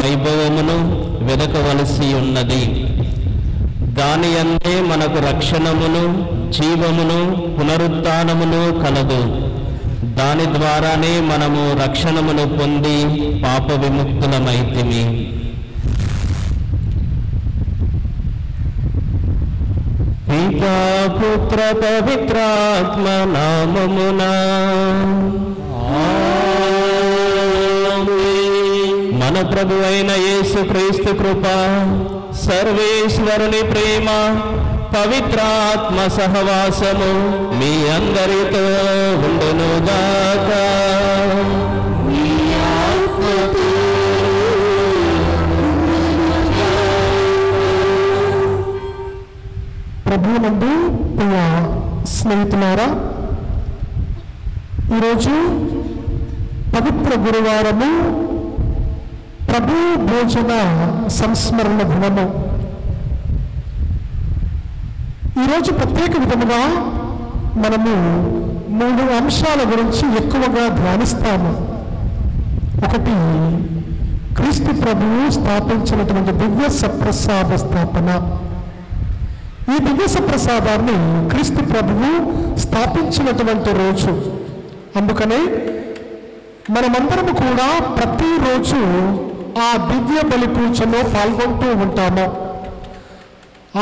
వైభవమును వెదకవలసి ఉన్నది. దాని అందే మనకు రక్షణమును, జీవమును, పునరుత్థానమును కలదు. దాని ద్వారానే మనము రక్షణమును పొంది పాప విముక్తులమైతిమి. పితా పుత్ర పవిత్రాత్మ నామమునా మన ప్రభు అయిన యేసుక్రీస్తు కృప, సర్వేశ్వరుని ప్రేమ, పవిత్రాత్మ సహవాసము మీ అందరితో ఉండునుగాక. ప్రభువునందు ప్రియ స్నేహితులారా, ఈరోజు పవిత్ర గురువారము, ప్రభు భోజన సంస్మరణ దినము. ఈరోజు ప్రత్యేక విధముగా మనము 3 అంశాల గురించి ఎక్కువగా ధ్యానిస్తాము. ఒకటి, క్రీస్తు ప్రభువు స్థాపించినటువంటి దివ్య సప్రసాద స్థాపన. ఈ దివ్య సప్రసాదాన్ని క్రీస్తు ప్రభువు స్థాపించినటువంటి రోజు. అందుకనే మనమందరము కూడా ప్రతిరోజు ఆ దివ్య బలి పూజలో పాల్గొంటూ ఉంటాము.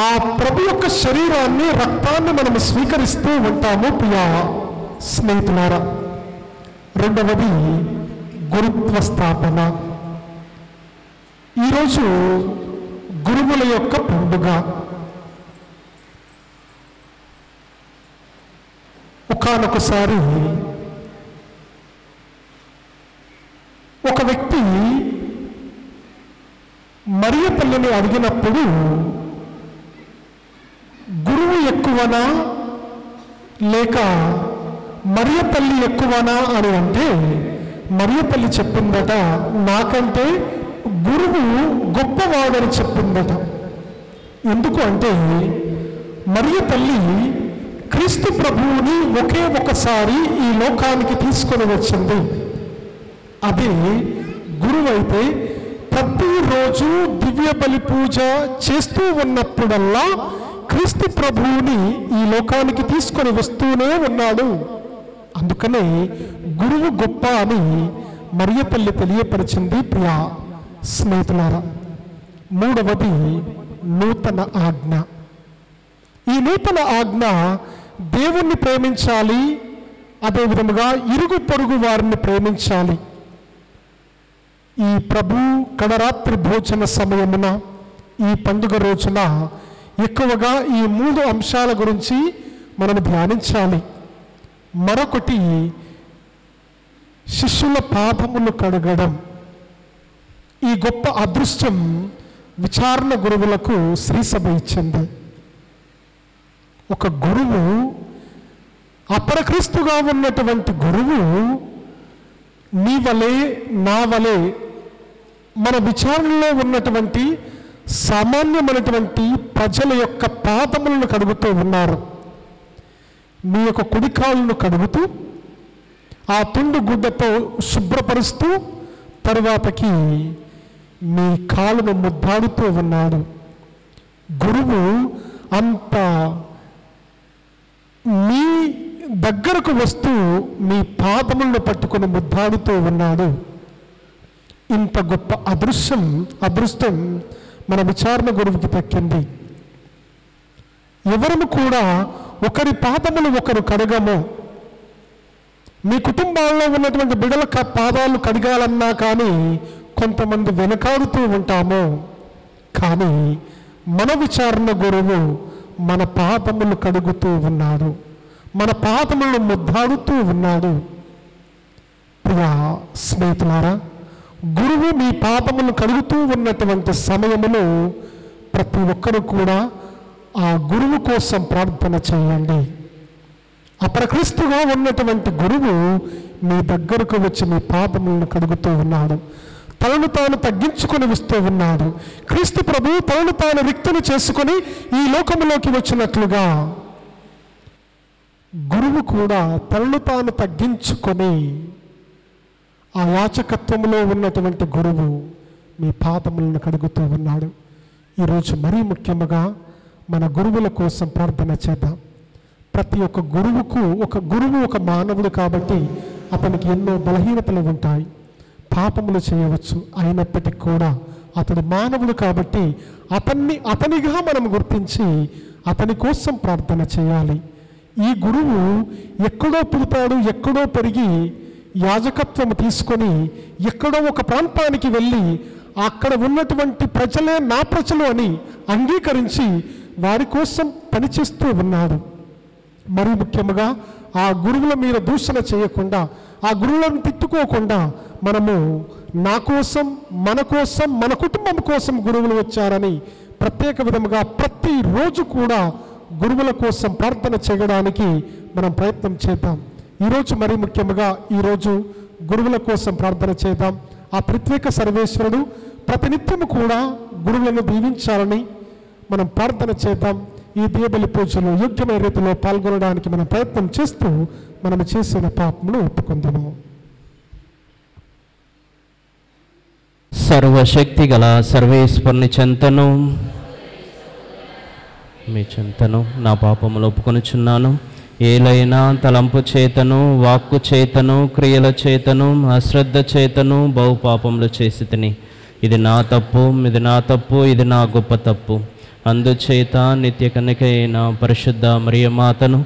ఆ ప్రభు యొక్క శరీరాన్ని, రక్తాన్ని మనము స్వీకరిస్తూ ఉంటాము ప్రియ స్నేహితులారా. రెండవది, గురుత్వ స్థాపన. ఈరోజు గురువుల యొక్క పండుగ. ఒకానొకసారి ఒక వ్యక్తి మరియ తల్లిని అడిగినప్పుడు, గురువు ఎక్కువనా లేక మరియ తల్లి ఎక్కువనా అని అంటే, మరియ తల్లి చెప్పిందట, నాకంటే గురువు గొప్పవాడని చెప్పిందట. ఎందుకు అంటే, మరియ తల్లి క్రీస్తు ప్రభువుని ఒకే ఒకసారి ఈ లోకానికి తీసుకొని వచ్చింది. అదే గురువు అయితే ప్రతిరోజు దివ్య బలి పూజ చేస్తూ ఉన్నప్పుడల్లా క్రీస్తు ప్రభువుని ఈ లోకానికి తీసుకొని వస్తూనే ఉన్నాడు. అందుకనే గురువు గొప్ప అని మరియ తల్లి తెలియపరిచింది ప్రియా స్నేహితులారా. మూడవది, నూతన ఆజ్ఞ. ఈ నూతన ఆజ్ఞ దేవుణ్ణి ప్రేమించాలి, అదేవిధముగా ఇరుగు పొరుగు వారిని ప్రేమించాలి. ఈ ప్రభు కడరాత్రి భోజన సమయమున, ఈ పండుగ రోజున ఎక్కువగా ఈ 3 అంశాల గురించి మనం ధ్యానించాలి. మరొకటి, శిష్యుల పాదములు కడగడం. ఈ గొప్ప అదృష్టం విచారణ గురువులకు శ్రీసభ ఇచ్చింది. ఒక గురువు, అపరక్రీస్తుగా ఉన్నటువంటి గురువు నీ వలె నా వలె మన విచారణలో ఉన్నటువంటి సామాన్యమైనటువంటి ప్రజల యొక్క పాదములను కడుగుతూ ఉన్నారు. మీ యొక్క కుడికాళ్ళను కడుగుతూ, ఆ తుండు గుడ్డతో శుభ్రపరుస్తూ, తరువాతకి మీ కాళ్ళను ముద్దాడుతూ ఉన్నాడు. గురువు అంత మీ దగ్గరకు వస్తూ మీ పాదములను పట్టుకొని ముద్దాడుతూ ఉన్నాడు. ఇంత గొప్ప అదృష్టం మన విచారణ గురువుకి దక్కింది. ఎవరము కూడా ఒకరి పాదములు ఒకరు కడగము. మీ కుటుంబాల్లో ఉన్నటువంటి బిడ్డల పాదాలు కడగాలన్నా కానీ కొంతమంది వెనకాడుతూ ఉంటాము. కానీ మన విచారణ గురువు మన పాదములు కడుగుతూ ఉన్నాడు, మన పాదములను ముద్దాడుతూ ఉన్నాడు. ప్రియా స్నేహితులారా, గురువు మీ పాదములు కడుగుతూ ఉన్నటువంటి సమయములో ప్రతి ఒక్కరు కూడా ఆ గురువు కోసం ప్రార్థన చేయండి. అపరక్రీస్తుగా ఉన్నటువంటి గురువు మీ దగ్గరకు వచ్చి మీ పాదములను కడుగుతూ ఉన్నాడు. తనను తాను తగ్గించుకొని వస్తూ ఉన్నాడు. క్రీస్తు ప్రభు తనను తాను రిక్తులు చేసుకొని ఈ లోకములోకి వచ్చినట్లుగా గురువు కూడా తనను తాను తగ్గించుకొని, ఆ యాచకత్వంలో ఉన్నటువంటి గురువు మీ పాదములను కడుగుతూ ఉన్నాడు. ఈరోజు మరీ ముఖ్యంగా మన గురువుల కోసం ప్రార్థన చేద్దాం. ప్రతి ఒక్క గురువుకు ఒక మానవుడు కాబట్టి అతనికి ఎన్నో బలహీనతలు ఉంటాయి, పాపములు చేయవచ్చు. అయినప్పటికీ కూడా అతడు మానవుడు కాబట్టి అతనిగా మనం గుర్తించి అతని కోసం ప్రార్థన చేయాలి. ఈ గురువు ఎక్కడో పుడతాడు, ఎక్కడో పెరిగి యాజకత్వం తీసుకొని ఎక్కడో ఒక ప్రాంతానికి వెళ్ళి అక్కడ ఉన్నటువంటి ప్రజలే నా ప్రజలు అని అంగీకరించి వారి కోసం పనిచేస్తూ ఉన్నాడు. మరి ముఖ్యంగా ఆ గురువుల మీద దూషణ చేయకుండా, ఆ గురువులను తిట్టుకోకుండా మనము నా కోసం, మన కోసం, మన కుటుంబం కోసం గురువులు వచ్చారని ప్రత్యేక విధముగా ప్రతిరోజు కూడా గురువుల కోసం ప్రార్థన చేయడానికి మనం ప్రయత్నం చేద్దాం. ఈరోజు మరి ముఖ్యంగా ఈరోజు గురువుల కోసం ప్రార్థన చేద్దాం. ఆ ప్రత్యేక సర్వేశ్వరుడు ప్రతినిత్యము కూడా గురువులను దీవించాలని మనం ప్రార్థన చేద్దాం. ఈ దీపబలి పూజలో యోగ్యమైన రీతిలో పాల్గొనడానికి మనం ప్రయత్నం చేస్తూ మనం చేసిన పాపమును ఒప్పుకుందాము. సర్వశక్తి గల సర్వేశ్వరుని చెంతను మీ చెంతను నా పాపములు ఒప్పుకొనుచున్నాను. ఏలైనా తలంపు చేతను, వాక్కు చేతను, క్రియల చేతను, అశ్రద్ధ చేతను బహుపాపములు చేసి తిని. ఇది నా తప్పు, ఇది నా గొప్ప తప్పు. అందుచేత నిత్య కన్యక అయిన పరిశుద్ధ మరియమాతను,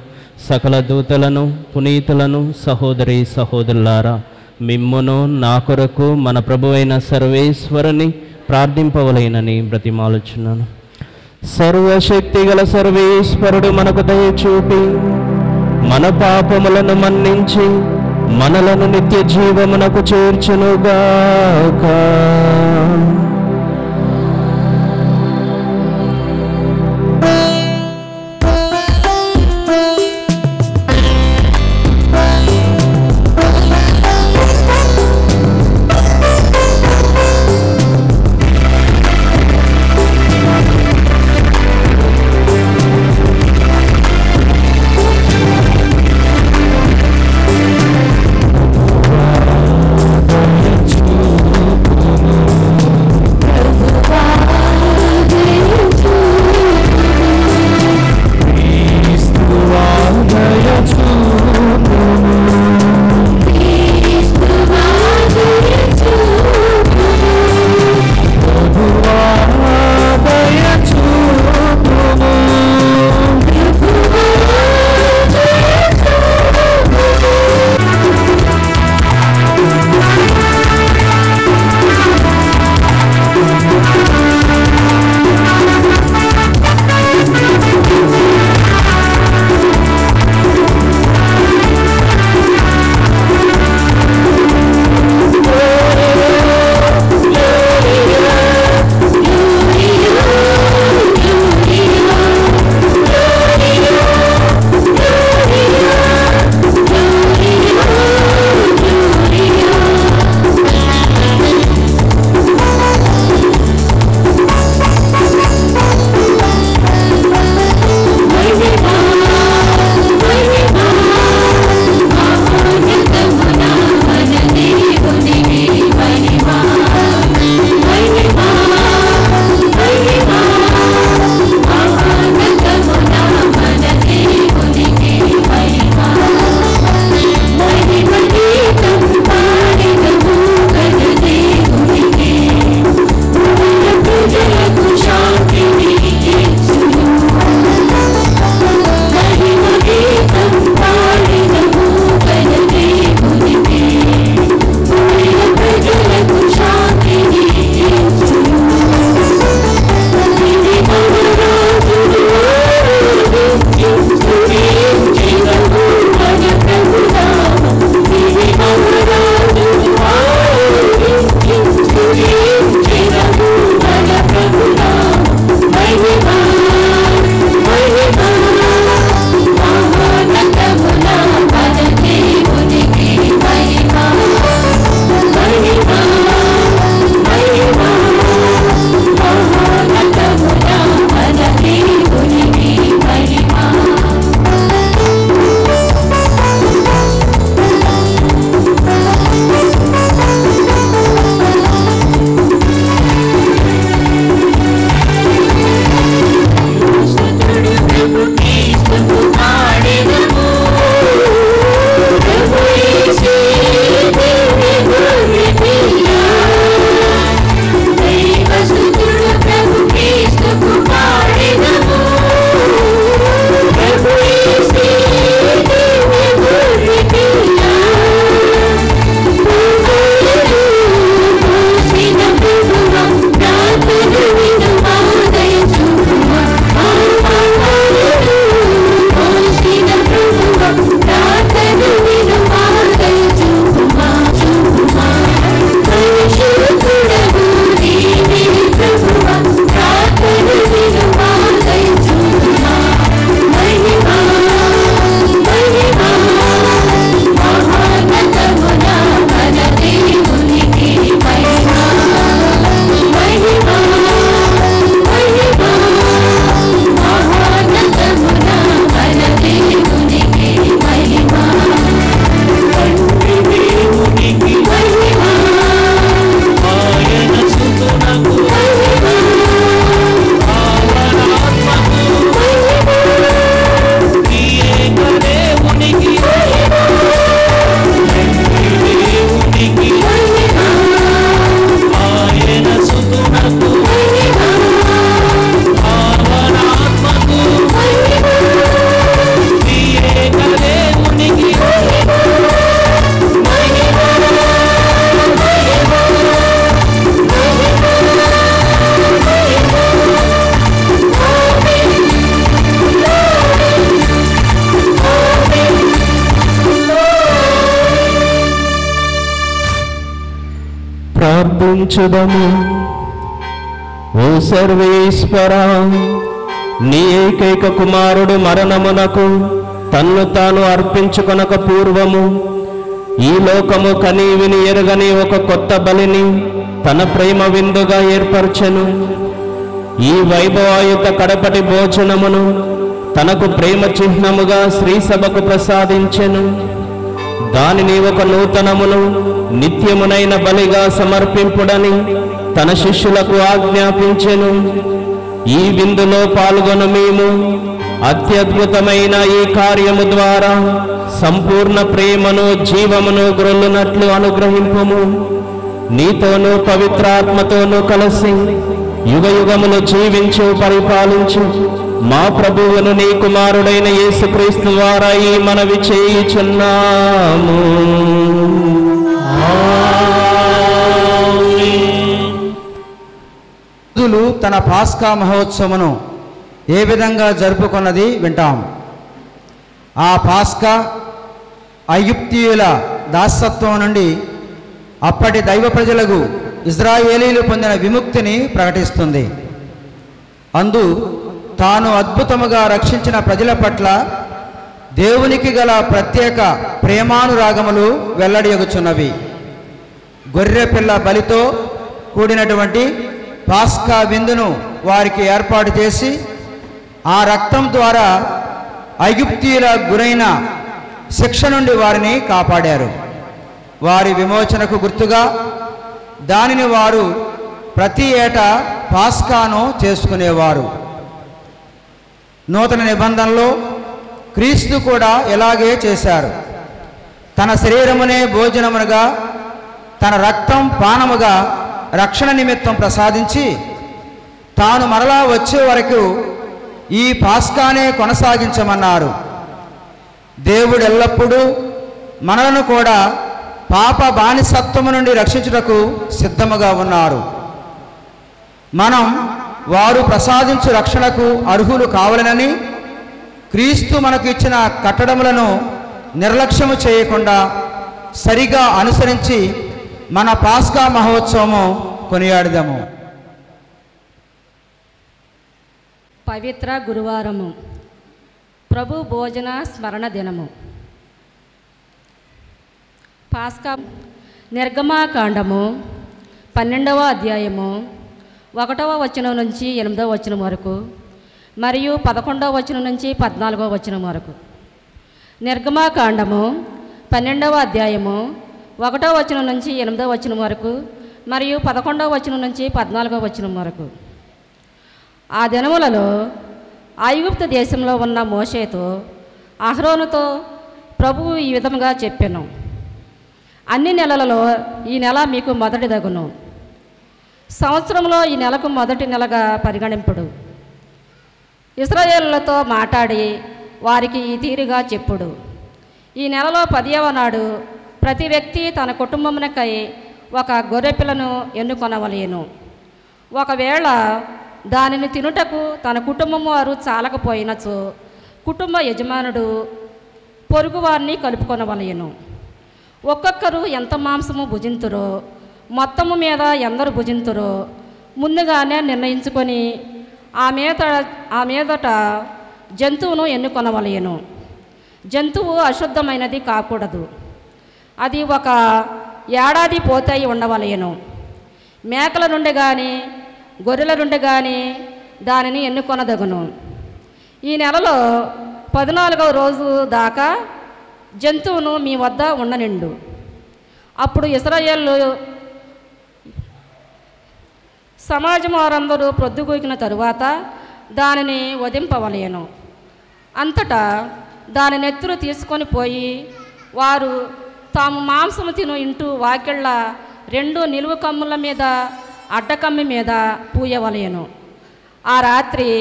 సకల దూతలను, పునీతులను, సహోదరి సహోదరులారా, మిమ్మును నా కొరకు మన ప్రభువైన సర్వేశ్వరుని ప్రార్థింపవలెనని బ్రతిమాలుచున్నాను. సర్వశక్తి గల సర్వేశ్వరుడు మనకు దయ చూపి మన పాపములను మన్నించి మనలను నిత్య జీవమునకు చేర్చునుగాక. ప్రార్థించుదము. ఓ సర్వేశ్వరా, నీ ఏకైక కుమారుడు మరణమునకు తన్ను తాను అర్పించుకొనక పూర్వము ఈ లోకము కనీవిని ఎరుగని ఒక కొత్త బలిని తన ప్రేమ విందుగా ఏర్పరచెను. ఈ వైభవాయుత కడపటి భోజనమును తనకు ప్రేమ చిహ్నముగా శ్రీసభకు ప్రసాదించెను. దానిని ఒక నూతనమును నిత్యమునైన బలిగా సమర్పింపుడని తన శిష్యులకు ఆజ్ఞాపించెను. ఈ విందులో పాల్గొను మేము అత్యద్భుతమైన ఈ కార్యము ద్వారా సంపూర్ణ ప్రేమను జీవమును గ్రొల్లునట్లు అనుగ్రహింపుము. నీతోనూ పవిత్రాత్మతోనూ కలిసి యుగయుగములు జీవించు పరిపాలించు మా ప్రభువును నీ కుమారుడైన యేసుక్రీస్తు ద్వారా ఈ మనవి చేయుచున్నాము. యూదులు తన పాస్కా మహోత్సవమును ఏ విధంగా జరుపుకున్నది వింటాం. ఆ పాస్కా ఐగుప్తీయుల దాసత్వం నుండి అప్పటి దైవ ప్రజలకు ఇజ్రాయేలీలు పొందిన విముక్తిని ప్రకటిస్తుంది. అందు తాను అద్భుతముగా రక్షించిన ప్రజల పట్ల దేవునికి గల ప్రత్యేక ప్రేమానురాగములు వెల్లడియగుచున్నవి. గొర్రెపిల్ల బలితో కూడినటువంటి పాస్కా విందును వారికి ఏర్పాటు చేసి ఆ రక్తం ద్వారా ఐగుప్తీయుల గురైన శిక్ష నుండి వారిని కాపాడారు. వారి విమోచనకు గుర్తుగా దానిని వారు ప్రతి ఏటా పాస్కాను చేసుకునేవారు. నూతన నిబంధనలో క్రీస్తు కూడా ఇలాగే చేశారు. తన శరీరమునే భోజనమునుగా తన రక్తం పానముగా రక్షణ నిమిత్తం ప్రసాదించి తాను మరలా వచ్చే వరకు ఈ పాస్కానే కొనసాగించమన్నారు. దేవుడు ఎల్లప్పుడూ మనలను కూడా పాప బానిసత్వము నుండి రక్షించుటకు సిద్ధముగా ఉన్నారు. మనం వారు ప్రసాదించు రక్షణకు అర్హులు కావాలనని క్రీస్తు మనకు ఇచ్చిన కట్టడములను నిర్లక్ష్యము చేయకుండా సరిగా అనుసరించి మన పాస్కా మహోత్సవము కొనియాడదాము. పవిత్ర గురువారము, ప్రభు భోజన స్మరణ దినము. పాస్కా నిర్గమాకాండము 12వ అధ్యాయము 1వ వచనం నుంచి 8వ వచనం వరకు మరియు 11వ వచనం నుంచి 14వ వచనం వరకు. నిర్గమాకాండము 12వ అధ్యాయము 1వ వచనం నుంచి 8వ వచనం వరకు మరియు 11వ వచనం నుంచి 14వ వచనం వరకు. ఆ దినములలో ఐగుప్తు దేశంలో ఉన్న మోషేతో అహరోనుతో ప్రభువు ఈ విధముగా చెప్పెను. అన్ని నెలలలో ఈ నెల మీకు మొదటిదగును. సంవత్సరంలో ఈ నెలకు మొదటి నెలగా పరిగణింపుడు. ఇశ్రాయేలులతో మాట్లాడి వారికి ఈ తీరుగా చెప్పుడు. ఈ నెలలో 10వ నాడు ప్రతి వ్యక్తి తన కుటుంబమునకై ఒక గొర్రెపిల్లను ఎన్నుకొనవలెను. ఒకవేళ దానిని తినుటకు తన కుటుంబము వారు చాలకపోయినచో కుటుంబ యజమానుడు పొరుగువారిని కలుపుకొనవలెను. ఒక్కొక్కరు ఎంత మాంసము భుజింతురో మొత్తము మీద ఎందరు భుజింతురో ముందుగానే నిర్ణయించుకొని ఆ మీదట జంతువును ఎన్నుకొనవలెను. జంతువు అశుద్ధమైనది కాకూడదు. అది ఒక ఏడాది పోతాయి ఉండవలెను. మేకల నుండి కానీ గొర్రెల నుండి కానీ దానిని ఎన్నుకొనదగును. ఈ నెలలో 14వ రోజు దాకా జంతువును మీ వద్ద ఉండనిండు. అప్పుడు ఇశ్రాయేలు సమాజం వారందరూ ప్రొద్దుగూకిన తరువాత దానిని వధింపవలెను. అంతటా దాని నెత్తురు తీసుకొని పోయి వారు తాము మాంసము తిను ఇంటూ వాకిళ్ళ 2 నిలువు కమ్ముల మీద అడ్డకమ్మి మీద పూయవలెను. ఆ రాత్రి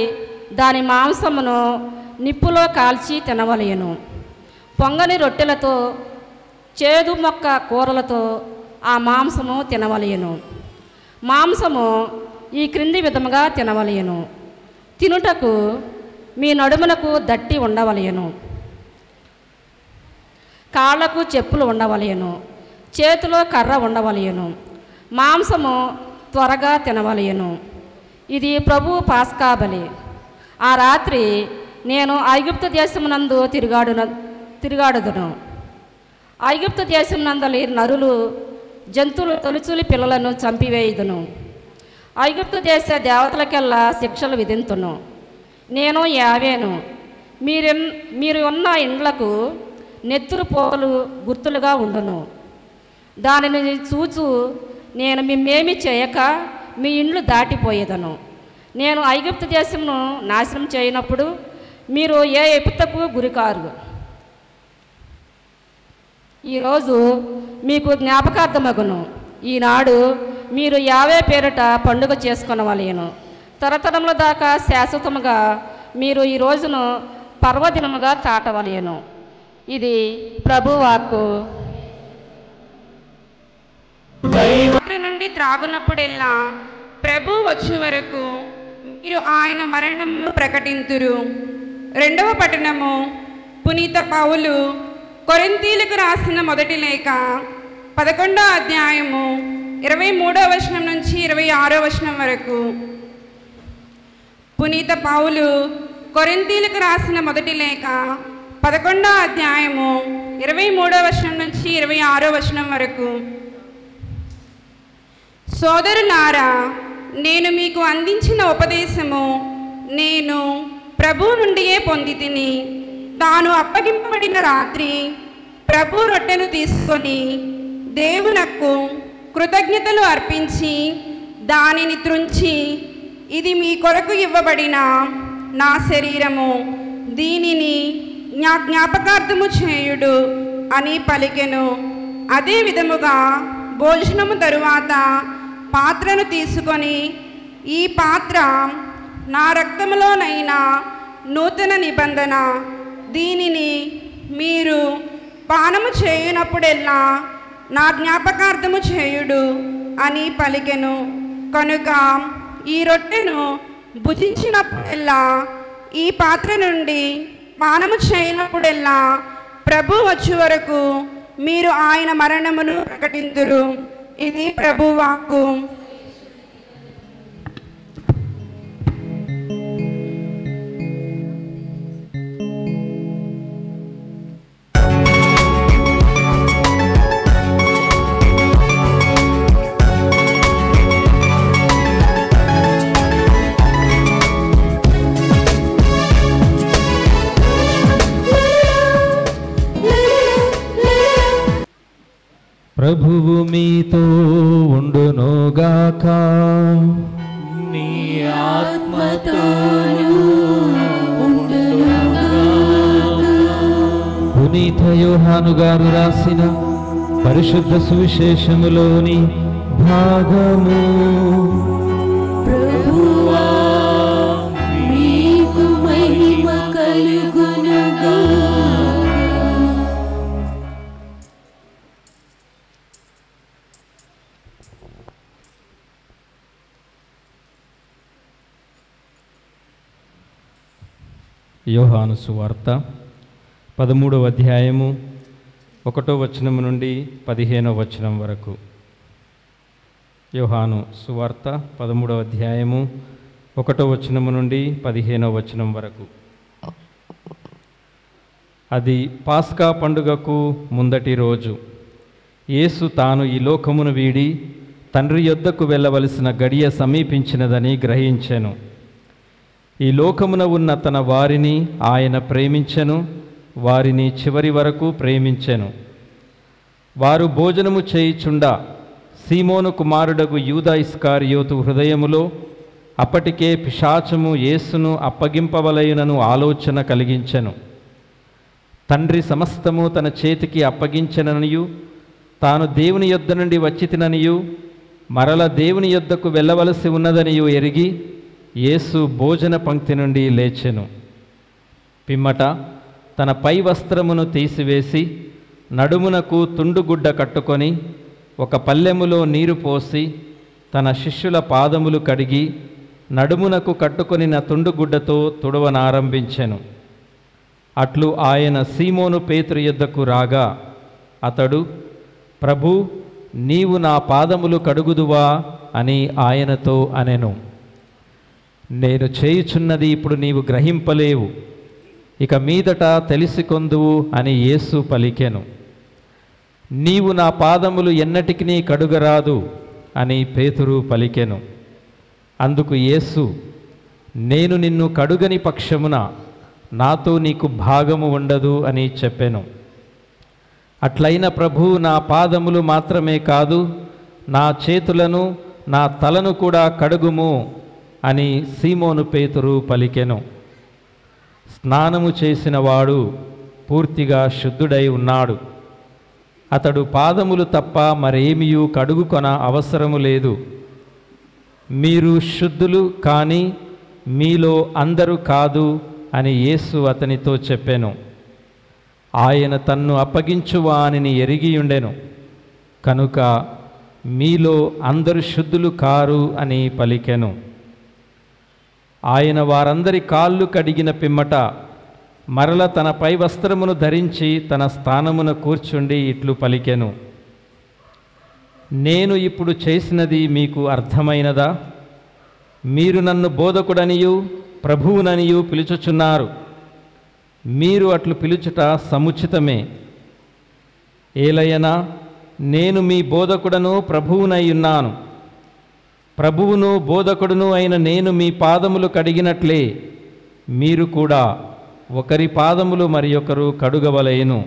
దాని మాంసమును నిప్పులో కాల్చి తినవలెను. పొంగని రొట్టెలతో చేదు మొక్క కూరలతో ఆ మాంసము తినవలెను. మాంసము ఈ క్రింది విధముగా తినవలెను. తినుటకు మీ నడుమునకు దట్టి ఉండవలెను. కాళ్ళకు చెప్పులు ఉండవలెను. చేతిలో కర్ర ఉండవలెను. మాంసము త్వరగా తినవలయను. ఇది ప్రభు పాస్కా బలి. ఆ రాత్రి నేను ఐగుప్తు దేశమునందు తిరుగాడుదును. ఐగుప్తు దేశమునందలి నరులు జంతువులు తొలిచూలి పిల్లలను చంపివేయుదును. ఐగుప్తు దేశ దేవతలకెల్లా శిక్షలు విధింతును. నేను యావేను. మీరు ఉన్న ఇండ్లకు నెత్తురు పోలు గుర్తులుగా ఉండును. దానిని చూచు నేను మిమ్మేమి చేయక మీ ఇండ్లు దాటిపోయేదను. నేను ఐగుప్తు దేశమును నాశనం చేయనప్పుడు మీరు ఏ విపత్తుకు గురికారు. ఈరోజు మీకు జ్ఞాపకార్థమగును. ఈనాడు మీరు యావే పేరిట పండుగ చేసుకొనవలెను. తరతరముల దాకా శాశ్వతముగా మీరు ఈ రోజును పర్వదినముగా చాటవలెను. ఇది ప్రభువాక్కు. నుండి త్రాగునప్పుడెల్లా ప్రభు వచ్చే వరకు మీరు ఆయన మరణము ప్రకటింతురు. రెండవ పట్టణము. పునీత పౌలు కొరింథీయులకు రాసిన మొదటి లేఖ 11వ అధ్యాయము 23వ వచనం నుంచి 26వ వచనం వరకు. పునీత పౌలు కొరింథీయులకు రాసిన మొదటి లేఖ 11వ అధ్యాయము 23వ వచనం నుంచి 26వ వచనం వరకు. సోదరులారా, నేను మీకు అందించిన ఉపదేశము నేను ప్రభు నుండియే పొంది తిని. తాను అప్పగింపబడిన రాత్రి ప్రభు రొట్టెను తీసుకొని దేవునకు కృతజ్ఞతలు అర్పించి దానిని త్రుంచి, ఇది మీ కొరకు ఇవ్వబడిన నా శరీరము, దీనిని జ్ఞాపకార్థము చేయుడు అని పలికెను. అదే విధముగా భోజనము తరువాత పాత్రను తీసుకొని, ఈ పాత్ర నా రక్తములోనైనా నూతన నిబంధన, దీనిని మీరు పానము చేయునప్పుడెల్లా నా జ్ఞాపకార్థము చేయుడు అని పలికెను. కనుక ఈ రొట్టెను భుజించినప్పుడెల్లా, ఈ పాత్ర నుండి పానము చేయనప్పుడెల్లా ప్రభు వచ్చే వరకు మీరు ఆయన మరణమును ప్రకటింతురు. ఇది ప్రభువాక్కు. ప్రభువు మీతో ఉండునుగాక. నీ ఆత్మతోను ఉండునుగాక. పునీత యోహాను గారు రాసిన పరిశుద్ధ సువిశేషములోని భాగము. ప్రభువా, మీకు మహిమ కలుగునుగాక. యోహాను సువార్త 13వ అధ్యాయము 1వ వచనం నుండి 15వ వచనం వరకు. యోహాను సువార్త 13వ అధ్యాయము 1వ వచనం నుండి 15వ వచనం వరకు. అది పాస్కా పండుగకు ముందటి రోజు. యేసు తాను ఈ లోకమును వీడి తండ్రి యొద్దకు వెళ్ళవలసిన గడియ సమీపించినదని గ్రహించెను. ఈ లోకమున ఉన్న తన వారిని ఆయన ప్రేమించెను, వారిని చివరి వరకు ప్రేమించెను. వారు భోజనము చేయుచుండా సీమోను కుమారుడగు యూదా ఇస్కారియోతు హృదయములో అప్పటికే పిశాచము యేసును అప్పగింపవలయునను ఆలోచన కలిగించెను. తండ్రి సమస్తము తన చేతికి అప్పగించెననియు, తాను దేవుని యొద్ద నుండి వచ్చితిననియు, మరల దేవుని యొద్దకు వెళ్ళవలసి ఉన్నదనియు ఎరిగి యేసు భోజన పంక్తి నుండి లేచెను. పిమ్మట తన పై వస్త్రమును తీసివేసి నడుమునకు తుండుగుడ్డ కట్టుకొని ఒక పల్లెములో నీరు పోసి తన శిష్యుల పాదములు కడిగి నడుమునకు కట్టుకొనిన తుండుగుడ్డతో తుడవనారంభించెను. అట్లు ఆయన సీమోను పేతురు యొద్దకు రాగా అతడు, ప్రభూ, నీవు నా పాదములు కడుగుదువా అని ఆయనతో అనెను. నేను చేయుచున్నది ఇప్పుడు నీవు గ్రహింపలేవు, ఇక మీదట తెలిసికొందువు అని యేసు పలికెను. నీవు నా పాదములు ఎన్నటికి కడుగరాదు అని పేతురు పలికెను. అందుకు యేసు, నేను నిన్ను కడుగని పక్షమున నాతో నీకు భాగము ఉండదు అని చెప్పెను. అట్లయిన ప్రభువు నా పాదములు మాత్రమే కాదు, నా చేతులను నా తలను కూడా కడుగుము అని సీమోను పేతురు పలికెను. స్నానము చేసిన వాడు పూర్తిగా శుద్ధుడై ఉన్నాడు. అతడు పాదములు తప్ప మరేమియూ కడుగుకొన అవసరము లేదు. మీరు శుద్ధులు కానీ మీలో అందరూ కాదు అని యేసు అతనితో చెప్పెను. ఆయన తన్ను అప్పగించువానిని ఎరిగియుండెను కనుక మీలో అందరు శుద్ధులు కారు అని పలికెను. ఆయన వారందరి కాళ్ళు కడిగిన పిమ్మట మరల తన పై వస్త్రమును ధరించి తన స్థానమున కూర్చుండి ఇట్లు పలికెను. నేను ఇప్పుడు చేసినది మీకు అర్థమైనదా? మీరు నన్ను బోధకుడనియు ప్రభువుననియు పిలుచుచున్నారు. మీరు అట్లు పిలుచుట సముచితమే. ఏలయనా నేను మీ బోధకుడను ప్రభువునై ఉన్నాను. ప్రభువును బోధకుడును అయిన నేను మీ పాదములు కడిగినట్లే మీరు కూడా ఒకరి పాదములు మరి ఒకరు కడుగవలెను.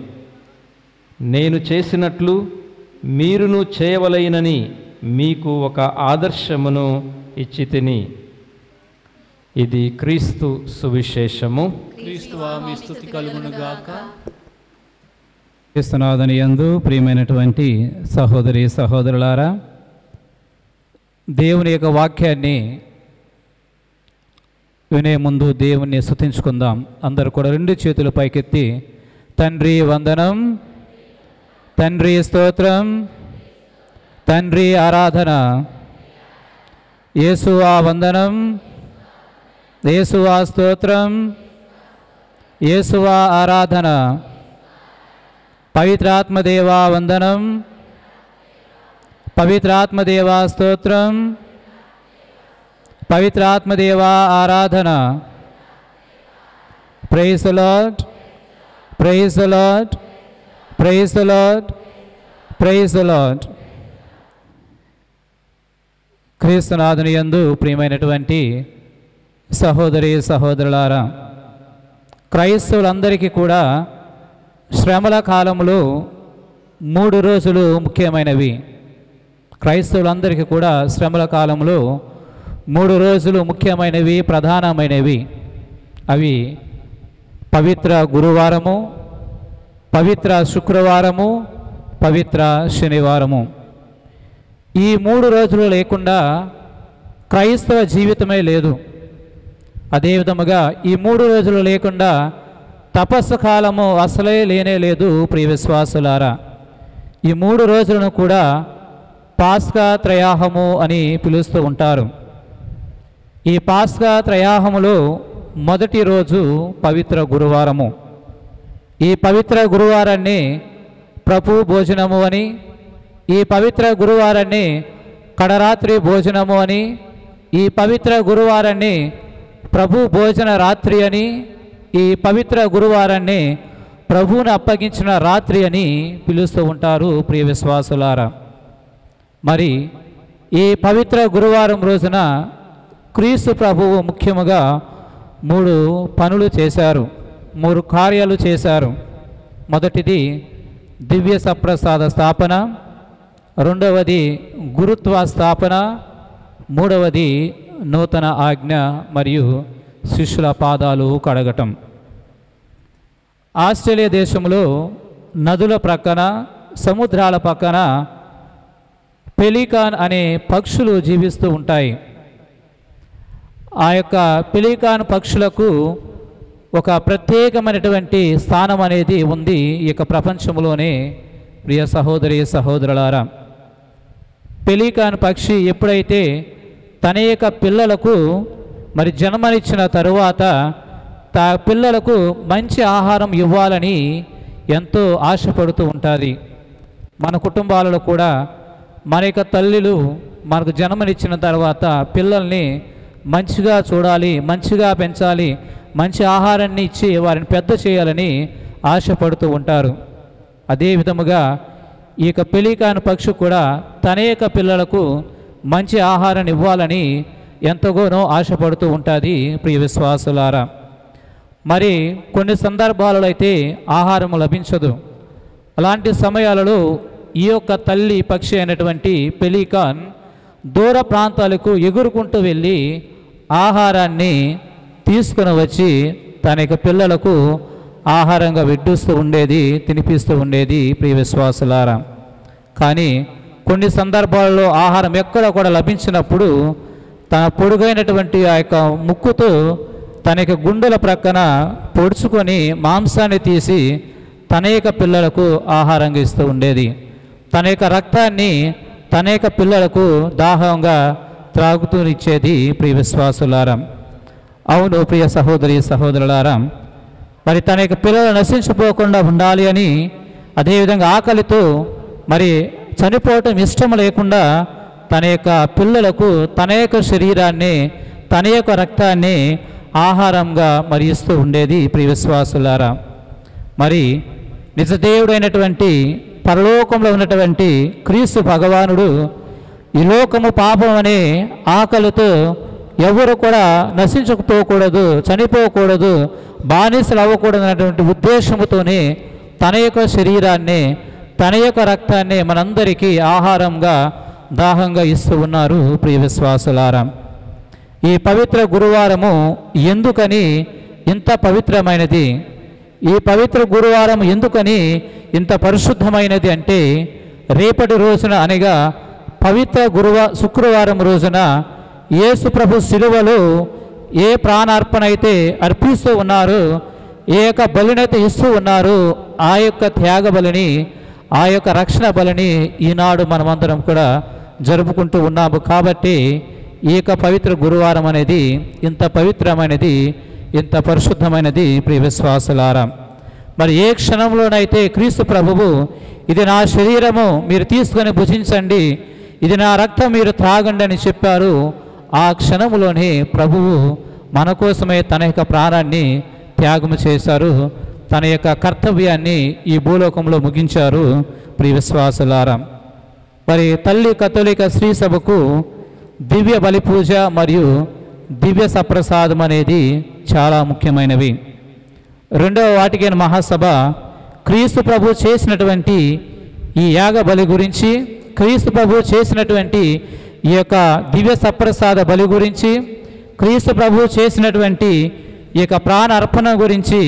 నేను చేసినట్లు మీరును చేయవలెనని మీకు ఒక ఆదర్శమును ఇచ్చి తిని. ఇది క్రీస్తు సువిశేషము. క్రీస్తువా మీ స్తుతి కలుగునుగాక. క్రీస్తునాథుని యందు ప్రియమైనటువంటి సహోదరి సహోదరులారా, దేవుని యొక్క వాక్యాన్ని వినే ముందు దేవుణ్ణి స్తుతించుకుందాం. అందరూ కూడా రెండు చేతులు పైకెత్తి తండ్రి వందనం, తండ్రి స్తోత్రం, తండ్రి ఆరాధన, యేసువా వందనం, యేసువా స్తోత్రం, యేసువా ఆరాధన, పవిత్రాత్మదేవా వందనం, పవిత్రాత్మదేవా స్తోత్రం, పవిత్రాత్మదేవా ఆరాధన. Praise the Lord, praise the Lord, praise the Lord, praise the Lord. క్రీస్తునాథుని యందు ప్రియమైనటువంటి సహోదరి సహోదరులారా, క్రైస్తవులందరికీ కూడా శ్రమల కాలంలో 3 రోజులు ముఖ్యమైనవి. క్రైస్తవులందరికీ కూడా శ్రమల కాలంలో 3 రోజులు ముఖ్యమైనవి, ప్రధానమైనవి. అవి పవిత్ర గురువారము, పవిత్ర శుక్రవారము, పవిత్ర శనివారము. ఈ 3 రోజులు లేకుండా క్రైస్తవ జీవితమే లేదు. అదేవిధముగా ఈ 3 రోజులు లేకుండా తపస్సు కాలము అసలే లేనే లేదు. ప్రియ విశ్వాసులారా, ఈ 3 రోజులను కూడా పాస్కా త్రయాహము అని పిలుస్తూ ఉంటారు. ఈ పాస్కా త్రయాహములో మొదటి రోజు పవిత్ర గురువారము. ఈ పవిత్ర గురువారాన్ని ప్రభు భోజనము అని, ఈ పవిత్ర గురువారాన్ని కడరాత్రి భోజనము అని, ఈ పవిత్ర గురువారాన్ని ప్రభు భోజన రాత్రి అని, ఈ పవిత్ర గురువారాన్ని ప్రభువును అప్పగించిన రాత్రి అని పిలుస్తూ ఉంటారు. ప్రియ విశ్వాసులారా, మరి ఈ పవిత్ర గురువారం రోజున క్రీస్తు ప్రభువు ముఖ్యముగా 3 పనులు చేశారు, 3 కార్యాలు చేశారు. మొదటిది దివ్య సప్రసాద స్థాపన, రెండవది గురుత్వ స్థాపన, మూడవది నూతన ఆజ్ఞ మరియు శిష్యుల పాదాలు కడగటం. ఆస్ట్రేలియా దేశంలో నదుల ప్రక్కన, సముద్రాల పక్కన పెలికాన్ అనే పక్షులు జీవిస్తూ ఉంటాయి. ఆ యొక్క పెలికాన్ పక్షులకు ఒక ప్రత్యేకమైనటువంటి స్థానం అనేది ఉంది ఈ యొక్క ప్రపంచంలోనే. ప్రియ సహోదరి సహోదరులారా, పెలికాన్ పక్షి ఎప్పుడైతే తన యొక్క పిల్లలకు మరి జన్మనిచ్చిన తరువాత పిల్లలకు మంచి ఆహారం ఇవ్వాలని ఎంతో ఆశపడుతూ ఉంటుంది. మన కుటుంబాలలో కూడా మన యొక్క తల్లులు మనకు జన్మనిచ్చిన తర్వాత పిల్లల్ని మంచిగా చూడాలి, మంచిగా పెంచాలి, మంచి ఆహారాన్ని ఇచ్చి వారిని పెద్ద చేయాలని ఆశపడుతూ ఉంటారు. అదే విధముగా ఈ యొక్క పెలీకాను పక్షి కూడా తన యొక్క పిల్లలకు మంచి ఆహారాన్ని ఇవ్వాలని ఎంతగానో ఆశపడుతూ ఉంటుంది. ప్రియ విశ్వాసులారా, మరి కొన్ని సందర్భాలలో అయితే ఆహారం లభించదు. అలాంటి సమయాలలో ఈ యొక్క తల్లి పక్షి అయినటువంటి పెలీకాన్ దూర ప్రాంతాలకు ఎగురుకుంటూ వెళ్ళి ఆహారాన్ని తీసుకుని వచ్చి తన యొక్క పిల్లలకు ఆహారంగా విడ్డిస్తూ ఉండేది, తినిపిస్తూ ఉండేది. ప్రియ విశ్వాసులారా, కానీ కొన్ని సందర్భాల్లో ఆహారం ఎక్కడ కూడా లభించినప్పుడు తన పొడుగైనటువంటి ఆ యొక్క ముక్కుతో తన యొక్క గుండెల ప్రక్కన పొడుచుకొని మాంసాన్ని తీసి తన యొక్క పిల్లలకు ఆహారంగా ఇస్తూ ఉండేది. తన యొక్క రక్తాన్ని తన యొక్క పిల్లలకు దాహంగా త్రాగుతూ ఇచ్చేది. ప్రియ విశ్వాసులారా, అవును ప్రియ సహోదరి సహోదరులారా, మరి తన యొక్క పిల్లలు నశించిపోకుండా ఉండాలి అని, అదేవిధంగా ఆకలితో మరి చనిపోవటం ఇష్టం లేకుండా తన యొక్క పిల్లలకు తన యొక్క శరీరాన్ని, తన యొక్క రక్తాన్ని ఆహారంగా మరి ఇస్తూ ఉండేది. ప్రియ విశ్వాసులారా, మరి నిజదేవుడైనటువంటి పరలోకంలో ఉన్నటువంటి క్రీస్తు భగవానుడు ఈ లోకము పాపం అనే ఆకలితో ఎవరు కూడా నశించకపోకూడదు, చనిపోకూడదు, బానిసలు అవ్వకూడదు అనేటువంటి ఉద్దేశంతోనే తన యొక్క శరీరాన్ని, తన యొక్క రక్తాన్ని మనందరికీ ఆహారంగా దాహంగా ఇస్తూ ఉన్నారు. ప్రియ విశ్వాసులారా, ఈ పవిత్ర గురువారము ఎందుకని ఇంత పవిత్రమైనది, ఈ పవిత్ర గురువారం ఎందుకని ఇంత పరిశుద్ధమైనది అంటే, రేపటి రోజున అనగా పవిత్ర శుక్రవారం రోజున యేసు ప్రభు శిలువలో ఏ ప్రాణార్పణ అయితే అర్పిస్తూ ఉన్నారు, ఏ యొక్క బలినైతే ఇస్తూ ఉన్నారు, ఆ యొక్క త్యాగ బలిని, ఆ యొక్క రక్షణ బలిని ఈనాడు మనమందరం కూడా జరుపుకుంటూ ఉన్నాము. కాబట్టి ఈ యొక్క పవిత్ర గురువారం అనేది ఇంత పవిత్రమైనది, ఇంత పరిశుద్ధమైనది. ప్రియ విశ్వాసులారా, మరి ఏ క్షణంలోనైతే క్రీస్తు ప్రభువు ఇది నా శరీరము, మీరు తీసుకొని భుజించండి, ఇది నా రక్తం, మీరు త్రాగండి అని చెప్పారు, ఆ క్షణంలోనే ప్రభువు మన కోసమే తన యొక్క ప్రాణాన్ని త్యాగము చేశారు, తన యొక్క కర్తవ్యాన్ని ఈ భూలోకంలో ముగించారు. ప్రియ విశ్వాసులారా, మరి తల్లి కథోలిక శ్రీ సభకు దివ్య బలి పూజ మరియు దివ్య సప్రసాదం అనేది చాలా ముఖ్యమైనవి. రెండవ వాటికైన మహాసభ క్రీస్తు ప్రభు చేసినటువంటి ఈ యాగ బలి గురించి, క్రీస్తు ప్రభు చేసినటువంటి ఈ యొక్క దివ్య సప్రసాద బలి గురించి, క్రీస్తు ప్రభు చేసినటువంటి ఈ యొక్క ప్రాణ అర్పణ గురించి,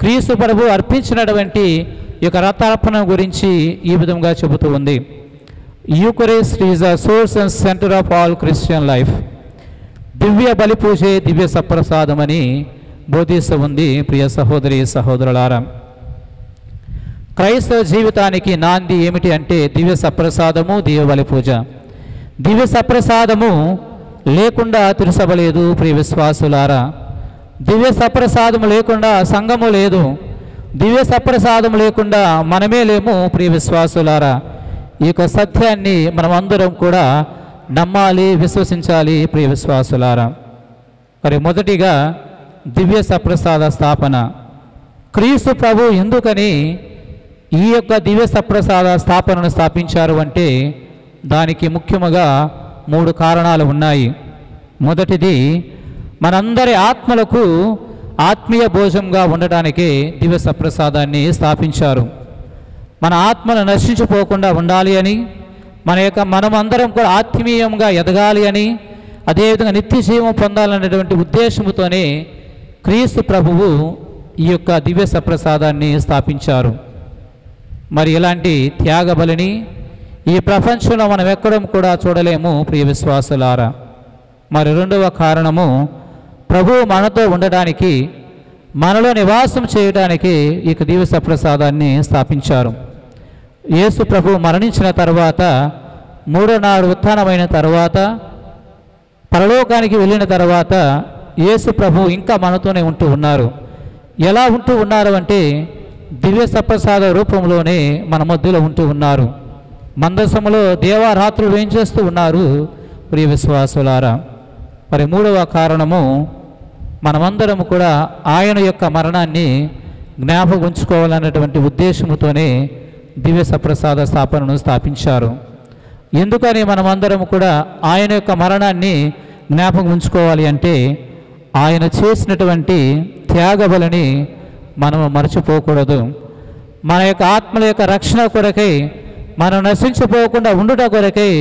క్రీస్తు ప్రభు అర్పించినటువంటి ఈ యొక్క రథార్పణ గురించి ఈ విధంగా చెబుతూ ఉంది. Eucharist is the source and centre of all Christian life. దివ్య బలి పూజే దివ్య సప్రసాదం అని బోధిస్తూ ఉంది. ప్రియ సహోదరి సహోదరులారా, క్రైస్తవ జీవితానికి నాంది ఏమిటి అంటే దివ్య సప్రసాదము, దివ్య బలి పూజ. దివ్య సప్రసాదము లేకుండా తిరుసభ లేదు. ప్రియ విశ్వాసులారా, దివ్య సప్రసాదము లేకుండా సంఘము లేదు, దివ్య సప్రసాదం లేకుండా మనమే లేము. ప్రియ విశ్వాసులారా, ఈ యొక్క సత్యాన్ని మనం అందరం కూడా నమ్మాలి, విశ్వసించాలి. ప్రియ విశ్వాసులారా, మరి మొదటిగా దివ్య సప్రసాద స్థాపన. క్రీస్తు ప్రభు ఎందుకని ఈ యొక్క దివ్య సప్రసాద స్థాపనను స్థాపించారు అంటే దానికి ముఖ్యముగా 3 కారణాలు ఉన్నాయి. మొదటిది, మనందరి ఆత్మలకు ఆత్మీయ భోజనంగా ఉండటానికి దివ్య సప్రసాదాన్ని స్థాపించారు. మన ఆత్మను నశించిపోకుండా ఉండాలి అని, మనమందరం కూడా ఆత్మీయంగా ఎదగాలి అని, అదేవిధంగా నిత్య జీవం పొందాలనేటువంటి ఉద్దేశంతోనే క్రీస్తు ప్రభువు ఈ యొక్క దివ్య సప్రసాదాన్ని స్థాపించారు. మరి ఇలాంటి త్యాగ బలిని ఈ ప్రపంచంలో మనం ఎక్కడం కూడా చూడలేము. ప్రియ విశ్వాసులారా, మరి రెండవ కారణము, ప్రభువు మనతో ఉండడానికి, మనలో నివాసం చేయడానికి ఈ దివ్య సప్రసాదాన్ని స్థాపించారు. యేసు ప్రభు మరణించిన తర్వాత, 3వ నాడు ఉత్థానమైన తర్వాత, పరలోకానికి వెళ్ళిన తర్వాత యేసు ప్రభు ఇంకా మనతోనే ఉంటూ ఉన్నారు. ఎలా ఉంటూ ఉన్నారు అంటే దివ్య సప్రసాద రూపంలోనే మన మధ్యలో ఉంటూ ఉన్నారు. మందసములో దేవారాత్రులు ఏం చేస్తూ ఉన్నారు ప్రియ విశ్వాసులారా. మరి మూడవ కారణము, మనమందరము కూడా ఆయన యొక్క మరణాన్ని జ్ఞాపకం ఉంచుకోవాలన్నటువంటి ఉద్దేశముతోనే దివ్య సప్రసాద స్థాపనను స్థాపించారు. ఎందుకని మనమందరము కూడా ఆయన యొక్క మరణాన్ని జ్ఞాపకం ఉంచుకోవాలి అంటే, ఆయన చేసినటువంటి త్యాగబలిని మనము మర్చిపోకూడదు. మన యొక్క ఆత్మల యొక్క రక్షణ కొరకై, మనం నశించిపోకుండా ఉండుట కొరకై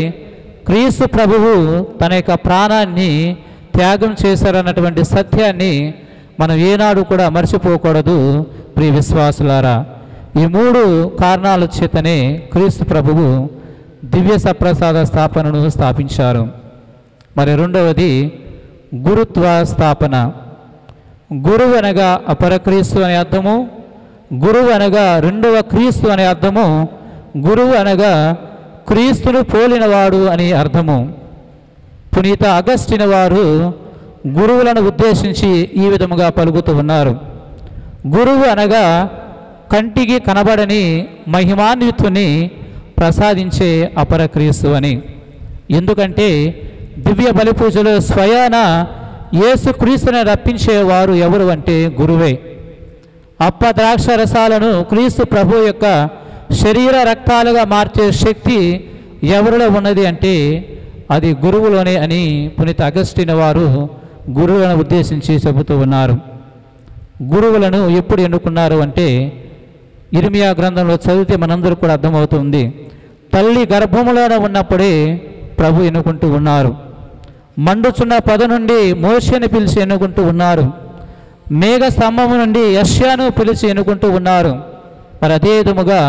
క్రీస్తు ప్రభువు తన యొక్క ప్రాణాన్ని త్యాగం చేశారన్నటువంటి సత్యాన్ని మనం ఏనాడు కూడా మర్చిపోకూడదు ప్రియ విశ్వాసులారా. ఈ మూడు కారణాల చేతనే క్రీస్తు ప్రభువు దివ్య సప్రసాద స్థాపనను స్థాపించారు. మరి రెండవది గురుత్వ స్థాపన. గురువు అనగా అపర క్రీస్తు అనే అర్థము, గురువు అనగా రెండవ క్రీస్తు అనే అర్థము, గురువు అనగా క్రీస్తును పోలినవాడు అని అర్థము. పునీత అగస్టిన్ వారు గురువులను ఉద్దేశించి ఈ విధముగా పలుకుతూ ఉన్నారు. గురువు అనగా కంటికి కనబడని మహిమాన్వితుని ప్రసాదించే అపర క్రీస్తు అని. ఎందుకంటే దివ్య బలి పూజలో స్వయాన యేసుక్రీస్తుని రప్పించేవారు ఎవరు అంటే గురువే. అప్ప ద్రాక్ష రసాలను క్రీస్తు ప్రభు యొక్క శరీర రక్తాలుగా మార్చే శక్తి ఎవరిలో ఉన్నది అంటే అది గురువులోనే అని పునీత అగస్టిన్ వారు గురువులను ఉద్దేశించి చెబుతూ ఉన్నారు. గురువులను ఎప్పుడు ఎన్నుకున్నారు అంటే, ఇర్మియా గ్రంథంలో చదివితే మనందరూ కూడా అర్థమవుతుంది. తల్లి గర్భములోనే ఉన్నప్పుడే ప్రభు ఎన్నుకుంటూ ఉన్నారు. మండుచున్న పొద నుండి మోషేను పిలిచి ఎన్నుకుంటూ ఉన్నారు. మేఘ స్తంభము నుండి యెషయాను పిలిచి ఎన్నుకుంటూ ఉన్నారు. మరి అదే విధముగా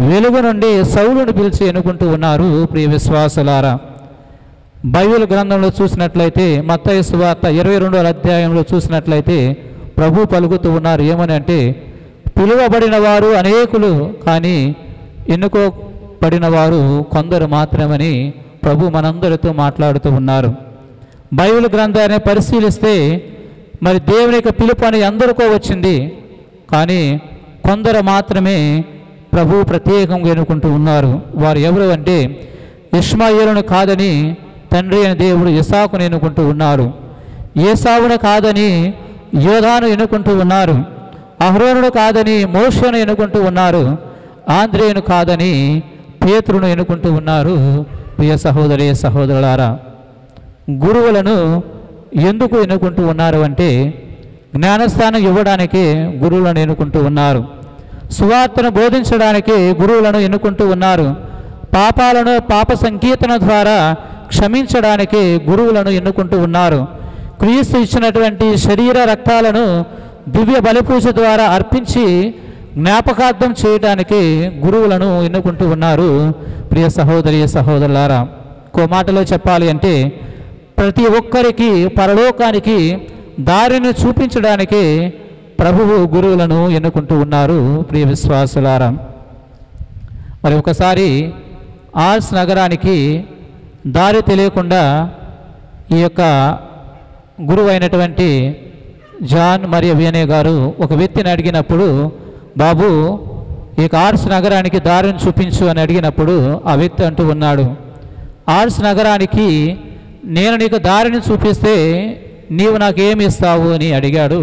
వెలుగు నుండి సౌలును పిలిచి ఎన్నుకుంటూ ఉన్నారు ప్రియ విశ్వాసులారా. బైబిల్ గ్రంథంలో చూసినట్లయితే మత్తయి సువార్త 22వ అధ్యాయంలో చూసినట్లయితే ప్రభు పలుకుతూ ఉన్నారు. ఏమని అంటే, పిలువబడిన వారు అనేకులు కానీ ఎన్నుకోబడిన వారు కొందరు మాత్రమని ప్రభు మనందరితో మాట్లాడుతూ ఉన్నారు. బైబిల్ గ్రంథాన్ని పరిశీలిస్తే మరి దేవుని యొక్క పిలుపు అని అందరికో వచ్చింది, కానీ కొందరు మాత్రమే ప్రభు ప్రత్యేకంగా ఎన్నుకుంటూ ఉన్నారు. వారు ఎవరు అంటే, ఇష్మాయేలును కాదని తండ్రి అయిన దేవుడు ఇసాకును ఎన్నుకుంటూ ఉన్నారు. ఏసావును కాదని యోధాను ఎన్నుకుంటూ ఉన్నారు. అహరోనును కాదని మోషేను ఎన్నుకుంటూ ఉన్నారు. ఆంద్రేయును కాదని పేతురును ఎన్నుకుంటూ ఉన్నారు. ప్రియ సహోదరి సహోదరులారా, గురువులను ఎందుకు ఎన్నుకుంటూ ఉన్నారు అంటే, జ్ఞానస్థానం ఇవ్వడానికి గురువులను ఎన్నుకుంటూ ఉన్నారు. సువార్తను బోధించడానికి గురువులను ఎన్నుకుంటూ ఉన్నారు. పాపాలను పాప సంకీర్తన ద్వారా క్షమించడానికి గురువులను ఎన్నుకుంటూ ఉన్నారు. క్రీస్తు ఇచ్చినటువంటి శరీర రక్తాలను దివ్య బలిపూజ ద్వారా అర్పించి జ్ఞాపకార్థం చేయడానికి గురువులను ఎన్నుకుంటూ ఉన్నారు. ప్రియ సహోదరి సహోదరులారా, ఇంకో మాటలో చెప్పాలి అంటే, ప్రతి ఒక్కరికి పరలోకానికి దారిని చూపించడానికి ప్రభువు గురువులను ఎన్నుకుంటూ ఉన్నారు ప్రియ విశ్వాసులారా. మరి ఒకసారి ఆర్స్ నగరానికి దారి తెలియకుండా ఈ యొక్క గురువు అయినటువంటి జాన్ మరియు వియనే గారు ఒక వ్యక్తిని అడిగినప్పుడు, బాబు ఈ ఆర్స్ నగరానికి దారిని చూపించు అని అడిగినప్పుడు ఆ వ్యక్తి అంటూ ఉన్నాడు, ఆర్స్ నగరానికి నేను నీకు దారిని చూపిస్తే నీవు నాకు ఏమి ఇస్తావు అని అడిగాడు.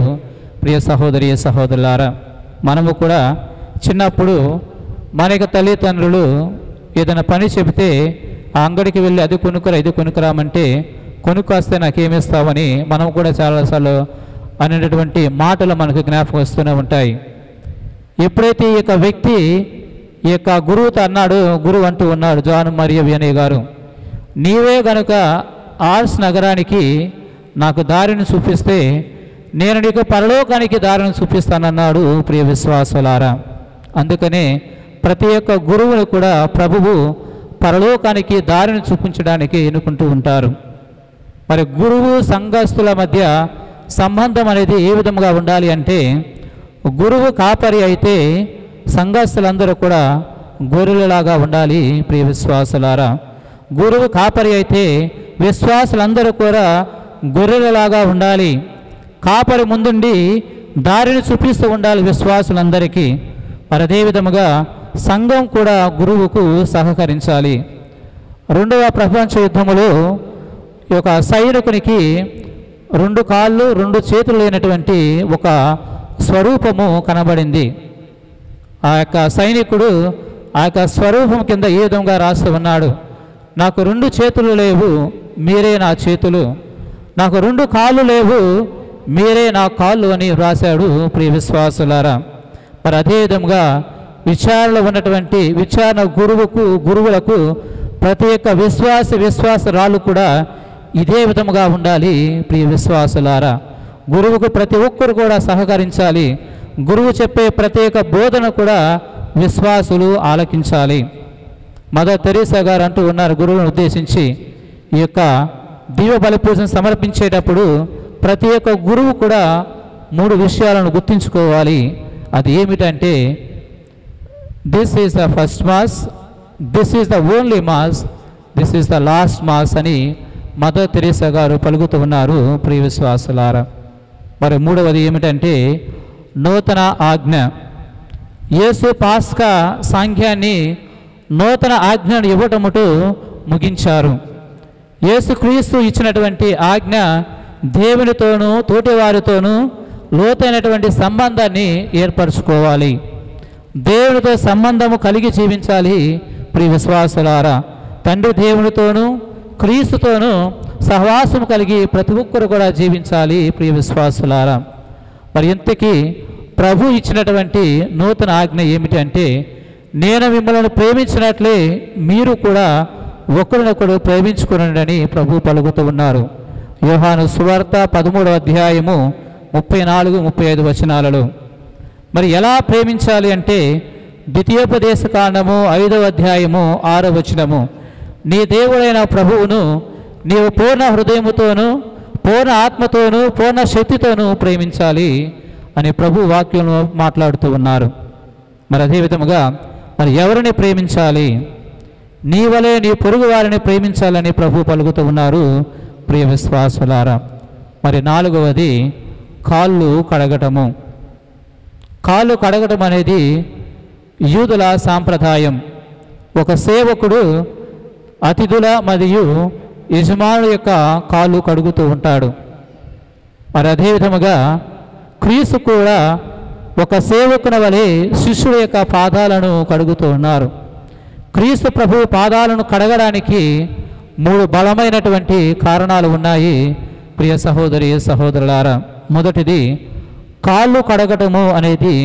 ప్రియ సహోదరి సహోదరులారా, మనము కూడా చిన్నప్పుడు మన యొక్క తల్లిదండ్రులు ఏదైనా పని చెబితే ఆ అంగడికి వెళ్ళి అది కొనుక్కురా ఇది కొనుక్కురామంటే కొనుక్కొస్తే నాకేమిస్తావని మనం కూడా చాలాసార్లు అనేటటువంటి మాటలు మనకు జ్ఞాపకం వస్తూనే ఉంటాయి. ఎప్పుడైతే ఈ యొక్క వ్యక్తి ఈ యొక్క గురువుతో అన్నాడు, గురువు అంటూ ఉన్నాడు జాన్ మరియు వియనే గారు, నీవే గనుక ఆర్స్ నగరానికి నాకు దారిని చూపిస్తే నేను నీకు పరలోకానికి దారిని చూపిస్తానన్నాడు ప్రియ విశ్వాసులారా. అందుకనే ప్రతి ఒక్క గురువును కూడా ప్రభువు పరలోకానికి దారిని చూపించడానికి ఎన్నుకుంటూ ఉంటారు. మరి గురువు సంఘస్థుల మధ్య సంబంధం అనేది ఏ విధంగా ఉండాలి అంటే, గురువు కాపరి అయితే సంఘస్థులందరూ కూడా గొర్రెలలాగా ఉండాలి ప్రియ విశ్వాసులారా. గురువు కాపరి అయితే విశ్వాసులందరూ కూడా గొర్రెలలాగా ఉండాలి. కాపరి ముందుండి దారిని చూపిస్తూ ఉండాలి విశ్వాసులందరికీ. మరి అదే విధముగా సంఘం కూడా గురువుకు సహకరించాలి. రెండవ ప్రపంచ యుద్ధములో ఈ యొక్క సైనికునికి 2 కాళ్ళు 2 చేతులు లేనటువంటి ఒక స్వరూపము కనబడింది. ఆ యొక్క సైనికుడు ఆ యొక్క స్వరూపం కింద ఏ విధంగా రాసి ఉన్నాడు, నాకు 2 చేతులు లేవు, మీరే నా చేతులు, నాకు 2 కాళ్ళు లేవు, మీరే నా కాళ్ళు అని వ్రాశాడు. ప్రియ విశ్వాసులారా, మరి అదేవిధంగా విచారణలో ఉన్నటువంటి విచారణ గురువులకు ప్రతి ఒక్క విశ్వాసరాలు కూడా ఇదే విధముగా ఉండాలి. ప్రియ విశ్వాసులారా, గురువుకు ప్రతి ఒక్కరు కూడా సహకరించాలి. గురువు చెప్పే ప్రత్యేక బోధన కూడా విశ్వాసులు ఆలకించాలి. మదర్ తెరీసా గారు అంటూ ఉన్నారు గురువును ఉద్దేశించి, ఈ యొక్క దివ్య బలి పూజను సమర్పించేటప్పుడు ప్రతి ఒక్క గురువు కూడా 3 విషయాలను గుర్తుంచుకోవాలి. అది ఏమిటంటే, this is the first mass, this is the only mass, this is the last mass అని మదర్ తెరీసా గారు పలుకుతూ ఉన్నారు. ప్రియ విశ్వాసులారా, మరి 3వది ఏమిటంటే నూతన ఆజ్ఞ. యేసు పాస్కా సాంఖ్యాన్ని నూతన ఆజ్ఞను ఇవ్వటముతో ముగించారు. యేసుక్రీస్తు ఇచ్చినటువంటి ఆజ్ఞ దేవునితోనూ తోటివారితోనూ లోతైనటువంటి సంబంధాన్ని ఏర్పరచుకోవాలి. దేవునితో సంబంధము కలిగి జీవించాలి. ప్రియ విశ్వాసులారా, తండ్రి దేవునితోనూ క్రీస్తుతోనూ సహవాసం కలిగి ప్రతి ఒక్కరు కూడా జీవించాలి. ప్రియ విశ్వాసులారా, మరి ఇంతకీ ప్రభు ఇచ్చినటువంటి నూతన ఆజ్ఞ ఏమిటి అంటే, నేను మిమ్మల్ని ప్రేమించినట్లే మీరు కూడా ఒకరినొకరు ప్రేమించుకునండి ప్రభు పలుకుతూ ఉన్నారు. యోహాను సువార్త 13వ అధ్యాయము 34-35 వచనాలలో. మరి ఎలా ప్రేమించాలి అంటే, ద్వితీయోపదేశ కాండము 5వ అధ్యాయము 6వ వచనము, నీ దేవుడైన ప్రభువును నీవు పూర్ణ హృదయముతోనూ పూర్ణ ఆత్మతోనూ పూర్ణ శక్తితోనూ ప్రేమించాలి అని ప్రభు వాక్యంలో మాట్లాడుతూ ఉన్నారు. మరి అదేవిధముగా మరి ఎవరిని ప్రేమించాలి? నీ వలే నీ పొరుగు వారిని ప్రేమించాలని ప్రభు పలుకుతూ ఉన్నారు. ప్రియ విశ్వాసులారా, మరి 4వది కాళ్ళు కడగటము. కాళ్ళు కడగటం అనేది యూదుల సాంప్రదాయం. ఒక సేవకుడు అతిథుల మరియు యజమానుల యొక్క కాళ్ళు కడుగుతూ ఉంటాడు. మరి అదేవిధముగా క్రీస్తు కూడా ఒక సేవకుని వలె శిష్యుల యొక్క పాదాలను కడుగుతూ ఉన్నారు. క్రీస్తు ప్రభు పాదాలను కడగడానికి 3 బలమైనటువంటి కారణాలు ఉన్నాయి. ప్రియ సహోదరి సహోదరులారా, మొదటిది కాళ్ళు కడగటము అనేది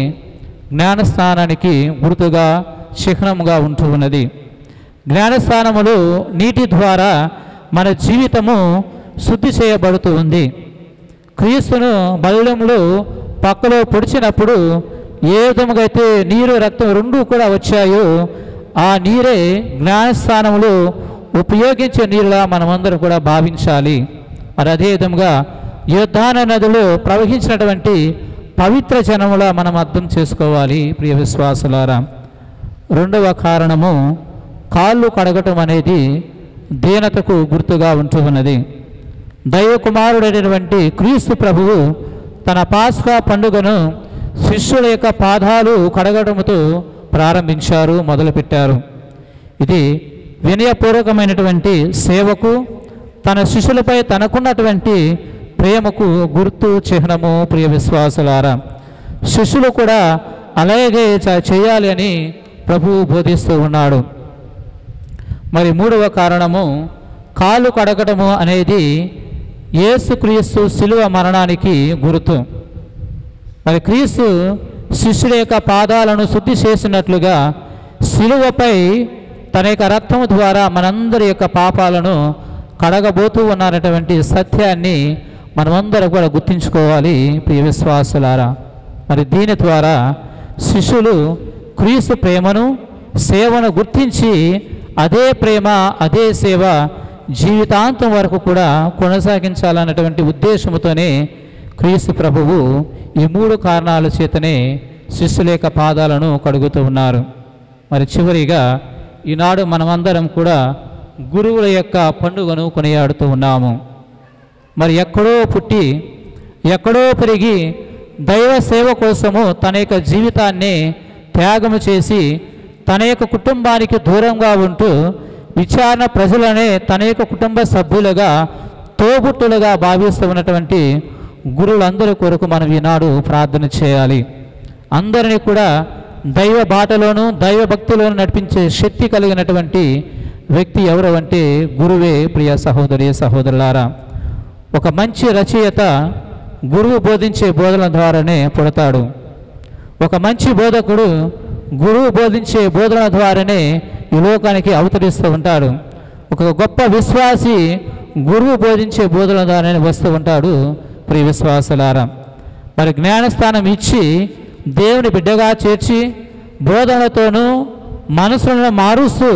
జ్ఞానస్నానానికి గుర్తుగా చిహ్నంగా ఉంటూ ఉన్నది. జ్ఞానస్నానములో నీటి ద్వారా మన జీవితము శుద్ధి చేయబడుతూ ఉంది. క్రీస్తును బలిలో పక్కలో పొడిచినప్పుడు ఏ విధముగా అయితే నీరు రక్తం 2 కూడా వచ్చాయో ఆ నీరే జ్ఞానస్నానములో ఉపయోగించే నీరులా మనమందరం కూడా భావించాలి. మరి అదేవిధంగా యోర్దాను నదిలో ప్రవహించినటువంటి పవిత్ర జనములా మనం అర్థం చేసుకోవాలి. ప్రియ విశ్వాసులారా, 2వ కారణము కాళ్ళు కడగటం అనేది దీనతకు గుర్తుగా ఉంటూ ఉన్నది. దైవ కుమారుడైనటువంటి క్రీస్తు ప్రభువు తన పాస్కా పండుగను శిష్యుల యొక్క పాదాలు కడగడంతో ప్రారంభించారు, మొదలుపెట్టారు. ఇది వినయపూర్వకమైనటువంటి సేవకు, తన శిష్యులపై తనకున్నటువంటి ప్రేమకు గుర్తు చిహ్నము. ప్రియ విశ్వాసులారా, శిష్యులు కూడా అలాగే చేయాలి అని ప్రభువు బోధిస్తూ ఉన్నాడు. మరి 3వ కారణము కాళ్ళు కడగటము అనేది యేసుక్రీస్తు శిలువ మరణానికి గుర్తు. మరి క్రీస్తు శిష్యుల యొక్క పాదాలను శుద్ధి చేసినట్లుగా శిలువపై తన యొక్క రక్తము ద్వారా మనందరి యొక్క పాపాలను కడగబోతూ ఉన్నటువంటి సత్యాన్ని మనమందరం కూడా గుర్తించుకోవాలి. ప్రియ విశ్వాసులారా, మరి దీని ద్వారా శిష్యులు క్రీస్తు ప్రేమను సేవను గుర్తించి అదే ప్రేమ అదే సేవ జీవితాంతం వరకు కూడా కొనసాగించాలన్నటువంటి ఉద్దేశంతోనే క్రీస్తు ప్రభువు ఈ 3 కారణాల చేతనే శిష్యుల యొక్క పాదాలను కడుగుతూ ఉన్నారు. మరి చివరిగా ఈనాడు మనమందరం కూడా గురువుల యొక్క పండుగను కొనియాడుతూ ఉన్నాము. మరి ఎక్కడో పుట్టి ఎక్కడో పెరిగి దైవ సేవ కోసము తన యొక్క జీవితాన్ని త్యాగము చేసి తన యొక్క కుటుంబానికి దూరంగా ఉంటూ విచారణ ప్రజలనే తన యొక్క కుటుంబ సభ్యులుగా తోబుట్టులుగా భావిస్తూ ఉన్నటువంటి గురువులందరి కొరకు మనం ఈనాడు ప్రార్థన చేయాలి. అందరినీ కూడా దైవ బాటలోను దైవ భక్తిలోను నడిపించే శక్తి కలిగినటువంటి వ్యక్తి ఎవరు అంటే గురువే. ప్రియ సహోదరి సహోదరులారా, ఒక మంచి రచయిత గురువు బోధించే బోధన ద్వారానే పుడతాడు. ఒక మంచి బోధకుడు గురువు బోధించే బోధన ద్వారానే ఈ లోకానికి అవతరిస్తూ ఉంటాడు. ఒక గొప్ప విశ్వాసి గురువు బోధించే బోధన ద్వారానే వస్తూ ఉంటాడు. ప్రియ విశ్వాసులారా, మరి జ్ఞానస్థానం ఇచ్చి దేవుని బిడ్డగా చేర్చి బోధనతోనూ మనసులను మారుస్తూ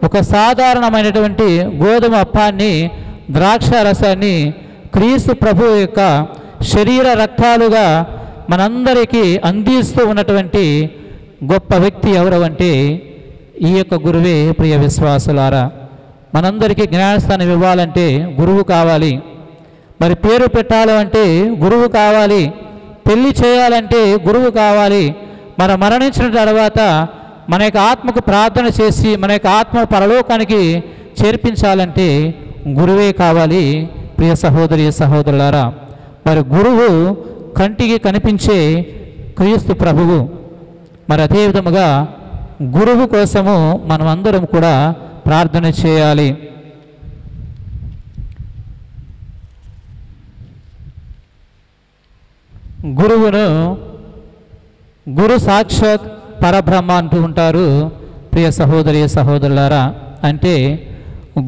ఒక సాధారణమైనటువంటి గోధుమ అప్పాన్ని ద్రాక్ష రసాన్ని క్రీస్తు ప్రభు యొక్క శరీర రక్తాలుగా మనందరికీ అందిస్తూ ఉన్నటువంటి గొప్ప వ్యక్తి ఎవరు అంటే ఈ యొక్క గురువే. ప్రియ విశ్వాసులారా, మనందరికీ జ్ఞానస్థానం ఇవ్వాలంటే గురువు కావాలి. మరి పేరు పెట్టాలంటే గురువు కావాలి. పెళ్లి చేయాలంటే గురువు కావాలి. మనం మరణించిన తర్వాత మన యొక్క ఆత్మకు ప్రార్థన చేసి మన యొక్క ఆత్మ పరలోకానికి చేర్పించాలంటే గురువే కావాలి. ప్రియ సహోదరి సహోదరులారా, మరి గురువు కంటికి కనిపించే క్రీస్తు ప్రభువు. మరి అదే విధముగా గురువు కోసము మనం అందరం కూడా ప్రార్థన చేయాలి. గురువును గురు సాక్షాత్ పరబ్రహ్మ అంటూ ఉంటారు. ప్రియ సహోదరి సహోదరులారా, అంటే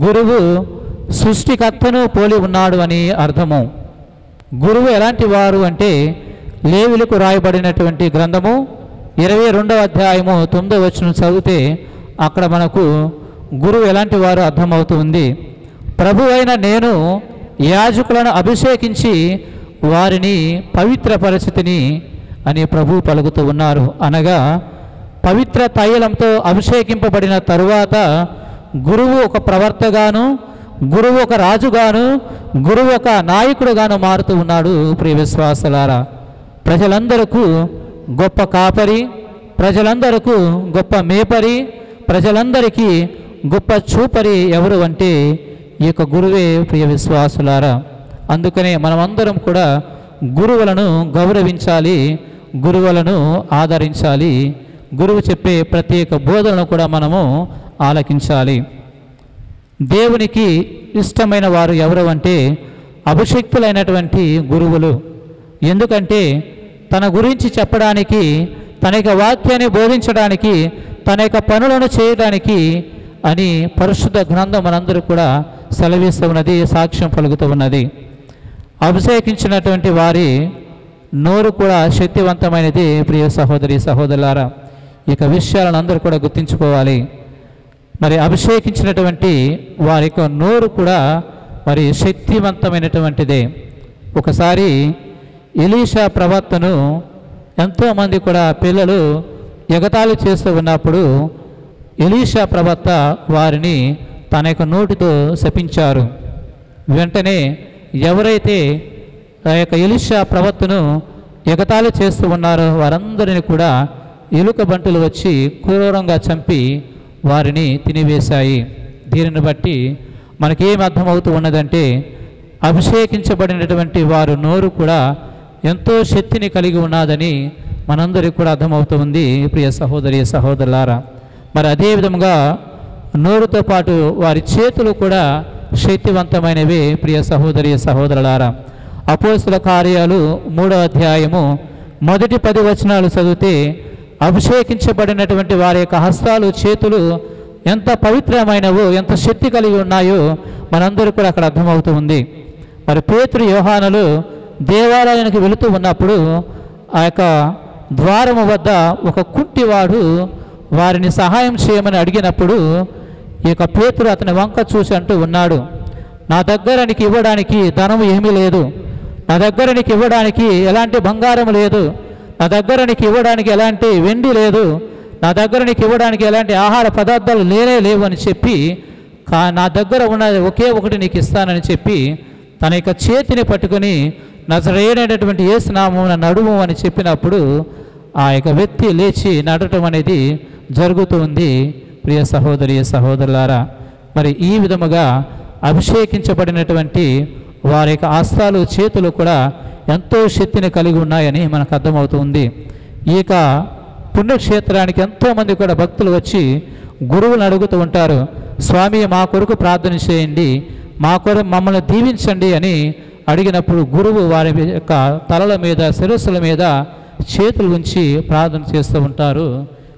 గురువు సృష్టికర్తను పోలి ఉన్నాడు అని అర్థము. గురువు ఎలాంటి వారు అంటే లేవీయులకు రాయబడినటువంటి గ్రంథము 22వ అధ్యాయము 9వ వచనం చదివితే అక్కడ మనకు గురువు ఎలాంటి వారు అర్థమవుతుంది. ప్రభు అయిన నేను యాజకులను అభిషేకించి వారిని పవిత్రపరిచితిని అని ప్రభు పలుకుతూ ఉన్నారు. అనగా పవిత్ర తైలంతో అభిషేకింపబడిన తరువాత గురువు ఒక ప్రవర్తగాను, గురువు ఒక రాజుగాను, గురువు ఒక నాయకుడుగాను మారుతూ ఉన్నాడు. ప్రియ విశ్వాసులారా, ప్రజలందరకు గొప్ప కాపరి, ప్రజలందరకు గొప్ప మేపరి, ప్రజలందరికీ గొప్ప చూపరి ఎవరు అంటే ఈ యొక్క గురువే. ప్రియ విశ్వాసులారా, అందుకనే మనమందరం కూడా గురువులను గౌరవించాలి, గురువులను ఆదరించాలి. గురువు చెప్పే ప్రత్యేక బోధనను కూడా మనము ఆలకించాలి. దేవునికి ఇష్టమైన వారు ఎవరు అంటే అభిషిక్తులైనటువంటి గురువులు. ఎందుకంటే తన గురించి చెప్పడానికి, తన యొక్క వాక్యాన్ని బోధించడానికి, తన యొక్క పనులను చేయడానికి అని పరిశుద్ధ గ్రంథం మనందరూ కూడా సెలవిస్తూ ఉన్నది, సాక్ష్యం పలుకుతూ ఉన్నది. అభిషేకించినటువంటి వారి నోరు కూడా శక్తివంతమైనది. ప్రియ సహోదరి సహోదరులారా, ఇక విషయాలను అందరూ కూడా గుర్తించుకోవాలి. మరి అభిషేకించినటువంటి వారి యొక్క నోరు కూడా మరి శక్తివంతమైనటువంటిదే. ఒకసారి ఎలీషా ప్రవక్తను ఎంతోమంది కూడా పిల్లలు ఎగతాళి చేస్తూ ఉన్నప్పుడు ఎలీషా ప్రవక్త వారిని తన యొక్క నోటితో శపించారు. వెంటనే ఎవరైతే ఆ యొక్క ఎలీషా ప్రవక్తను ఎగతాళి చేస్తూ ఉన్నారో వారందరినీ కూడా ఎలుక బంటులు వచ్చి క్రూరంగా చంపి వారిని తినివేశాయి. దీనిని బట్టి మనకేం అర్థమవుతూ ఉన్నదంటే అభిషేకించబడినటువంటి వారు నోరు కూడా ఎంతో శక్తిని కలిగి ఉన్నదని మనందరికీ కూడా అర్థమవుతుంది. ప్రియ సహోదరి సహోదరులారా, మరి అదే విధంగా నోరుతో పాటు వారి చేతులు కూడా శక్తివంతమైనవి. ప్రియ సహోదరి సహోదరులారా, అపోస్తుల కార్యాలు 3వ అధ్యాయము మొదటి 10 వచనాలు చదివితే అభిషేకించబడినటువంటి వారి యొక్క హస్తాలు, చేతులు ఎంత పవిత్రమైనవో, ఎంత శక్తి కలిగి ఉన్నాయో మనందరూ కూడా అక్కడ అర్థమవుతుంది. మరి పేతురు యోహానులు దేవాలయానికి వెళుతూ ఉన్నప్పుడు ఆ యొక్క ద్వారము వద్ద ఒక కుంటివాడు వారిని సహాయం చేయమని అడిగినప్పుడు ఈ యొక్క పేతురు అతని వంక చూసి అంటూ ఉన్నాడు, నా దగ్గర నీకు ఇవ్వడానికి ధనము ఏమీ లేదు, నా దగ్గర నీకు ఇవ్వడానికి ఎలాంటి బంగారం లేదు, నా దగ్గర నీకు ఇవ్వడానికి ఎలాంటి వెండి లేదు, నా దగ్గర నీకు ఇవ్వడానికి ఎలాంటి ఆహార పదార్థాలు లేవు అని చెప్పి నా దగ్గర ఉన్నది ఒకే ఒకటి నీకు ఇస్తానని చెప్పి తన యొక్క చేతిని పట్టుకొని నజరేయుడైనటువంటి యేసు నామమున నడుము అని చెప్పినప్పుడు ఆ యొక్క వ్యక్తి లేచి నడటం అనేది జరుగుతుంది. ప్రియ సహోదరి సహోదరులారా, మరి ఈ విధముగా అభిషేకించబడినటువంటి వారి యొక్క హస్తాలు చేతులు కూడా ఎంతో శక్తిని కలిగి ఉన్నాయని మనకు అర్థమవుతుంది. ఈ యొక్క పుణ్యక్షేత్రానికి ఎంతోమంది కూడా భక్తులు వచ్చి గురువులను అడుగుతూ ఉంటారు, స్వామి మా కొరకు ప్రార్థన చేయండి, మా కొరకు మమ్మల్ని దీవించండి అని అడిగినప్పుడు గురువు వారి యొక్క తలల మీద శిరస్సుల మీద చేతులు ఉంచి ప్రార్థన చేస్తూ ఉంటారు.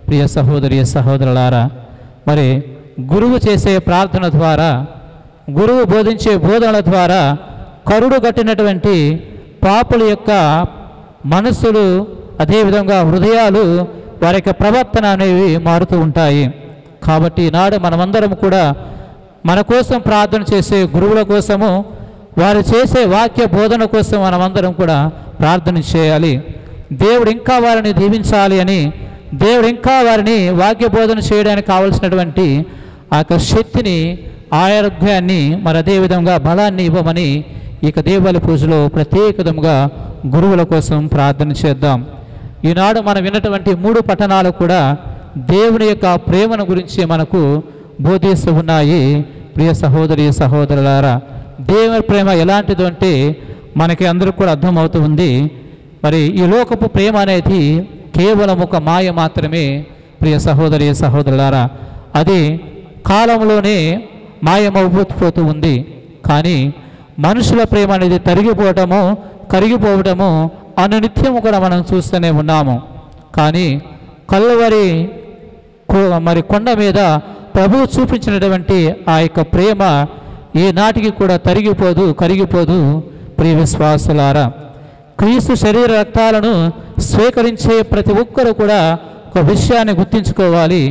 ప్రియ సహోదరి సహోదరులారా, మరి గురువు చేసే ప్రార్థన ద్వారా, గురువు బోధించే బోధనల ద్వారా కరుడు కట్టినటువంటి పాపుల యొక్క మనస్సులు, అదేవిధంగా హృదయాలు, వారి యొక్క ప్రవర్తన అనేవి మారుతూ ఉంటాయి. కాబట్టి ఈనాడు మనమందరం కూడా మన కోసం ప్రార్థన చేసే గురువుల కోసము, వారు చేసే వాక్య బోధన కోసం మనమందరం కూడా ప్రార్థన చేయాలి. దేవుడు ఇంకా వారిని దీవించాలి అని, దేవుడు ఇంకా వారిని వాక్య బోధన చేయడానికి కావలసినటువంటి ఆ యొక్క శక్తిని, ఆరోగ్యాన్ని, మరి అదేవిధంగా బలాన్ని ఇవ్వమని ఇక దేవాలయ పూజలో ప్రత్యేకముగా గురువుల కోసం ప్రార్థన చేద్దాం. ఈనాడు మనం విన్నటువంటి 3 పట్టణాలు కూడా దేవుని యొక్క ప్రేమను గురించి మనకు బోధిస్తూ ఉన్నాయి. ప్రియ సహోదరి సహోదరులారా, దేవుని ప్రేమ ఎలాంటిదో అంటే మనకి అందరికీ కూడా అర్థమవుతూ ఉంది. మరి ఈ లోకపు ప్రేమ అనేది కేవలం ఒక మాయ మాత్రమే. ప్రియ సహోదరి సహోదరులారా, అది కాలంలోనే మాయమైపోతూ ఉంది. కానీ మనుషుల ప్రేమ అనేది తరిగిపోవటము, కరిగిపోవటము అనునిత్యము కూడా మనం చూస్తూనే ఉన్నాము. కానీ కల్వరి మరి కొండ మీద ప్రభువు చూపించినటువంటి ఆ యొక్క ప్రేమ ఈనాటికి కూడా తరిగిపోదు, కరిగిపోదు. ప్రియ విశ్వాసులారా, క్రీస్తు శరీర రక్తాలను స్వీకరించే ప్రతి ఒక్కరూ కూడా ఒక విషయాన్ని గుర్తించుకోవాలి.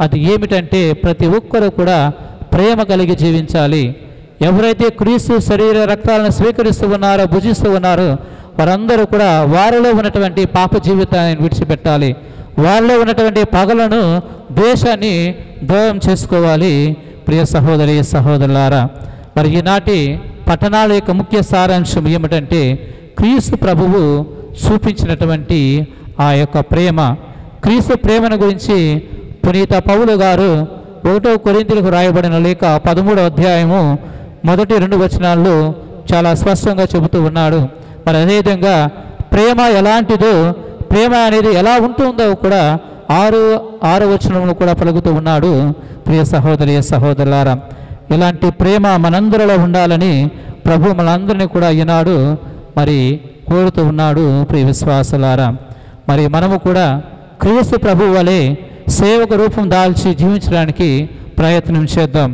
అది ఏమిటంటే ప్రతి ఒక్కరూ కూడా ప్రేమ కలిగి జీవించాలి. ఎవరైతే క్రీస్తు శరీర రక్తాలను స్వీకరిస్తూ ఉన్నారో, భుజిస్తూ ఉన్నారో, వారందరూ కూడా వారిలో ఉన్నటువంటి పాప జీవితాన్ని విడిచిపెట్టాలి. వారిలో ఉన్నటువంటి పగలను, ద్వేషాన్ని దూరం చేసుకోవాలి. ప్రియ సహోదరి సహోదరులారా, మరి ఈనాటి పట్టణాల యొక్క ముఖ్య సారాంశం ఏమిటంటే క్రీస్తు ప్రభువు చూపించినటువంటి ఆ యొక్క ప్రేమ. క్రీస్తు ప్రేమను గురించి పునీత పౌలు గారు 1 కొరింథీయులకు రాయబడిన లేఖ 13వ అధ్యాయము మొదటి 2 వచనాల్లో చాలా స్పష్టంగా చెబుతూ ఉన్నాడు. మరి అదేవిధంగా ప్రేమ ఎలాంటిదో, ప్రేమ అనేది ఎలా ఉంటుందో కూడా 6వ వచనంలో కూడా పలుకుతూ ఉన్నాడు. ప్రియ సహోదరి సహోదరులారా, ఇలాంటి ప్రేమ మనందరిలో ఉండాలని ప్రభు మనందరినీ కూడా ఈనాడు మరి కోరుతూ ఉన్నాడు. ప్రియ విశ్వాసులారా, మరి మనము కూడా క్రీస్తు ప్రభు వలె సేవక రూపం దాల్చి జీవించడానికి ప్రయత్నం చేద్దాం.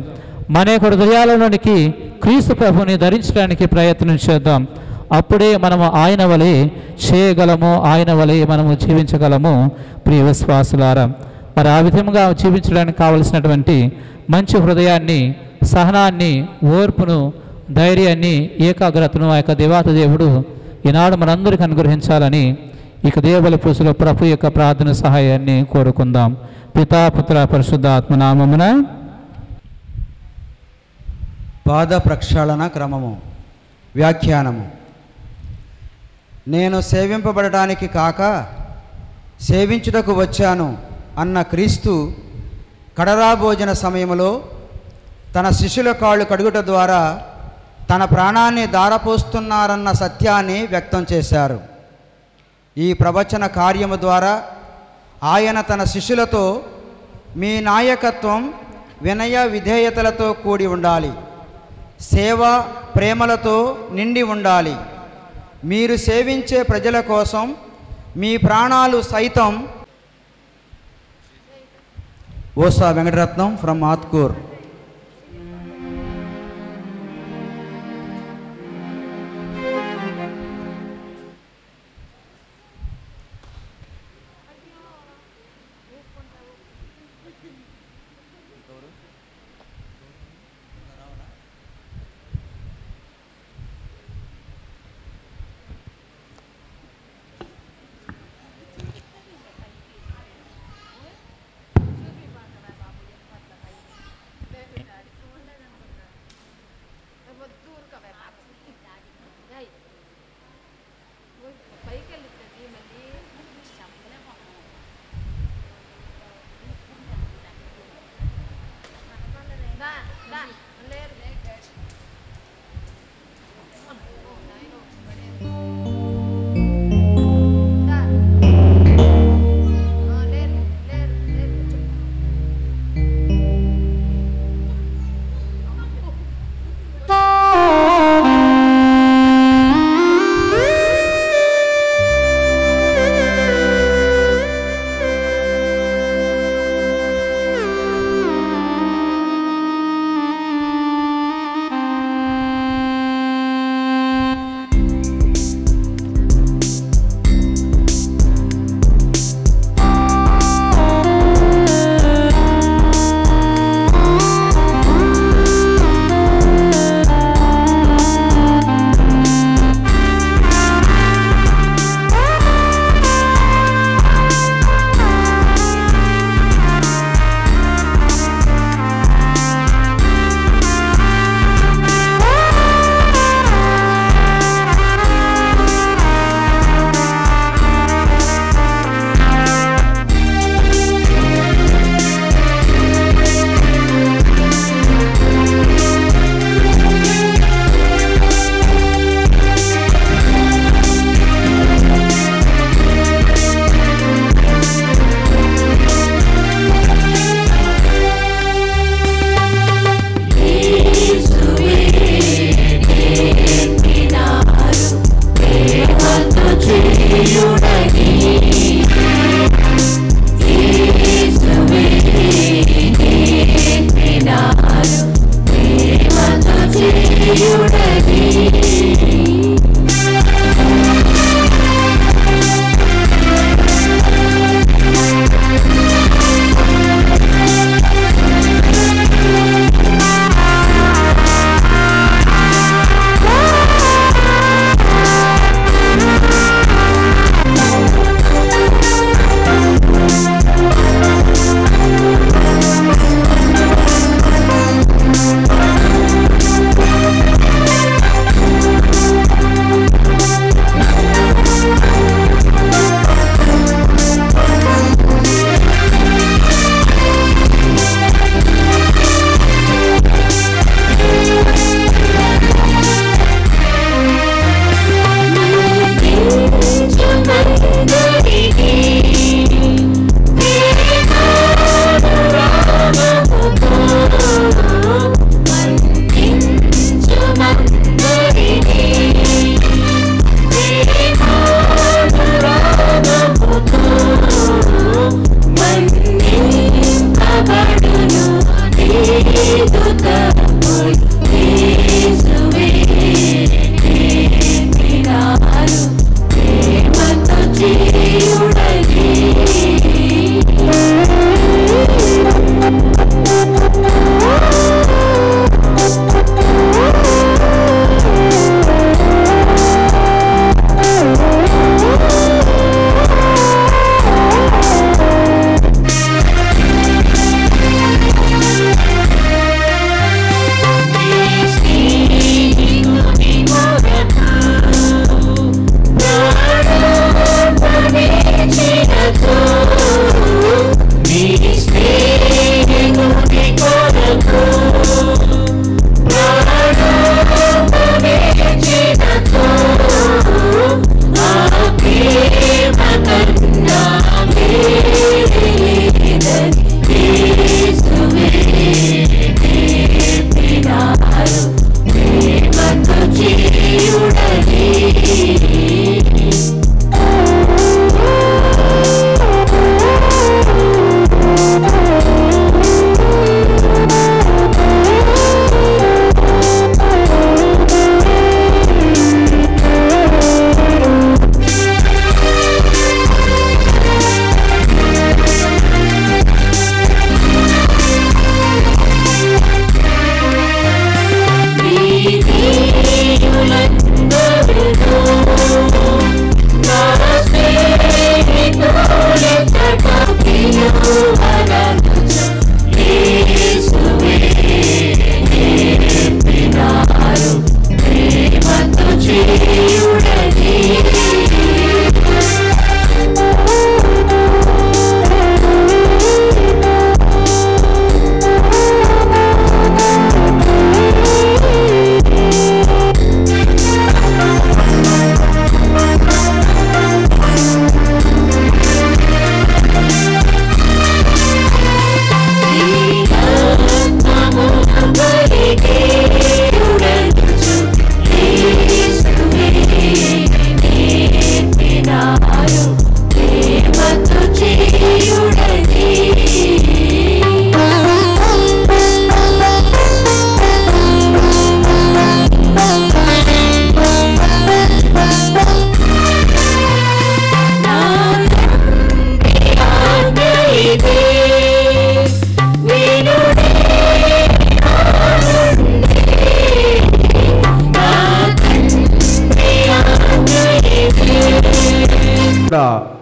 మన యొక్క హృదయాలలోనికి క్రీస్తు ప్రభుని ధరించడానికి ప్రయత్నం చేద్దాం. అప్పుడే మనము ఆయన వలె చేయగలము, ఆయన వలె మనము జీవించగలము. ప్రియ విశ్వాసులారా, మరి ఆ విధంగా జీవించడానికి కావలసినటువంటి మంచి హృదయాన్ని, సహనాన్ని, ఓర్పును, ధైర్యాన్ని, ఏకాగ్రతను ఆ యొక్క దేవాత దేవుడు ఈనాడు మనందరికీ అనుగ్రహించాలని ఇక దేవాలయ పూజలో ప్రభు యొక్క ప్రార్థన సహాయాన్ని కోరుకుందాం. పితా పుత్ర పరిశుద్ధ ఆత్మనామమున. పాద ప్రక్షాళన క్రమము. వ్యాఖ్యానము. నేను సేవింపబడటానికి కాక సేవించుటకు వచ్చాను అన్న క్రీస్తు కడరా భోజన సమయంలో తన శిష్యుల కాళ్ళు కడుగుట ద్వారా తన ప్రాణాన్ని దారపోస్తున్నారన్న సత్యాన్ని వ్యక్తం చేశారు. ఈ ప్రవచన కార్యము ద్వారా ఆయన తన శిష్యులతో మీ నాయకత్వం వినయ విధేయతలతో కూడి ఉండాలి, సేవ ప్రేమలతో నిండి ఉండాలి. మీరు సేవించే ప్రజల కోసం మీ ప్రాణాలు సైతం. ఓసా వెంకటరత్నం ఫ్రమ్ ఆత్కూర్.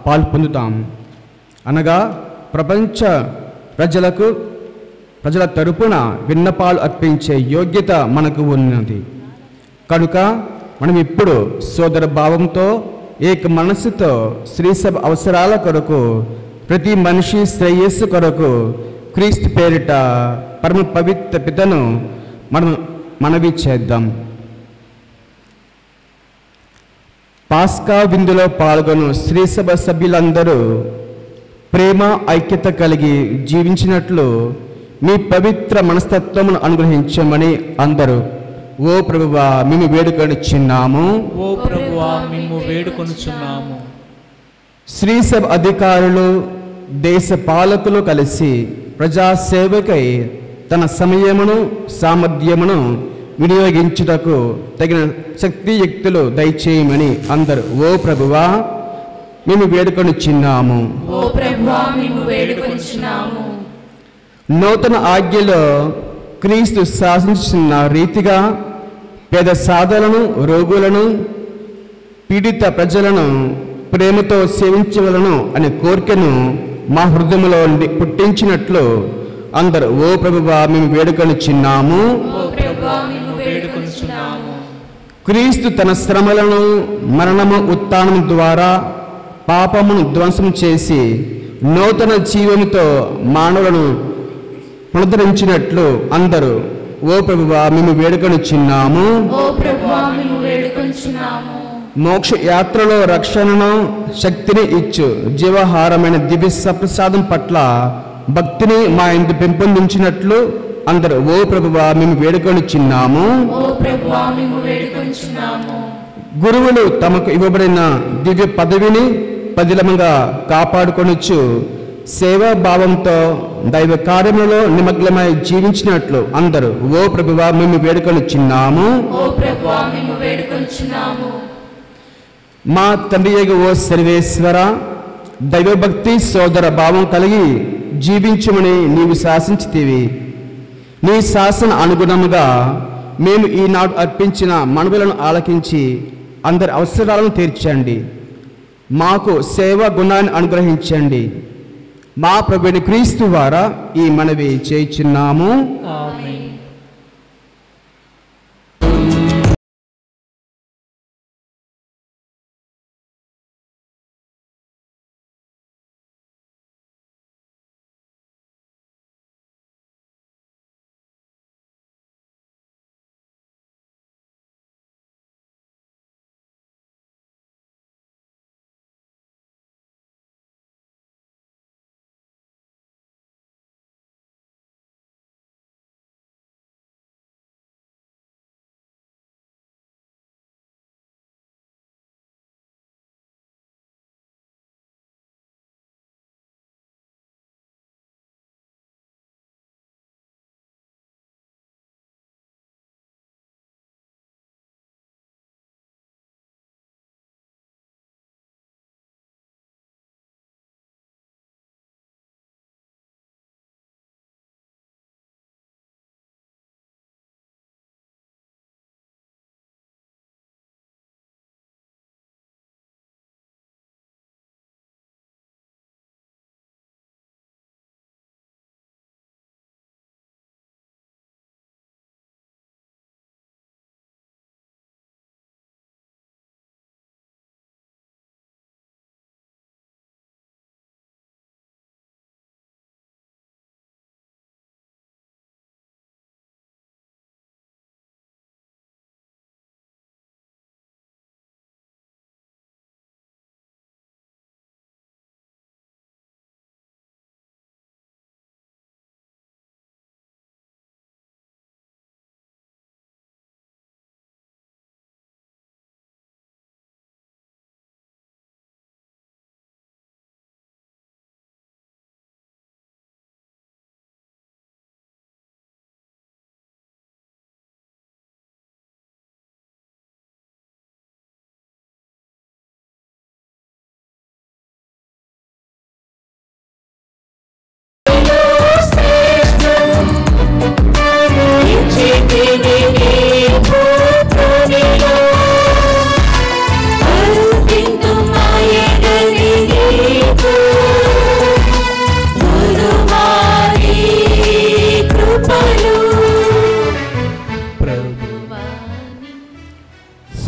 పాలు పొందుతాం. అనగా ప్రపంచ ప్రజల తరపున విన్నపాలు అర్పించే యోగ్యత మనకు ఉన్నది. కనుక మనం ఇప్పుడు సోదర భావంతో ఏక మనస్సుతో శ్రీసభ అవసరాల కొరకు, ప్రతి మనిషి శ్రేయస్సు కొరకు క్రీస్తు పేరిట పరమ పవిత్ర పితను మనం మనవి చేద్దాం. పాస్కా విందులో పాల్గొను శ్రీసభ సభ్యులందరూ ప్రేమ ఐక్యత కలిగి జీవించినట్లు మీ పవిత్ర మనస్తత్వమును అనుగ్రహించమని అందరూ ఓ ప్రభువా మేము వేడుకొనిచున్నాము. ఓ ప్రభువా మేము వేడుకొనుచున్నాము. శ్రీసభ అధికారులు, దేశ పాలకులు కలిసి ప్రజాసేవకై తన సమయమును సామర్థ్యమును వినియోగించుటకు తగిన శక్తియుక్తులు దయచేయమని అందరూ ఓ ప్రభువా మేము వేడుకొనిచున్నాము. ఓ ప్రభువా మేము వేడుకొనిచున్నాము. నూతన ఆజ్ఞలో క్రీస్తు శాసించిన రీతిగా పేద సాధలను, రోగులను, పీడిత ప్రజలను ప్రేమతో సేవించవలను అనే కోరికను మా హృదయంలో పుట్టించినట్లు అందరూ ఓ ప్రభువా మేము వేడుకొనిచున్నాము. ఓ ప్రభువా మేము వేడుకొనిచున్నాము. క్రీస్తు తన శ్రమలను, మరణము, ఉత్థానము ద్వారా పాపమును ధ్వంసం చేసి నూతన జీవముతో మానవులను పునరుద్ధరించినట్లు అందరూ ఓ ప్రభువా మేము వేడుకొనిచున్నాము. ఓ ప్రభువా మేము వేడుకొనిచున్నాము. మోక్ష యాత్రలో రక్షణను, శక్తిని ఇచ్చు జీవహారమైన దివ్య సప్రసాదం పట్ల భక్తిని మా యందు పెంపొందించినట్లు అందరూ ఓ ప్రభువా మేము వేడుకొనిచున్నాము. ఓ ప్రభువా మేము వేడుకొనిచున్నాము. గురువులు తమకు ఇవ్వబడిన దివ్య పదవిని పదిలముగా కాపాడుకొనొచ్చు సేవా భావంతో దైవ కార్యములలో నిమగ్నమై జీవించినట్లు అందరూ ఓ ప్రభువా మేము వేడుకొనిచున్నాము. ఓ ప్రభువా మేము వేడుకొనిచున్నాము. మా తండ్రియగు ఓ సర్వేశ్వర, దైవభక్తి సోదర భావం కలిగి జీవించుమని నీవు శాసించితివి. నీ శాసన అనుగుణముగా మేము ఈనాడు అర్పించిన మనవులను ఆలకించి అందరి అవసరాలను తీర్చండి. మాకు సేవా గుణాన్ని అనుగ్రహించండి. మా ప్రభువైన క్రీస్తు ద్వారా ఈ మనవి చేయుచున్నాము. ఆమేన్.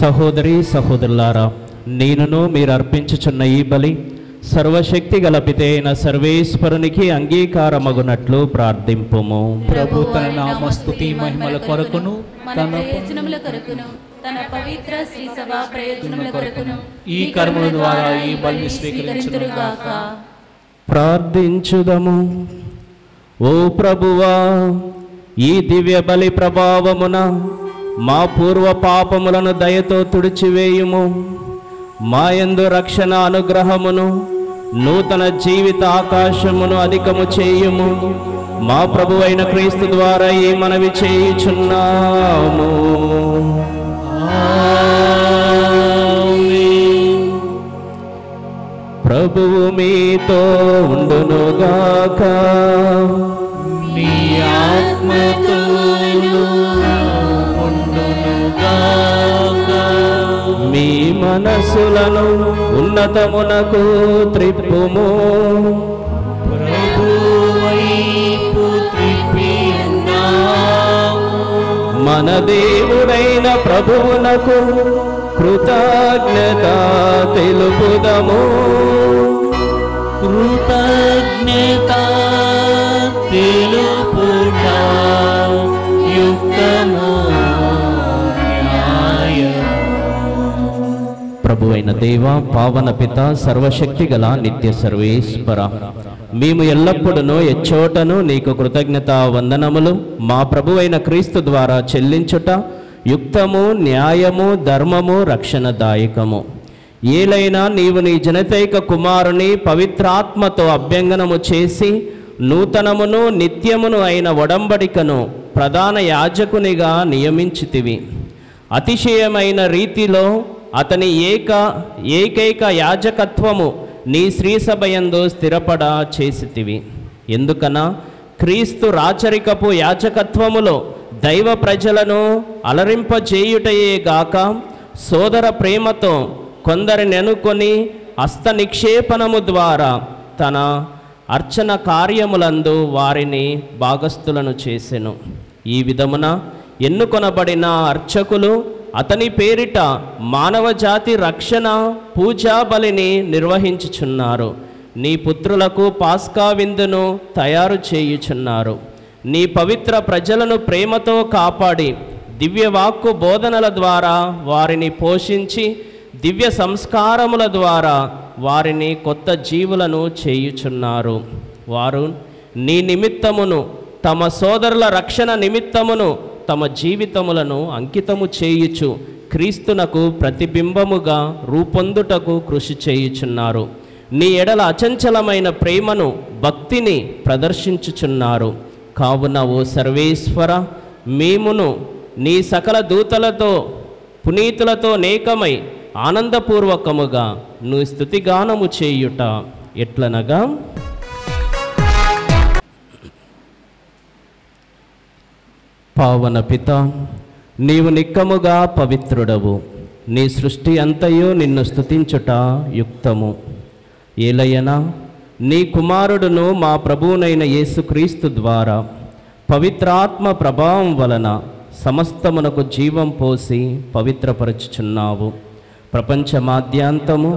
సహోదరి సహోదరులారా, నేనును మీరు అర్పించుచున్న ఈ బలి సర్వశక్తి గల పితే అయిన సర్వేశ్వరునికి అంగీకారమగునట్లు ప్రార్థింపుము. ప్రభు తన నామస్తుతి మహిమల కొరకును మన ప్రయోజనముల కొరకును తన పవిత్ర శ్రీ సభ ప్రయోజనముల కొరకును ఈ కర్మల ద్వారా ఈ బలిని స్వీకరించుగాక. ప్రార్థించుదము. ఓ ప్రభువా, ఈ దివ్య బలి ప్రభావమున మా పూర్వ పాపములను దయతో తుడిచివేయుము. మాయందు రక్షణ అనుగ్రహమును నూతన జీవిత ఆకాశమును అధికము చేయుము. మా ప్రభు అయిన క్రీస్తు ద్వారా ఈ మనవి చేయుచున్నాము. ప్రభువు మీతో ఉండునుగాక. నీ ఆత్మతోను ఉండునుగాక. మీ మనసులను ఉన్నతమునకు త్రిప్పుము. ప్రభువైపు త్రిప్పి ఉన్నాము. మన దేవుడైన ప్రభువునకు కృతజ్ఞత తెలుపుదము. కృతజ్ఞత తెలుపుట యుక్తము న్యాయము. ప్రభువైన దేవ, పావన పిత, సర్వశక్తి గల నిత్య సర్వేశ్వర, మేము ఎల్లప్పుడూ ఎచ్చోటను నీకు కృతజ్ఞత వందనములు మా ప్రభువైన క్రీస్తు ద్వారా చెల్లించుట యుక్తము, న్యాయము, ధర్మము, రక్షణదాయకము. ఏలైనా నీవు నీ జనతైక కుమారుని పవిత్రాత్మతో అభ్యంగనము చేసి నూతనమును నిత్యమును అయిన ఒడంబడికను ప్రధాన యాజకునిగా నియమించితివి. అతిశయమైన రీతిలో అతని ఏకైక యాజకత్వము నీ శ్రీసభయందు స్థిరపడ చేసితివి. ఎందుకనా క్రీస్తు రాచరికపు యాజకత్వములో దైవ ప్రజలను అలరింపజేయుటయే గాక సోదర ప్రేమతో కొందరిని ఎన్నుకొని హస్త నిక్షేపణము ద్వారా తన అర్చన కార్యములందు వారిని భాగస్థులను చేసెను. ఈ విధమున ఎన్నుకొనబడిన అర్చకులు అతని పేరిట మానవ జాతి రక్షణ పూజా బలిని నిర్వహించుచున్నారు. నీ పుత్రులకు పాస్కా విందును తయారు చేయుచున్నారు. నీ పవిత్ర ప్రజలను ప్రేమతో కాపాడి దివ్యవాక్కు బోధనల ద్వారా వారిని పోషించి దివ్య సంస్కారముల ద్వారా వారిని కొత్త జీవులను చేయుచున్నారు. వారు నీ నిమిత్తమును తమ సోదరుల రక్షణ నిమిత్తమును తమ జీవితములను అంకితము చేయుచు క్రీస్తునకు ప్రతిబింబముగా రూపొందుటకు కృషి చేయుచున్నారు. నీ ఎడల అచంచలమైన ప్రేమను భక్తిని ప్రదర్శించుచున్నారు. కావున ఓ సర్వేశ్వర, మేమును నీ సకల దూతలతో పునీతులతో నేకమై ఆనందపూర్వకముగా నువ్వు స్తుతిగానము చేయుట ఎట్లనగా, పావన పిత, నీవు నిక్కముగా పవిత్రుడవు. నీ సృష్టి అంతయు నిన్ను స్తుతించుట యుక్తము. ఏలయనా నీ కుమారుడును మా ప్రభువునైన యేసుక్రీస్తు ద్వారా పవిత్రాత్మ ప్రభావం వలన సమస్తమునకు జీవం పోసి పవిత్రపరచుచున్నావు. ప్రపంచ మాద్యాంతము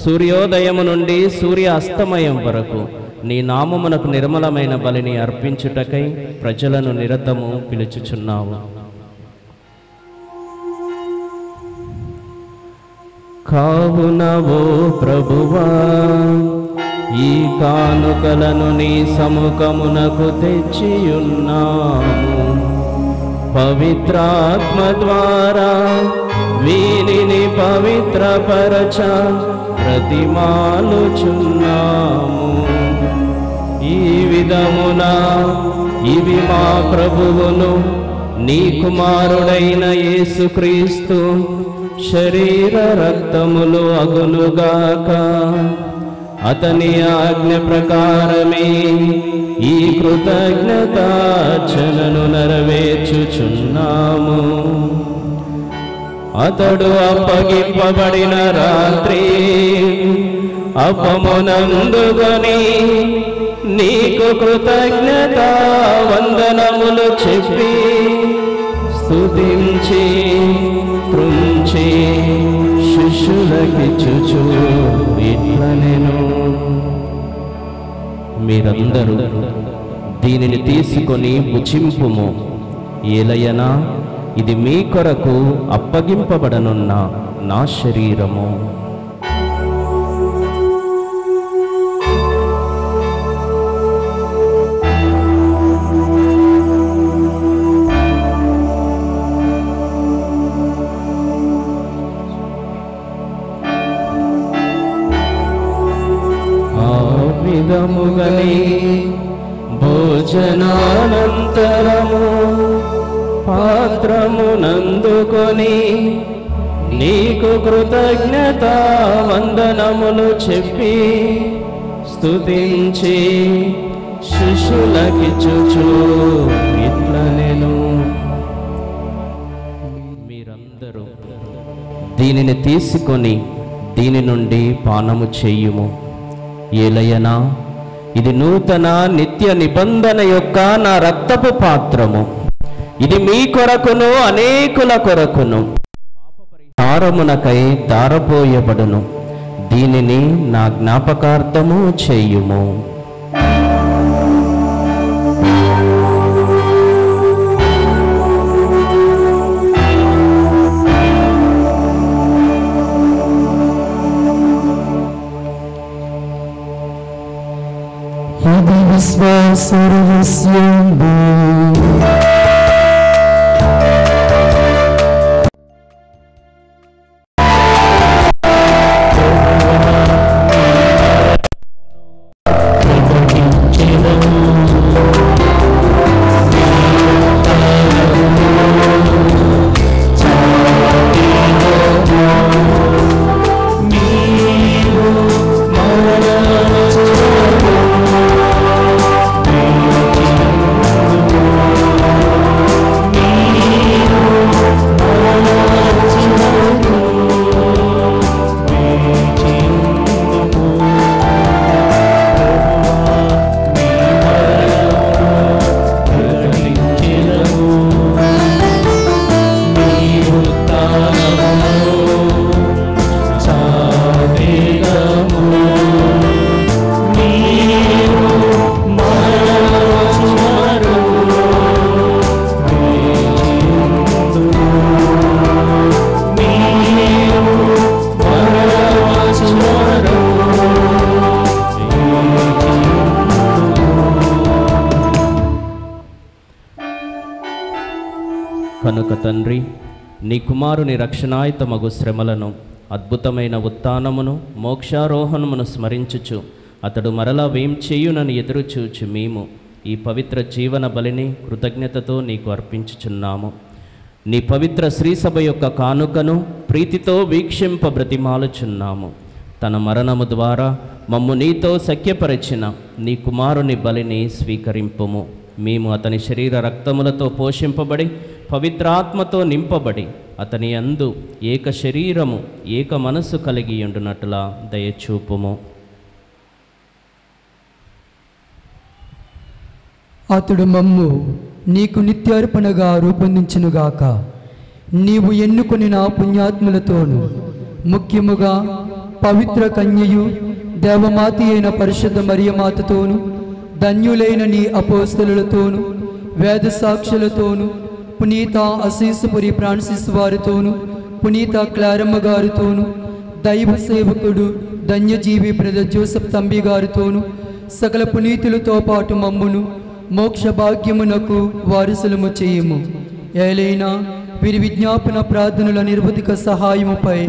సూర్యోదయము నుండి సూర్య అస్తమయం వరకు నీ నామమునకు నిర్మలమైన బలిని అర్పించుటకై ప్రజలను నిరతము పిలుచుచున్నావు. కావున ఓ ప్రభువా, ఈ కానుకలను నీ సముఖమునకు తెచ్చియున్నాము. పవిత్రాత్మ ద్వారా వీనిని పవిత్రపరచ ప్రతిమాలుచున్నాము. ఈ విధమున ఇవి మా ప్రభువును నీ కుమారుడైన యేసుక్రీస్తు శరీర రక్తములు అగునుగాక. అతని ఆజ్ఞ ప్రకారమే ఈ కృతజ్ఞతార్చనను నెరవేర్చుచున్నాము. అతడు అప్పగింపబడిన రాత్రి అపమునందుకొని నీకు కృతజ్ఞత వందనములు చెప్పి స్తుతించి త్రుంచి స్తుతించి శిష్యులకిచ్చుచు ఇట్లనెను, మీరందరూ దీనిని తీసుకొని భుజింపుము. ఏలయనా ఇది మీ కొరకు అప్పగింపబడనున్న నా శరీరము. విధముగని భోజనానంతరము పాత్రమునందుకొని నీకు కృతజ్ఞత వందనములు చెప్పి స్తుతించి శిష్యులకిచ్చుచు ఇట్లనెను, మీరందరూ దీనిని తీసుకొని దీని నుండి పానము చేయుము. ఏలయనా ఇది నూతన నిత్య నిబంధన యొక్క నా రక్తపు పాత్రము. ఇది మీ కొరకును అనేకుల కొరకును పాపపరిహారమునకై ధారపోయబడును. దీనిని నా జ్ఞాపకార్థము చేయుము. ఇది విశ్వాస రహస్యంబు. కనుక తండ్రి, నీ కుమారుని రక్షణాయుతమగు శ్రమలను, అద్భుతమైన ఉత్థానమును, మోక్షారోహణమును స్మరించుచు అతడు మరలా వేం చేయునని ఎదురుచూచి మేము ఈ పవిత్ర జీవన బలిని కృతజ్ఞతతో నీకు అర్పించుచున్నాము. నీ పవిత్ర శ్రీసభ యొక్క కానుకను ప్రీతితో వీక్షింప బ్రతిమాలుచున్నాము. తన మరణము ద్వారా మమ్ము నీతో సఖ్యపరిచిన నీ కుమారుని బలిని స్వీకరింపుము. మేము అతని శరీర రక్తములతో పోషింపబడి పవిత్రాత్మతో నింపబడి అతని యందు ఏక శరీరము ఏక మనస్సు కలిగి ఉండునట్లా దయచూపుము. అతడు మమ్ము నీకు నిత్యార్పణగా రూపొందించునుగాక. నీవు ఎన్నుకొని నా పుణ్యాత్ములతోనూ ముఖ్యముగా పవిత్ర కన్యయు దేవమాతి అయిన పరిశుద్ధ మరియమాతతోనూ ధన్యులైన నీ అపోస్తలులతోనూ వేద సాక్షులతోనూ పునీత అసీసుపురి ఫ్రాన్సిస్ వారితోనూ పునీత క్లారమ్మ గారితోనూ దైవ సేవకుడు ధన్యజీవి బ్రదర్ జోసెఫ్ తంబి గారితోనూ సకల పునీతులతో పాటు మమ్మును మోక్ష భాగ్యమునకు వారసులము చేయము. ఏలైనా వీరి విజ్ఞాపన ప్రార్థనల నిర్వధిక సహాయముపై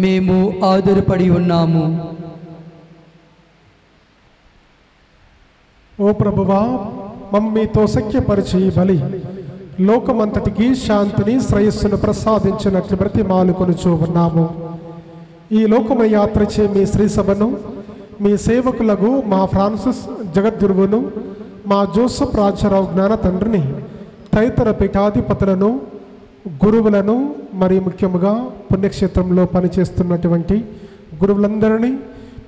మేము ఆధారపడి ఉన్నాము. ఓ ప్రభువా, మమ్మీతో సఖ్యపరిచి బలి లోకమంతటికి శాంతిని శ్రేయస్సును ప్రసాదించినట్లు బ్రతిమాలుకొనుచూ ఉన్నాము. ఈ లోకము యాత్రచే మీ శ్రీసభను, మీ సేవకులకు మా ఫ్రాన్సిస్ జగద్గురువును, మా జోసెఫ్ రాజారావు జ్ఞాన తండ్రిని, తదితర పీఠాధిపతులను, గురువులను, మరి ముఖ్యముగా పుణ్యక్షేత్రంలో పనిచేస్తున్నటువంటి గురువులందరినీ,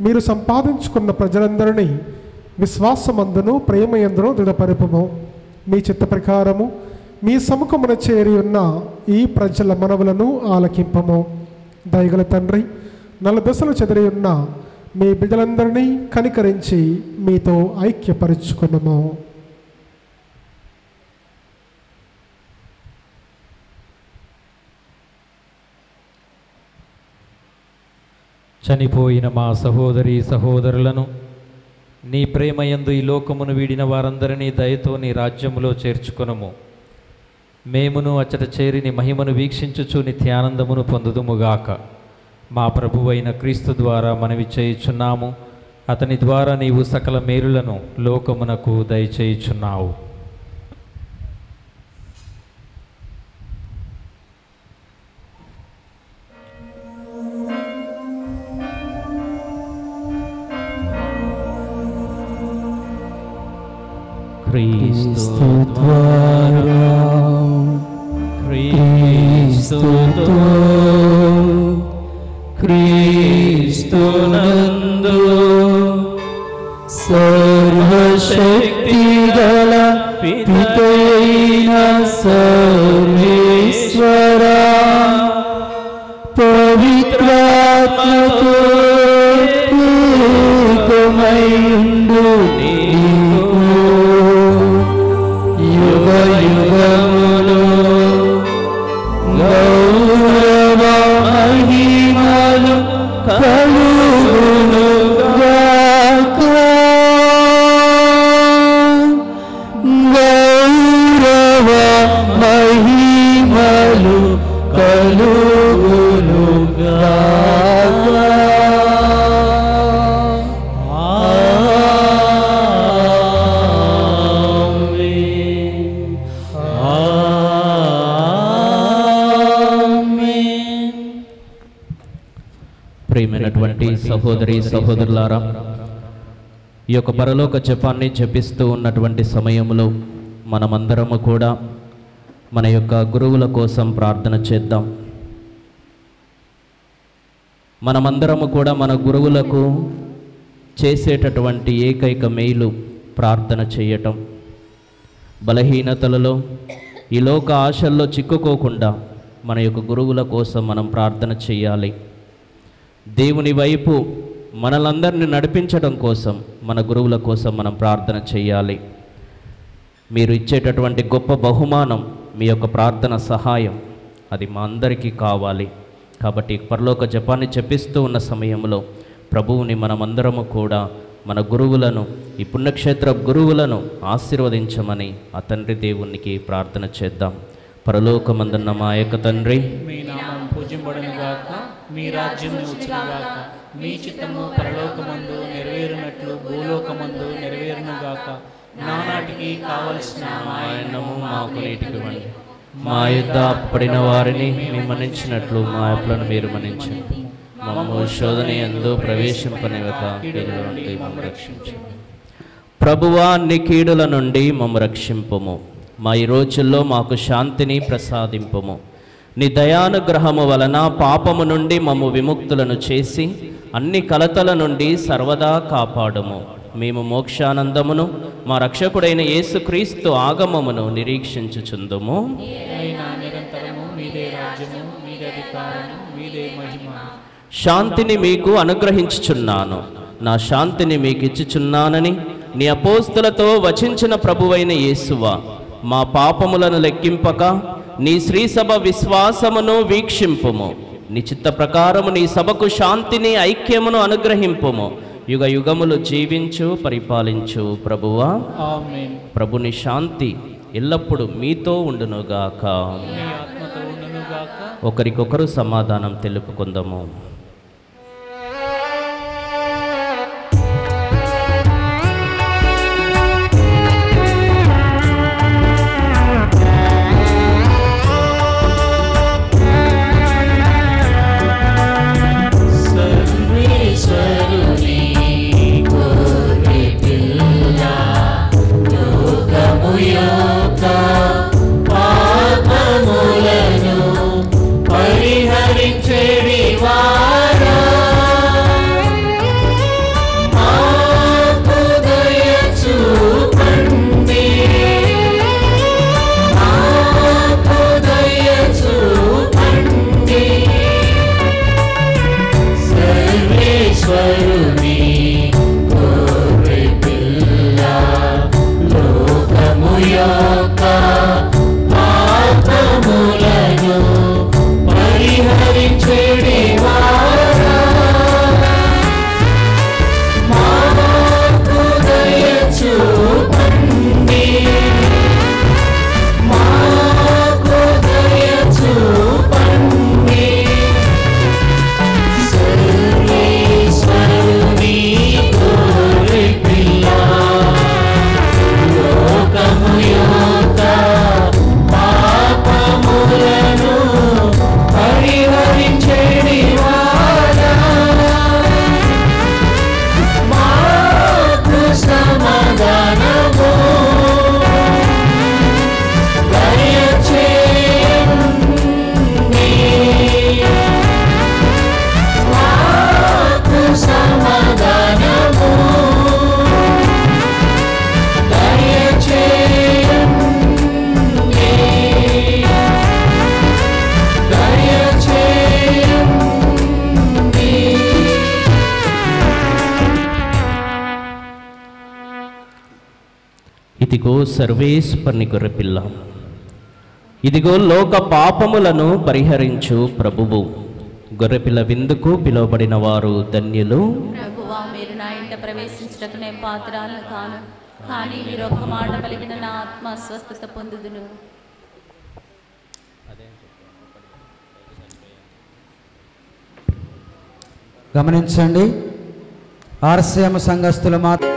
మీరు సంపాదించుకున్న ప్రజలందరినీ విశ్వాసమందును ప్రేమయందును దృఢపరుపుము. మీ చిత్త ప్రకారము మీ సముఖమున చేరి ఉన్న ఈ ప్రజల మనవులను ఆలకింపము. దయగల తండ్రి, నలుదశలు చెదిరి ఉన్న మీ బిడ్డలందరినీ కనికరించి మీతో ఐక్యపరుచుకున్నాము. చనిపోయిన మా సహోదరి సహోదరులను నీ ప్రేమయందు ఈ లోకమును వీడిన వారందరినీ దయతో నీ రాజ్యములో చేర్చుకొనుము. మేమును అచ్చట చేరి నీ మహిమను వీక్షించుచు నిత్యానందమును పొందుదుముగాక. మా ప్రభువైన క్రీస్తు ద్వారా మనవి చేయుచున్నాము. అతని ద్వారా నీవు సకల మేలులను లోకమునకు దయచేయుచున్నావు. క్రీస్తు ద్వారా క్రీస్తుతో క్రీస్తునందు సర్వశక్తిగల పితైన సర్వేశ్వరా, పవిత్రాత్మతో ఏకమైయుండు నీకు యుగ యుగములు గౌరవ మహిమలు కలుగునుగాక. గౌరవ మహిమలు కలుగునుగాక. ప్రియమైనటువంటి సహోదరి సహోదరులారా, ఈ యొక్క పరలోక జపాన్ని జపిస్తూ ఉన్నటువంటి సమయంలో మనమందరము కూడా మన యొక్క గురువుల కోసం ప్రార్థన చేద్దాం. మనమందరము కూడా మన గురువులకు చేసేటటువంటి ఏకైక మేలు ప్రార్థన చేయటం. బలహీనతలలో ఈ లోక ఆశల్లో చిక్కుకోకుండా మన యొక్క గురువుల కోసం మనం ప్రార్థన చేయాలి. దేవుని వైపు మనలందరినీ నడిపించడం కోసం మన గురువుల కోసం మనం ప్రార్థన చేయాలి. మీరు ఇచ్చేటటువంటి గొప్ప బహుమానం మీ యొక్క ప్రార్థన సహాయం, అది మా అందరికీ కావాలి. కాబట్టి పరలోక జపాన్ని జపిస్తూ ఉన్న సమయంలో ప్రభువుని మనమందరము కూడా మన గురువులను, ఈ పుణ్యక్షేత్ర గురువులను ఆశీర్వదించమని ఆ తండ్రి దేవునికి ప్రార్థన చేద్దాం. పరలోకమందున్న మా యొక్క తండ్రి, మీ నామం పూజింపబడునుగాక, మీ రాజ్యం వచ్చునుగాక, మీ చిత్తము పరలోకమందు నెరవేరునట్లు భూలోకమందు నెరవేరునుగాక. నానాటికి కావలసిన ఆయనము మాకు నీటికివ్వండి. మా యుద్ధ పడిన వారిని మేము మన్నించినట్లు మా అప్పులను మీరు మన్నించండి. మమ్ము శోధన యందు ప్రవేశింపనివ్వక కీడుల నుండి మమ్ము రక్షించండి. ప్రభువా, నీ కీడుల నుండి మమ్ము రక్షింపుము. మా ఈ రోజుల్లో మాకు శాంతిని ప్రసాదింపుము. నీ దయానుగ్రహము వలన పాపము నుండి మమ్ము విముక్తులను చేసి అన్ని కలతల నుండి సర్వదా కాపాడుము. మేము మోక్షానందమును మా రక్షకుడైన యేసుక్రీస్తు ఆగమమును నిరీక్షించుచుందుము. నిరంతరము మీదే రాజ్యము, మీదే అధికారము, మీదే మహిమ. శాంతిని మీకు అనుగ్రహించుచున్నాను, నా శాంతిని మీకు ఇచ్చుచున్నానని నీ అపోస్తులతో వచించిన ప్రభువైన యేసువా, మా పాపములను లెక్కింపక నీ శ్రీసభ విశ్వాసమును వీక్షింపుము. నీ చిత్త ప్రకారము నీ సభకు శాంతిని ఐక్యమును అనుగ్రహింపుము. యుగ యుగములు జీవించు పరిపాలించు ప్రభువా. ఆమేన్. ప్రభుని శాంతి ఎల్లప్పుడూ మీతో ఉండునుగాక. మీ ఆత్మతో ఉండునుగాక. ఒకరికొకరు సమాధానం తెలుపుకుందాము. ఇదిగో సర్వేశ్వరుని గొర్రెపిల్ల, ఇదిగో లోక పాపములను పరిహరించు ప్రభువు. గొర్రెపిల్ల విందుకు పిలువబడిన వారు ధన్యులు. ప్రభువా, మీరు నా ఇంట ప్రవేశించుటకు నేను పాత్రాలను కాను, కానీ మీరు ఒక్క మాట పలికిన నా ఆత్మ స్వస్థత పొందుదును. గమనించండి, ఆర్సీఎం సంఘస్థులు మాత్రం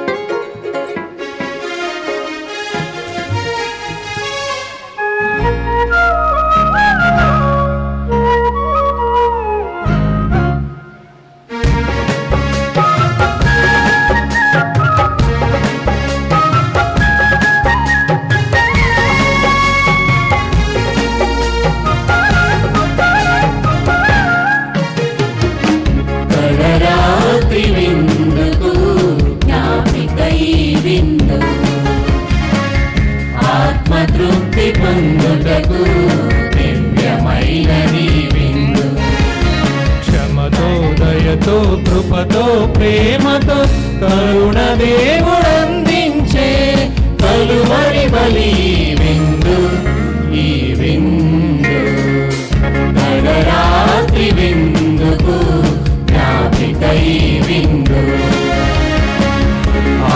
క్షమతో దయతో కృపతో ప్రేమతో కరుణ దేవుడందించే కలువరి బలి విందు ఈ విందు. నడరాత్రి విందుకు జ్ఞాపిక ఈ విందు,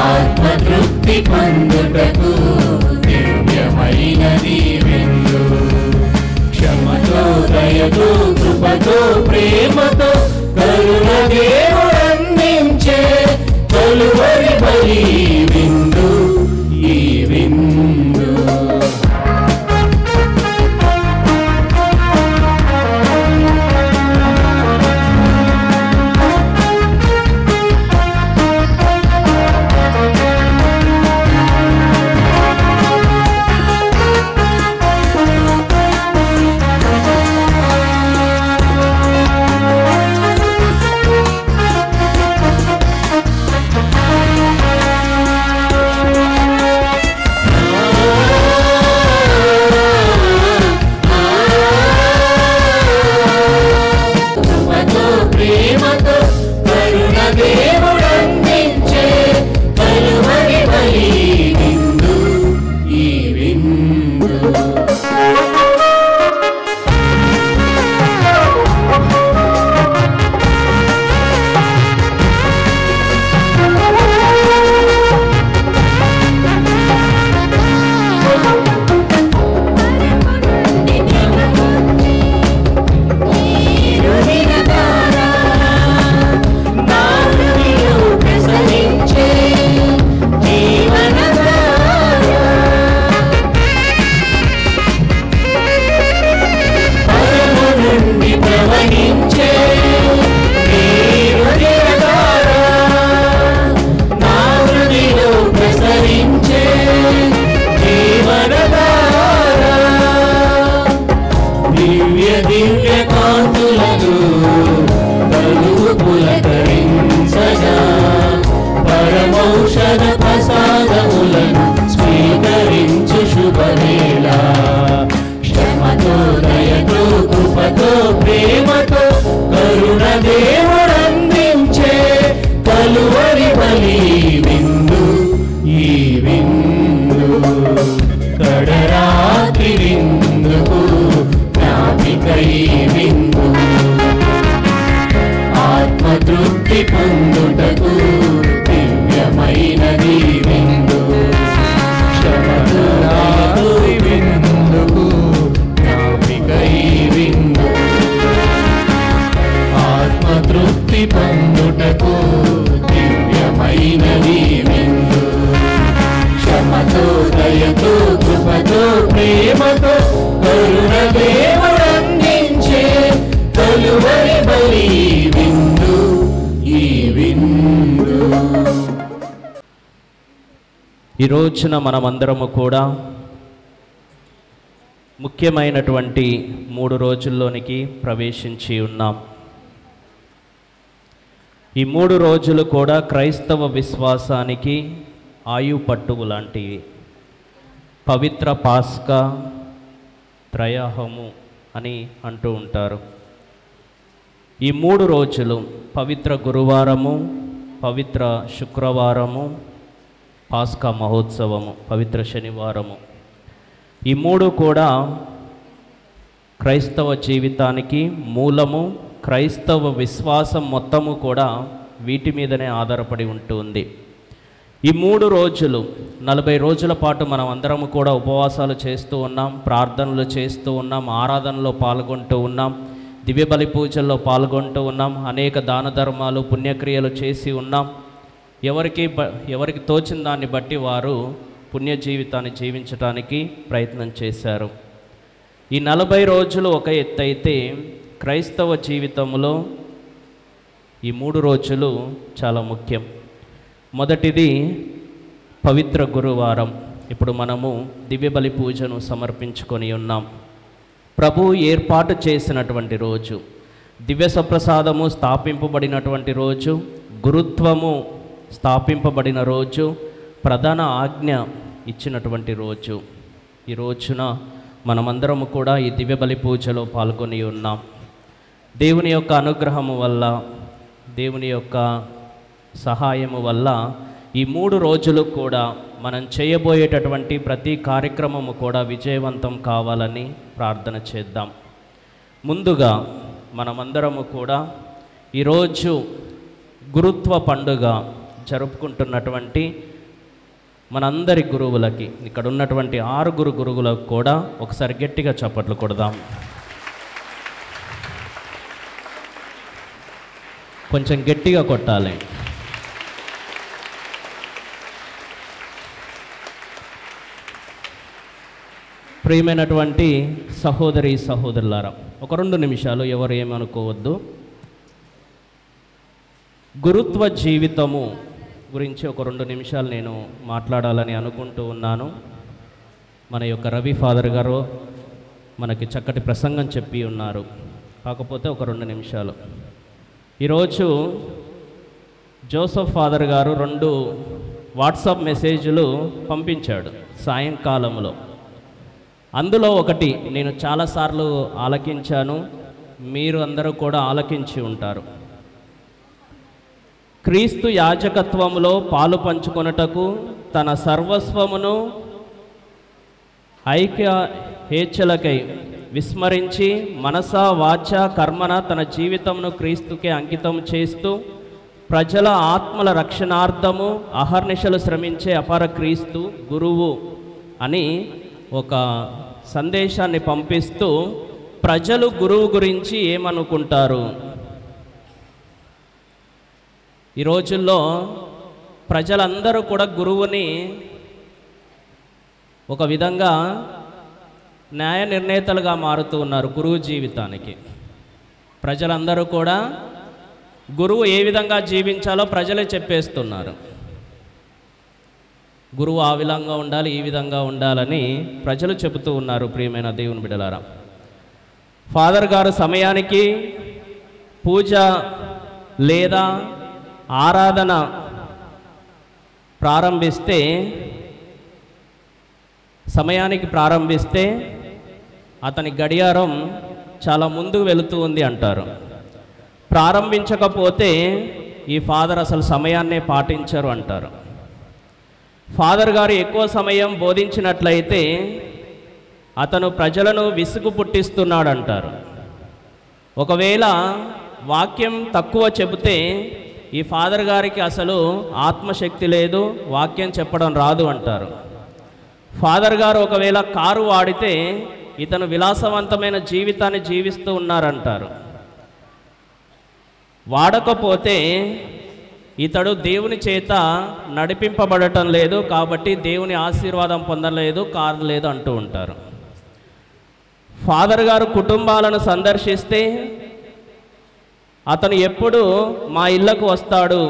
ఆత్మతృప్తి పొందుటకు దివ్యమైనది విందు. క్షమతో దయతో కృపతో ప్రేమతో కరుణ దేవుడందించే కలువరి బలి విందు ఈ విందు. ఈ రోజున మనమందరము కూడా ముఖ్యమైనటువంటి 3 రోజుల్లోనికి ప్రవేశించి ఉన్నాం. ఈ 3 రోజులు కూడా క్రైస్తవ విశ్వాసానికి ఆయు పట్టువు లాంటివి. పవిత్ర పాస్కా, త్రయాహము అని అంటూ ఉంటారు. ఈ 3 రోజులు పవిత్ర గురువారము, పవిత్ర శుక్రవారము, పాస్కా మహోత్సవము, పవిత్ర శనివారము, ఈ మూడు కూడా క్రైస్తవ జీవితానికి మూలము. క్రైస్తవ విశ్వాసం మొత్తము కూడా వీటి మీదనే ఆధారపడి ఉంటుంది. ఈ 3 రోజులు 40 రోజుల పాటు మనం అందరము కూడా ఉపవాసాలు చేస్తూ ఉన్నాం, ప్రార్థనలు చేస్తూ ఉన్నాం, ఆరాధనలో పాల్గొంటూ ఉన్నాం, దివ్యబలి పూజల్లో పాల్గొంటూ ఉన్నాం, అనేక దాన ధర్మాలు పుణ్యక్రియలు చేసి ఉన్నాం. ఎవరికి తోచిన దాన్ని బట్టి వారు పుణ్య జీవితాన్ని జీవించడానికి ప్రయత్నం చేశారు. ఈ 40 రోజులు ఒక ఎత్తు అయితే క్రైస్తవ జీవితంలో ఈ 3 రోజులు చాలా ముఖ్యం. మొదటిది పవిత్ర గురువారం. ఇప్పుడు మనము దివ్యబలి పూజను సమర్పించుకొని ఉన్నాం. ప్రభువు ఏర్పాటు చేసినటువంటి రోజు, దివ్య సప్రసాదము స్థాపింపబడినటువంటి రోజు, గురుత్వము స్థాపింపబడిన రోజు, ప్రధాన ఆజ్ఞ ఇచ్చినటువంటి రోజు. ఈ రోజున మనమందరము కూడా ఈ దివ్యబలి పూజలో పాల్గొని ఉన్నాం. దేవుని యొక్క అనుగ్రహము వల్ల, దేవుని యొక్క సహాయము వల్ల ఈ 3 రోజులు కూడా మనం చేయబోయేటటువంటి ప్రతి కార్యక్రమము కూడా విజయవంతం కావాలని ప్రార్థన చేద్దాం. ముందుగా మనమందరము కూడా ఈరోజు గురుత్వ పండుగ జరుపుకుంటున్నటువంటి మనందరి గురువులకి, ఇక్కడ ఉన్నటువంటి 6 గురువులకు కూడా ఒకసారి గట్టిగా చప్పట్లు కొడదాం. కొంచెం గట్టిగా కొట్టాలి. ప్రియమైనటువంటి సహోదరి సహోదరులారా, ఒక 2 నిమిషాలు ఎవరు ఏమనుకోవద్దు. గురుత్వ జీవితము గురించి ఒక 2 నిమిషాలు నేను మాట్లాడాలని అనుకుంటూ ఉన్నాను. మన యొక్క రవి ఫాదర్ గారు మనకి చక్కటి ప్రసంగం చెప్పి ఉన్నారు. కాకపోతే ఒక 2 నిమిషాలు. ఈరోజు జోసఫ్ ఫాదర్ గారు 2 వాట్సాప్ మెసేజ్లు పంపించాడు సాయంకాలంలో. అందులో ఒకటి నేను చాలాసార్లు ఆలకించాను, మీరు అందరూ కూడా ఆలకించి ఉంటారు. క్రీస్తు యాజకత్వములో పాలు పంచుకొనుటకు తన సర్వస్వమును ఐక్య హేచ్ఛలకై విస్మరించి మనసా వాచ కర్మన తన జీవితమును క్రీస్తుకే అంకితం చేస్తూ ప్రజల ఆత్మల రక్షణార్థము అహర్నిశలు శ్రమించే అపర క్రీస్తు గురువు అని ఒక సందేశాన్ని పంపిస్తూ ప్రజలు గురువు గురించి ఏమనుకుంటారు? ఈ రోజుల్లో ప్రజలందరూ కూడా గురువుని ఒక విధంగా న్యాయ నిర్ణేతలుగా మారుతూ ఉన్నారు. గురువు జీవితానికి ప్రజలందరూ కూడా గురువు ఏ విధంగా జీవించాలో ప్రజలే చెప్పేస్తున్నారు. గురువు ఆ విధంగా ఉండాలి, ఈ విధంగా ఉండాలని ప్రజలు చెబుతూ ఉన్నారు. ప్రియమైన దేవుని బిడ్డలారా, ఫాదర్ గారు సమయానికి పూజ లేదా ఆరాధన సమయానికి ప్రారంభిస్తే అతని గడియారం చాలా ముందుకు వెళుతూ ఉంది అంటారు. ప్రారంభించకపోతే ఈ ఫాదర్ అసలు సమయాన్నే పాటించరు అంటారు. ఫాదర్ గారు ఎక్కువ సమయం బోధించినట్లయితే అతను ప్రజలను విసుగు పుట్టిస్తున్నాడు అంటారు. ఒకవేళ వాక్యం తక్కువ చెబితే ఈ ఫాదర్ గారికి అసలు ఆత్మశక్తి లేదు, వాక్యం చెప్పడం రాదు అంటారు. ఫాదర్ గారు ఒకవేళ కారు వాడితే ఇతను విలాసవంతమైన జీవితాన్ని జీవిస్తూ ఉన్నారంటారు. వాడకపోతే ఇతడు దేవుని చేత నడిపింపబడటం లేదు, కాబట్టి దేవుని ఆశీర్వాదం పొందలేదు, కారు లేదు అంటూ ఉంటారు. ఫాదర్ గారు కుటుంబాలను సందర్శిస్తే అతను ఎప్పుడు మా ఇళ్లకు వస్తాడు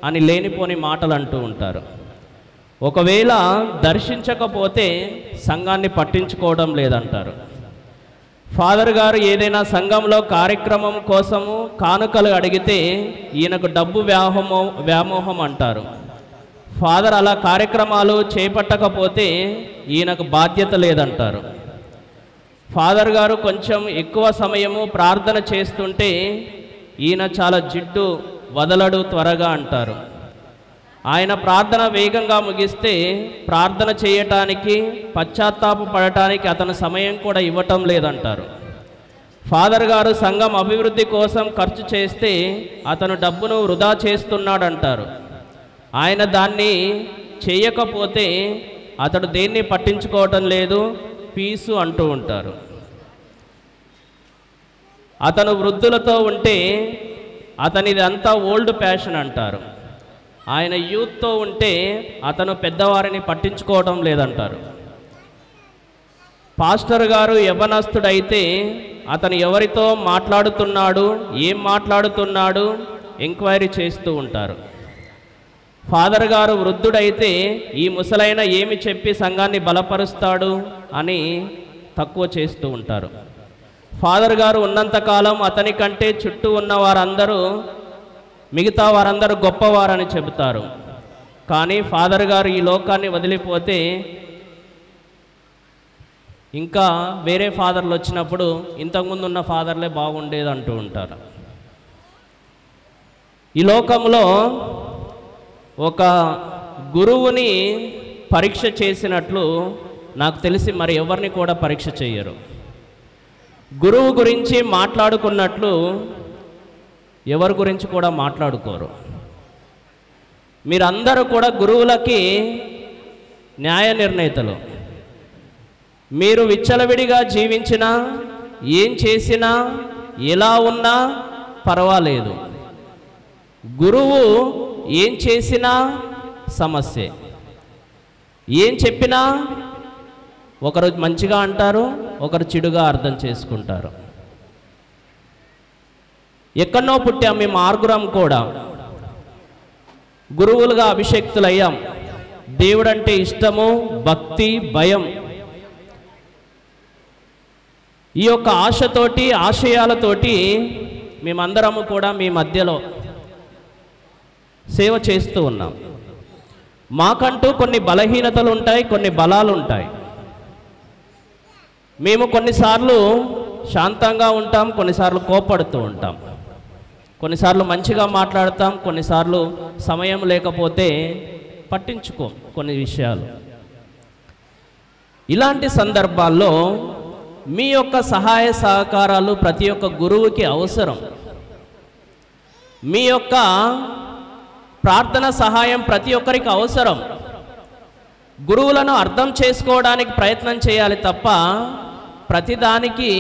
అని లేనిపోని మాటలు అంటూ ఉంటారు. ఒకవేళ దర్శించకపోతే సంఘాన్ని పట్టించుకోవడం లేదంటారు. ఫాదర్ గారు ఏదైనా సంఘంలో కార్యక్రమం కోసము కానుకలు అడిగితే ఈయనకు డబ్బు వ్యామోహం అంటారు. ఫాదర్ అలా కార్యక్రమాలు చేపట్టకపోతే ఈయనకు బాధ్యత లేదంటారు. ఫాదర్ గారు కొంచెం ఎక్కువ సమయము ప్రార్థన చేస్తుంటే ఈయన చాలా జిడ్డు వదలడు త్వరగా అంటారు. ఆయన ప్రార్థన వేగంగా ముగిస్తే ప్రార్థన చేయటానికి, పశ్చాత్తాపపడటానికి అతను సమయం కూడా ఇవ్వటం లేదంటారు. ఫాదర్ గారు సంఘం అభివృద్ధి కోసం ఖర్చు చేస్తే అతను డబ్బును వృధా చేస్తున్నాడంటారు. ఆయన దాన్ని చేయకపోతే అతడు దేన్ని పట్టించుకోవటం లేదు, పీసు అంటూ ఉంటారు. అతను వృద్ధులతో ఉంటే అతనిది అంతా ఓల్డ్ ఫ్యాషన్ అంటారు. ఆయన యూత్తో ఉంటే అతను పెద్దవారిని పట్టించుకోవటం లేదంటారు. పాస్టర్ గారు యవ్వనస్తుడైతే అతను ఎవరితో మాట్లాడుతున్నాడు, ఏం మాట్లాడుతున్నాడు ఎంక్వైరీ చేస్తూ ఉంటారు. ఫాదర్ గారు వృద్ధుడైతే ఈ ముసలైన ఏమి చెప్పి సంఘాన్ని బలపరుస్తాడు అని తక్కువ చేస్తూ ఉంటారు. ఫాదర్ గారు ఉన్నంతకాలం అతని కంటే చుట్టూ ఉన్న వారందరూ, మిగతా వారందరూ గొప్పవారని చెబుతారు. కానీ ఫాదర్ గారు ఈ లోకాన్ని వదిలిపోతే ఇంకా వేరే ఫాదర్లు వచ్చినప్పుడు ఇంతకుముందు ఉన్న ఫాదర్లే బాగుండేది అంటూ ఉంటారు. ఈ లోకంలో ఒక గురువుని పరీక్ష చేసినట్లు నాకు తెలిసి మరి ఎవరిని కూడా పరీక్ష చేయరు. గురువు గురించి మాట్లాడుకున్నట్లు ఎవరి గురించి కూడా మాట్లాడుకోరు. మీరందరూ కూడా గురువులకి న్యాయ నిర్ణేతలు. మీరు విచ్చలవిడిగా జీవించినా, ఏం చేసినా, ఎలా ఉన్నా పర్వాలేదు. గురువు ఏం చేసినా సమస్యే. ఏం చెప్పినా ఒకరు మంచిగా అంటారు, ఒకరు చెడుగా అర్థం చేసుకుంటారు. ఎక్కడనో పుట్టాం మేము ఆరుగురం కూడా, గురువులుగా అభిషేక్తులయ్యాం. దేవుడంటే ఇష్టము, భక్తి, భయం, ఈ యొక్క ఆశతోటి, ఆశయాలతోటి మేమందరము కూడా మీ మధ్యలో సేవ చేస్తూ ఉన్నాం. మాకంటూ కొన్ని బలహీనతలు ఉంటాయి, కొన్ని బలాలు ఉంటాయి. మేము కొన్నిసార్లు శాంతంగా ఉంటాం, కొన్నిసార్లు కోపడుతూ ఉంటాం, కొన్నిసార్లు మంచిగా మాట్లాడతాం, కొన్నిసార్లు సమయం లేకపోతే పట్టించుకోం కొన్ని విషయాలు. ఇలాంటి సందర్భాల్లో మీ యొక్క సహాయ సహకారాలు ప్రతి ఒక్క గురువుకి అవసరం. మీ యొక్క ప్రార్థన సహాయం ప్రతి ఒక్కరికి అవసరం. గురువులను అర్థం చేసుకోవడానికి ప్రయత్నం చేయాలి తప్ప ప్రతిదానికి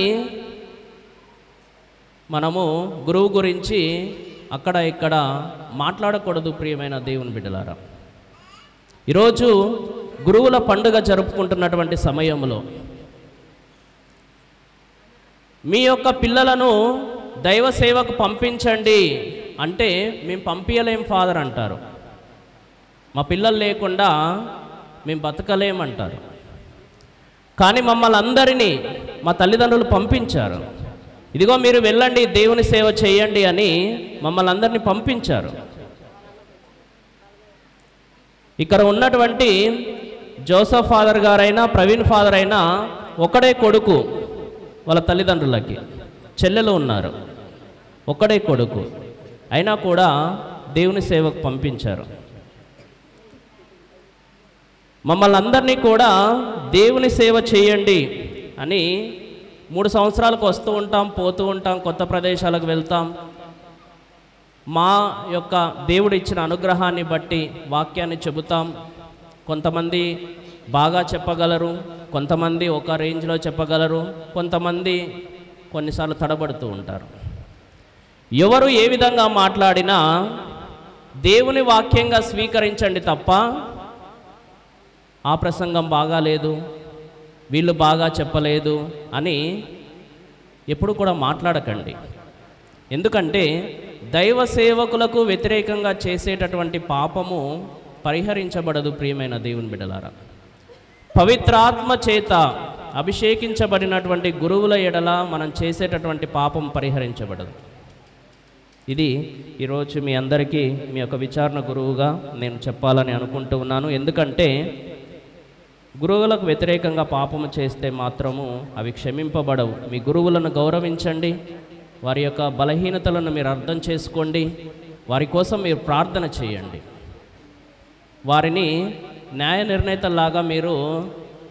మనము గురువు గురించి అక్కడ ఇక్కడ మాట్లాడకూడదు. ప్రియమైన దేవుని బిడ్డలారా, ఈరోజు గురువుల పండుగ జరుపుకుంటున్నటువంటి సమయంలో మీ యొక్క పిల్లలను దైవ సేవకు పంపించండి అంటే మేము పంపించలేం ఫాదర్ అంటారు. మా పిల్లలు లేకుండా మేము బతకలేమంటారు. కానీ మమ్మల్ని అందరినీ మా తల్లిదండ్రులు పంపించారు. ఇదిగో మీరు వెళ్ళండి, దేవుని సేవ చేయండి అని మమ్మల్ని అందరినీ పంపించారు. ఇక్కడ ఉన్నటువంటి జోసఫ్ ఫాదర్ గారైనా, ప్రవీణ్ ఫాదర్ అయినా ఒకడే కొడుకు. వాళ్ళ తల్లిదండ్రులకి చెల్లెలు ఉన్నారు, ఒక్కడే కొడుకు. అయినా కూడా దేవుని సేవకు పంపించారు. మమ్మల్ని అందరినీ కూడా దేవుని సేవ చేయండి అని 3 సంవత్సరాలకు వస్తూ ఉంటాం, పోతూ ఉంటాం, కొత్త ప్రదేశాలకు వెళ్తాం. మా యొక్క దేవుడు ఇచ్చిన అనుగ్రహాన్ని బట్టి వాక్యాన్ని చెబుతాం. కొంతమంది బాగా చెప్పగలరు, కొంతమంది ఒక రేంజ్లో చెప్పగలరు, కొంతమంది కొన్నిసార్లు తడబడుతూ ఉంటారు. ఎవరు ఏ విధంగా మాట్లాడినా దేవుని వాక్యంగా స్వీకరించండి తప్ప ఆ ప్రసంగం బాగాలేదు, వీళ్ళు బాగా చెప్పలేదు అని ఎప్పుడు కూడా మాట్లాడకండి. ఎందుకంటే దైవ సేవకులకు వ్యతిరేకంగా చేసేటటువంటి పాపము పరిహరించబడదు. ప్రియమైన దేవుని బిడ్డలారా, పవిత్రాత్మ చేత అభిషేకించబడినటువంటి గురువుల ఎడల మనం చేసేటటువంటి పాపం పరిహరించబడదు. ఇది ఈరోజు మీ అందరికీ మీ యొక్క విచారణ గురువుగా నేను చెప్పాలని అనుకుంటూ ఉన్నాను. ఎందుకంటే గురువులకు వ్యతిరేకంగా పాపము చేస్తే మాత్రము అవి క్షమింపబడవు. మీ గురువులను గౌరవించండి, వారి యొక్క బలహీనతలను మీరు అర్థం చేసుకోండి, వారి కోసం మీరు ప్రార్థన చేయండి. వారిని న్యాయ నిర్ణేతల్లాగా మీరు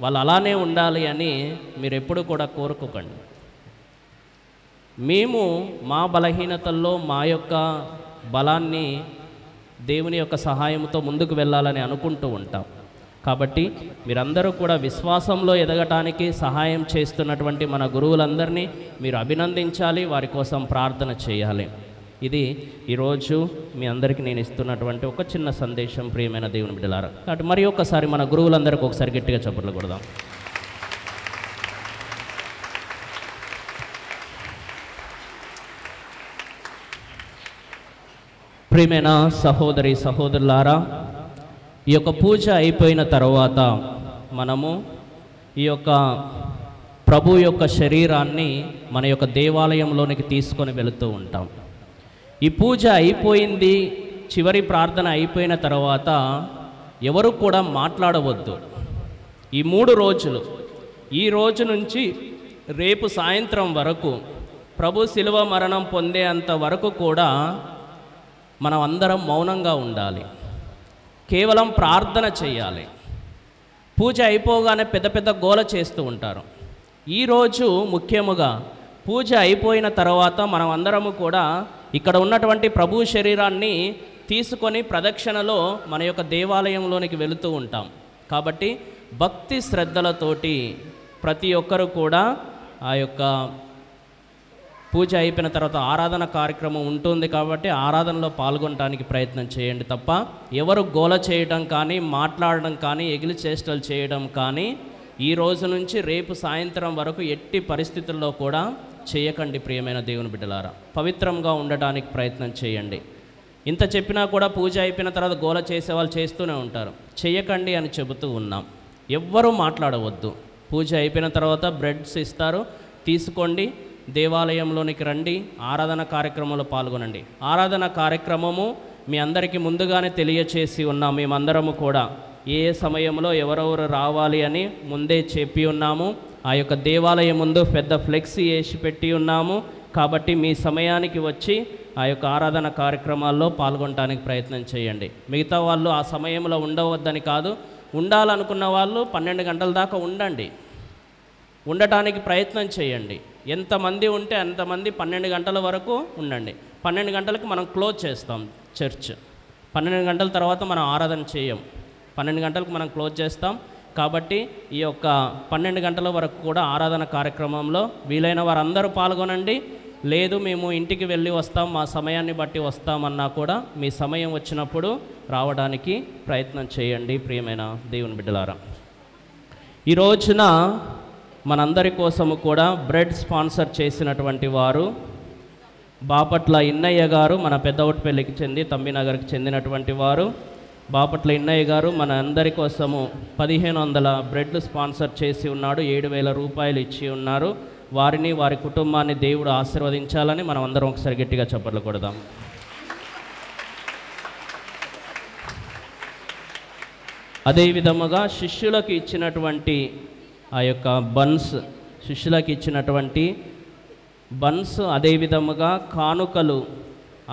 వాళ్ళు అలానే ఉండాలి అని మీరు ఎప్పుడు కూడా కోరుకోకండి. మేము మా బలహీనతల్లో మా యొక్క బలాన్ని దేవుని యొక్క సహాయంతో ముందుకు వెళ్ళాలని అనుకుంటూ ఉంటాం. కాబట్టి మీరందరూ కూడా విశ్వాసంలో ఎదగటానికి సహాయం చేస్తున్నటువంటి మన గురువులందరినీ మీరు అభినందించాలి, వారి కోసం ప్రార్థన చేయాలి. ఇది ఈరోజు మీ అందరికీ నేను ఇస్తున్నటువంటి ఒక చిన్న సందేశం ప్రియమైన దేవుని బిడ్డలారా. కాబట్టి మరి ఒక్కసారి మన గురువులందరికీ ఒకసారి గట్టిగా చప్పట్లు కొడదాం. ప్రియమైన సహోదరి సహోదరులారా, ఈ యొక్క పూజ అయిపోయిన తర్వాత మనము ఈ యొక్క ప్రభు యొక్క శరీరాన్ని మన యొక్క దేవాలయంలోనికి తీసుకొని వెళుతూ ఉంటాం. ఈ పూజ అయిపోయింది, చివరి ప్రార్థన అయిపోయిన తర్వాత ఎవరు కూడా మాట్లాడవద్దు. ఈ 3 రోజులు, ఈ రోజు నుంచి రేపు సాయంత్రం వరకు, ప్రభు శిలువ మరణం పొందేంత వరకు కూడా మనం అందరం మౌనంగా ఉండాలి, కేవలం ప్రార్థన చేయాలి. పూజ అయిపోగానే పెద్ద పెద్ద గోల చేస్తూ ఉంటారు. ఈరోజు ముఖ్యముగా పూజ అయిపోయిన తర్వాత మనం అందరము కూడా ఇక్కడ ఉన్నటువంటి ప్రభు శరీరాన్ని తీసుకొని ప్రదక్షిణలో మన యొక్క దేవాలయంలోనికి వెళుతూ ఉంటాం. కాబట్టి భక్తి శ్రద్ధలతోటి ప్రతి ఒక్కరు కూడా ఆ యొక్క పూజ అయిపోయిన తర్వాత ఆరాధన కార్యక్రమం ఉంటుంది కాబట్టి ఆరాధనలో పాల్గొనడానికి ప్రయత్నం చేయండి తప్ప ఎవరు గోల చేయడం కానీ, మాట్లాడడం కానీ, ఎగిలి చేష్టలు చేయడం కానీ ఈ రోజు నుంచి రేపు సాయంత్రం వరకు ఎట్టి పరిస్థితుల్లో కూడా చేయకండి. ప్రియమైన దేవుని బిడ్డలారా, పవిత్రంగా ఉండటానికి ప్రయత్నం చేయండి. ఇంత చెప్పినా కూడా పూజ అయిపోయిన తర్వాత గోల చేసేవాళ్ళు చేస్తూనే ఉంటారు. చేయకండి అని చెబుతూ ఉన్నాం. ఎవ్వరూ మాట్లాడవద్దు. పూజ అయిపోయిన తర్వాత బ్రెడ్స్ ఇస్తారు, తీసుకోండి, దేవాలయంలోనికి రండి, ఆరాధన కార్యక్రమంలో పాల్గొనండి. ఆరాధన కార్యక్రమము మీ అందరికీ ముందుగానే తెలియచేసి ఉన్నాం. మేమందరము కూడా ఏ సమయంలో ఎవరెవరు రావాలి అని ముందే చెప్పి ఉన్నాము. ఆ యొక్క దేవాలయం ముందు పెద్ద ఫ్లెక్సీ వేసి పెట్టి ఉన్నాము. కాబట్టి మీ సమయానికి వచ్చి ఆ యొక్క ఆరాధన కార్యక్రమాల్లో పాల్గొనడానికి ప్రయత్నం చేయండి. మిగతా వాళ్ళు ఆ సమయంలో ఉండవద్దని కాదు, ఉండాలనుకున్న వాళ్ళు 12 గంటల దాకా ఉండండి, ఉండటానికి ప్రయత్నం చేయండి. ఎంతమంది ఉంటే అంతమంది 12 గంటల వరకు ఉండండి. 12 గంటలకు మనం క్లోజ్ చేస్తాం చర్చ్. 12 గంటల తర్వాత మనం ఆరాధన చేయం. 12 గంటలకు మనం క్లోజ్ చేస్తాం. కాబట్టి ఈ యొక్క 12 గంటల వరకు కూడా ఆరాధన కార్యక్రమంలో వీలైన వారందరూ పాల్గొనండి. లేదు మేము ఇంటికి వెళ్ళి వస్తాం, మా సమయాన్ని బట్టి వస్తామన్నా కూడా మీ సమయం వచ్చినప్పుడు రావడానికి ప్రయత్నం చేయండి. ప్రియమైన దేవుని బిడ్డలారా, ఈ రోజున మనందరి కోసము కూడా బ్రెడ్ స్పాన్సర్ చేసినటువంటి వారు బాపట్ల ఇన్నయ్య గారు, మన పెద్దవటిపల్లికి చెంది తమ్మినగర్కి చెందినటువంటి వారు. బాపట్ల ఇన్నయ్య గారు మన అందరి కోసము 1500 బ్రెడ్లు స్పాన్సర్ చేసి ఉన్నాడు. 7000 రూపాయలు ఇచ్చి ఉన్నారు. వారిని, వారి కుటుంబాన్ని దేవుడు ఆశీర్వదించాలని మనం అందరం ఒకసారి గట్టిగా చప్పట్లు కొడదాం. అదేవిధముగా శిష్యులకు ఇచ్చినటువంటి ఆ యొక్క బన్స్, శిష్యులకు ఇచ్చినటువంటి బన్స్, అదేవిధముగా కానుకలు,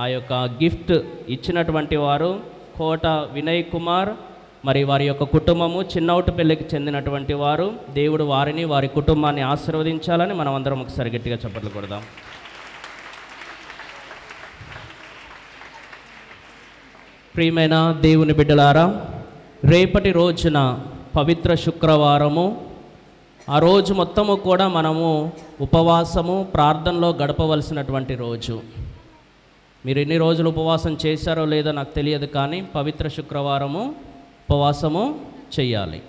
ఆ యొక్క గిఫ్ట్ ఇచ్చినటువంటి వారు కోట వినయ్ కుమార్, మరి వారి యొక్క కుటుంబము చిన్నౌటిపల్లికి చెందినటువంటి వారు. దేవుడు వారిని, వారి కుటుంబాన్ని ఆశీర్వదించాలని మనం అందరం ఒకసారి గట్టిగా చప్పట్లు కొడదాం. ప్రియమైన దేవుని బిడ్డలారా, రేపటి రోజున పవిత్ర శుక్రవారము. ఆ రోజు మొత్తము కూడా మనము ఉపవాసము, ప్రార్థనలో గడపవలసినటువంటి రోజు. మీరు ఎన్ని రోజులు ఉపవాసం చేశారో లేదో నాకు తెలియదు, కానీ పవిత్ర శుక్రవారము ఉపవాసము చేయాలి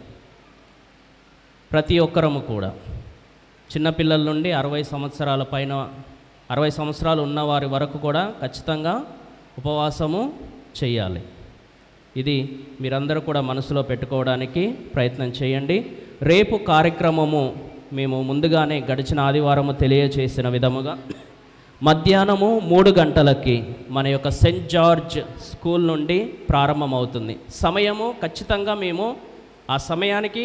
ప్రతి ఒక్కరము కూడా. చిన్నపిల్లల నుండి 60 సంవత్సరాల పైన, 60 సంవత్సరాలు ఉన్నవారి వరకు కూడా ఖచ్చితంగా ఉపవాసము చేయాలి. ఇది మీరందరూ కూడా మనసులో పెట్టుకోవడానికి ప్రయత్నం చేయండి. రేపు కార్యక్రమము మేము ముందుగానే గడిచిన ఆదివారము తెలియచేసిన విధముగా మధ్యాహ్నము 3 గంటలకి మన యొక్క సెయింట్ జార్జ్ స్కూల్ నుండి ప్రారంభమవుతుంది. సమయము ఖచ్చితంగా మేము ఆ సమయానికి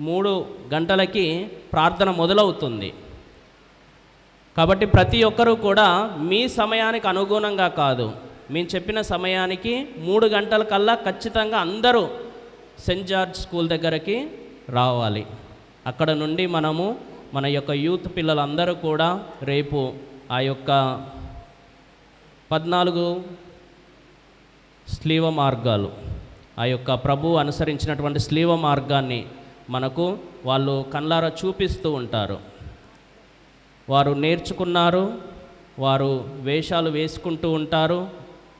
3 గంటలకి ప్రార్థన మొదలవుతుంది. కాబట్టి ప్రతి ఒక్కరూ కూడా మీ సమయానికి అనుగుణంగా కాదు, మేము చెప్పిన సమయానికి 3 గంటల కల్లా ఖచ్చితంగా అందరూ సెయింట్ జార్జ్ స్కూల్ దగ్గరికి రావాలి. అక్కడ నుండి మనము మన యొక్క యూత్ పిల్లలందరూ కూడా రేపు ఆ యొక్క 14 స్లీవ మార్గాలు, ఆ యొక్క ప్రభు అనుసరించినటువంటి స్లీవ మార్గాన్ని మనకు వాళ్ళు కళ్ళారా చూపిస్తూ ఉంటారు. వారు నేర్చుకున్నారు, వారు వేషాలు వేసుకుంటూ ఉంటారు.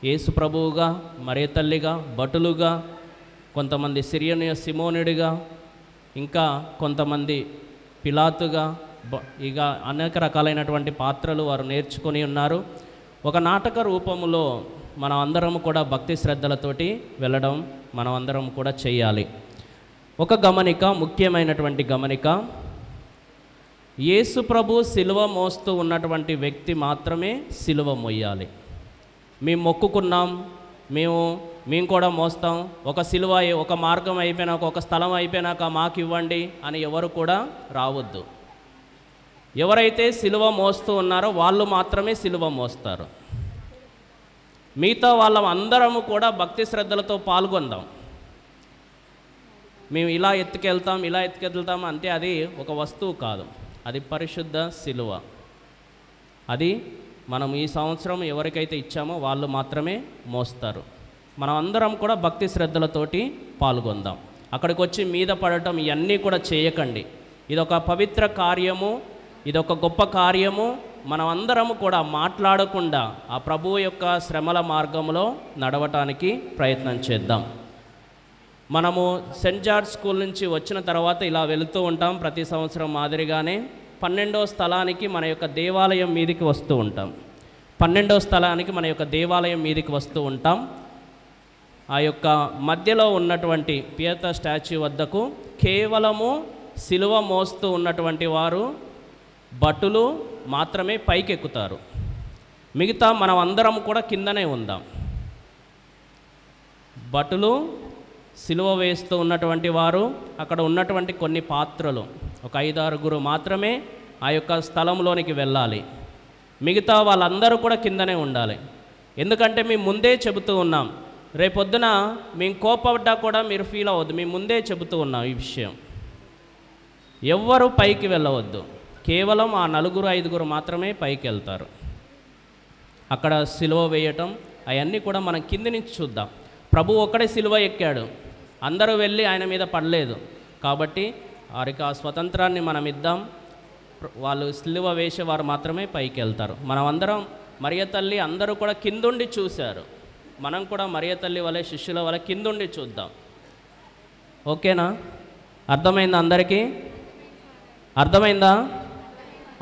యేసు ప్రభువుగా, మరియ తల్లిగా, భటులుగా, కొంతమంది సిరియను సిమోనుడిగా, ఇంకా కొంతమంది పిలాతుగా, ఇక అనేక రకాలైనటువంటి పాత్రలు వారు నేర్చుకొని ఉన్నారు. ఒక నాటక రూపంలో మనం అందరం కూడా భక్తి శ్రద్ధలతోటి వెళ్ళడం మనం అందరం కూడా చేయాలి. ఒక గమనిక, ముఖ్యమైనటువంటి గమనిక, యేసు ప్రభు సిలువ మోస్తూ ఉన్నటువంటి వ్యక్తి మాత్రమే సిలువ మోయాలి. మేము మొక్కుకున్నాం, మేము కూడా మోస్తాం, ఒక సిలువ ఒక మార్గం అయిపోయినాక, ఒక స్థలం అయిపోయినాక మాకు ఇవ్వండి అని ఎవరు కూడా రావద్దు. ఎవరైతే సిలువ మోస్తూ ఉన్నారో వాళ్ళు మాత్రమే సిలువ మోస్తారు. మిగతా వాళ్ళ అందరము కూడా భక్తి శ్రద్ధలతో పాల్గొందాం. మేము ఇలా ఎత్తుకెళ్తాం అంటే అది ఒక వస్తువు కాదు, అది పరిశుద్ధ సిలువ. అది మనం ఈ సంవత్సరం ఎవరికైతే ఇచ్చామో వాళ్ళు మాత్రమే మోస్తారు. మనం అందరం కూడా భక్తి శ్రద్ధలతోటి పాల్గొందాం. అక్కడికి వచ్చి మీద పడటం ఇవన్నీ కూడా చేయకండి. ఇదొక పవిత్ర కార్యము, ఇదొక గొప్ప కార్యము. మనం అందరము కూడా మాట్లాడకుండా ఆ ప్రభువు యొక్క శ్రమల మార్గంలో నడవటానికి ప్రయత్నం చేద్దాం. మనము సెయింట్ జార్జ్ స్కూల్ నుంచి వచ్చిన తర్వాత ఇలా వెళుతూ ఉంటాం ప్రతి సంవత్సరం మాదిరిగానే. 12వ స్థలానికి మన యొక్క దేవాలయం మీదికి వస్తూ ఉంటాం. 12వ స్థలానికి మన యొక్క దేవాలయం మీదికి వస్తూ ఉంటాం. ఆ యొక్క మధ్యలో ఉన్నటువంటి పియత స్టాచ్యూ వద్దకు కేవలము సిలువ మోస్తూ ఉన్నటువంటి వారు భటులు మాత్రమే పైకెక్కుతారు. మిగతా మనం అందరం కూడా కిందనే ఉందాం. భటులు సిలువ వేస్తూ ఉన్నటువంటి వారు, అక్కడ ఉన్నటువంటి కొన్ని పాత్రలు, ఒక 5-6 మాత్రమే ఆ యొక్క స్థలంలోనికి వెళ్ళాలి. మిగతా వాళ్ళందరూ కూడా కిందనే ఉండాలి. ఎందుకంటే మేము ముందే చెబుతూ ఉన్నాం, రేపొద్దున మేము కోపడ్డా కూడా మీరు ఫీల్ అవ్వద్దు, మేము ముందే చెబుతూ ఉన్నాం ఈ విషయం. ఎవ్వరూ పైకి వెళ్ళవద్దు, కేవలం ఆ 4-5 మాత్రమే పైకి వెళ్తారు. అక్కడ సిలువ వేయటం అవన్నీ కూడా మనం కింది నుంచి చూద్దాం. ప్రభు ఒక్కడే సిలువ ఎక్కాడు, అందరూ వెళ్ళి ఆయన మీద పడలేదు. కాబట్టి వారికి ఆ స్వతంత్రాన్ని మనం ఇద్దాం. వాళ్ళు సిలువ వేసేవారు మాత్రమే పైకి వెళ్తారు. మనం అందరం మరియ తల్లి అందరూ కూడా కిందుండి చూశారు. మనం కూడా మరియ తల్లి వలె, శిష్యుల వలె కిందుండి చూద్దాం. ఓకేనా? అర్థమైందా అందరికీ? అర్థమైందా?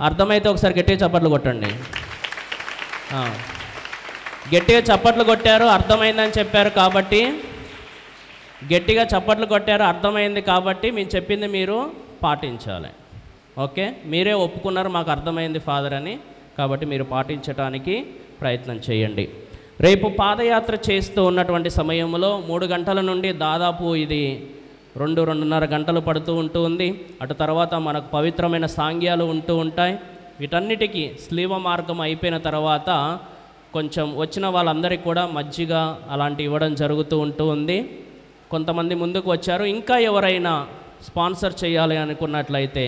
అర్థమైతే ఒకసారి గట్టిగా చప్పట్లు కొట్టండి. గట్టిగా చప్పట్లు కొట్టారు, అర్థమైందని చెప్పారు కాబట్టి, గట్టిగా చప్పట్లు కొట్టారు, అర్థమైంది కాబట్టి మేము చెప్పింది మీరు పాటించాలి. ఓకే, మీరే ఒప్పుకున్నారు మాకు అర్థమైంది ఫాదర్ అని, కాబట్టి మీరు పాటించడానికి ప్రయత్నం చేయండి. రేపు పాదయాత్ర చేస్తూ ఉన్నటువంటి సమయంలో 3 గంటల నుండి దాదాపు ఇది 2-2.5 గంటలు పడుతూ ఉంటుంది. అటు తర్వాత మనకు పవిత్రమైన సాంగ్యాలు ఉంటూ ఉంటాయి. వీటన్నిటికీ స్లీవ మార్గం అయిపోయిన తర్వాత కొంచెం వచ్చిన వాళ్ళందరికీ కూడా మజ్జిగ అలాంటి ఇవ్వడం జరుగుతూ ఉంటుంది. కొంతమంది ముందుకు వచ్చారు. ఇంకా ఎవరైనా స్పాన్సర్ చేయాలి అనుకున్నట్లయితే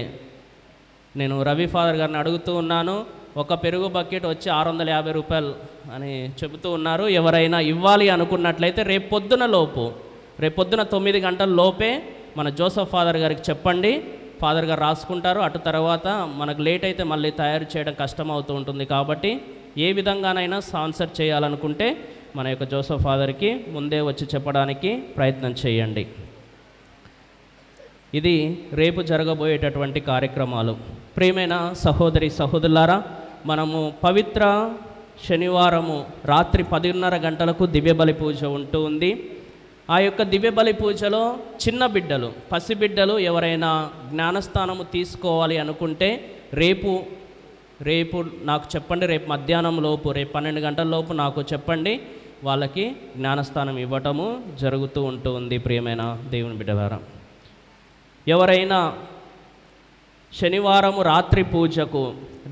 నేను రవి ఫాదర్ గారిని అడుగుతూ ఉన్నాను. ఒక పెరుగు బకెట్ వచ్చి 650 రూపాయలు అని చెబుతూ ఉన్నారు. ఎవరైనా ఇవ్వాలి అనుకున్నట్లయితే రేపు పొద్దున 9 గంటల లోపే మన జోసఫ్ ఫాదర్ గారికి చెప్పండి. ఫాదర్ గారు రాసుకుంటారు. అటు తర్వాత మనకు లేట్ అయితే మళ్ళీ తయారు చేయడం కష్టం అవుతూ ఉంటుంది. కాబట్టి ఏ విధంగానైనా స్పాన్సర్ చేయాలనుకుంటే మన యొక్క జోసఫ్ ఫాదర్కి ముందే వచ్చి చెప్పడానికి ప్రయత్నం చేయండి. ఇది రేపు జరగబోయేటటువంటి కార్యక్రమాలు. ప్రియమైన సహోదరి సహోదరులారా, మనము పవిత్ర శనివారము రాత్రి 10:30 గంటలకు దివ్యబలి పూజ ఉంటూ ఉంది. ఆ యొక్క దివ్యబలి పూజలో చిన్న బిడ్డలు, పసిబిడ్డలు ఎవరైనా జ్ఞానస్థానము తీసుకోవాలి అనుకుంటే రేపు నాకు చెప్పండి. రేపు మధ్యాహ్నం లోపు, రేపు 12 గంటల లోపు నాకు చెప్పండి. వాళ్ళకి జ్ఞానస్థానం ఇవ్వటము జరుగుతూ ఉంటుంది. ప్రియమైన దేవుని బిడ్డలారా, ఎవరైనా శనివారము రాత్రి పూజకు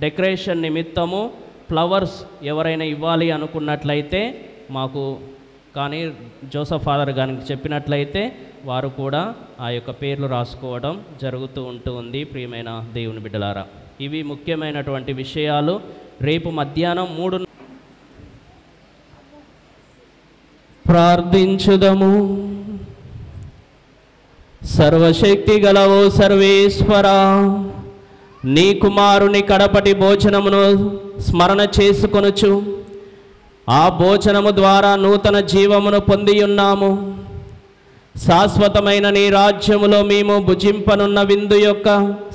డెకరేషన్ నిమిత్తము ఫ్లవర్స్ ఎవరైనా ఇవ్వాలి అనుకున్నట్లయితే మాకు కానీ జోసఫ్ ఫాదర్ గారికి చెప్పినట్లయితే వారు కూడా ఆ యొక్క పేర్లు రాసుకోవడం జరుగుతూ ఉంటుంది. ప్రియమైన దేవుని బిడ్డలారా, ఇవి ముఖ్యమైనటువంటి విషయాలు. రేపు మధ్యాహ్నం 3 ప్రార్థించుదము. సర్వశక్తి గలవో సర్వేశ్వర, నీ కుమారుని కడపటి భోజనమును స్మరణ చేసుకొనుచు ఆ భోజనము ద్వారా నూతన జీవమును పొంది ఉన్నాము. శాశ్వతమైన నీ రాజ్యములో మేము భుజింపనున్న విందు యొక్క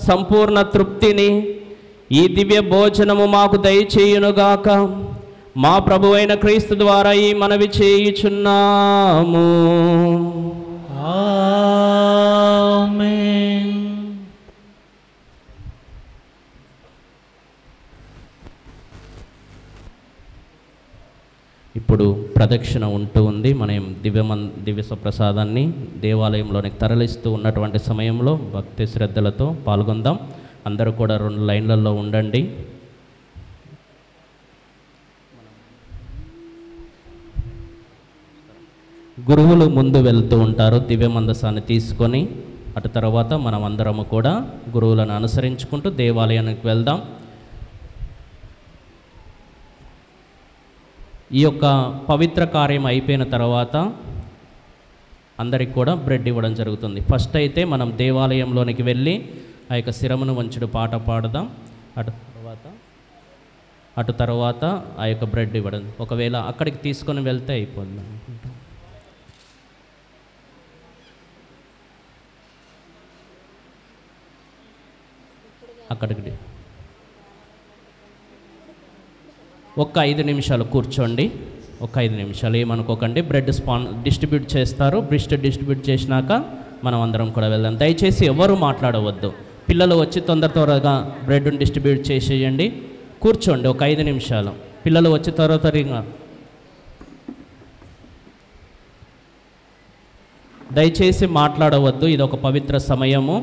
సంపూర్ణ తృప్తిని ఈ దివ్య భోజనము మాకు దయచేయునుగాక. మా ప్రభువైన క్రీస్తు ద్వారా ఈ మనవి చేయుచున్నాము. ఆమేన్. ఇప్పుడు ప్రదక్షిణ ఉంటూ ఉంది. మనం దివ్య ప్రసాదాన్ని దేవాలయంలోనికి తరలిస్తూ ఉన్నటువంటి సమయంలో భక్తి శ్రద్ధలతో పాల్గొందాం. అందరూ కూడా 2 లైన్లలో ఉండండి. గురువులు ముందు వెళ్తూ ఉంటారు దివ్య మందసాన్ని తీసుకొని. అటు తర్వాత మనం అందరము కూడా గురువులను అనుసరించుకుంటూ దేవాలయానికి వెళ్దాం. ఈ యొక్క పవిత్ర కార్యం అయిపోయిన తర్వాత అందరికి కూడా బ్రెడ్ ఇవ్వడం జరుగుతుంది. ఫస్ట్ అయితే మనం దేవాలయంలోనికి వెళ్ళి ఆ యొక్క శిరమును వంచుడు పాట పాడదాం. అటు తర్వాత ఆ యొక్క బ్రెడ్ ఇవ్వడం. ఒకవేళ అక్కడికి తీసుకొని వెళ్తే అయిపోతుంది. అక్కడికి ఒక్క 5 నిమిషాలు కూర్చోండి. ఒక 5 నిమిషాలు ఏమనుకోకండి. బ్రెడ్ డిస్ట్రిబ్యూట్ చేస్తారు. బ్రెడ్ డిస్ట్రిబ్యూట్ చేసినాక మనం అందరం కూడా వెళ్దాం. దయచేసి ఎవరు మాట్లాడవద్దు. పిల్లలు వచ్చి త్వరగా బ్రెడ్ని డిస్ట్రిబ్యూట్ చేసేయండి. కూర్చోండి ఒక 5 నిమిషాలు. పిల్లలు వచ్చి త్వరగా దయచేసి మాట్లాడవద్దు. ఇది ఒక పవిత్ర సమయము.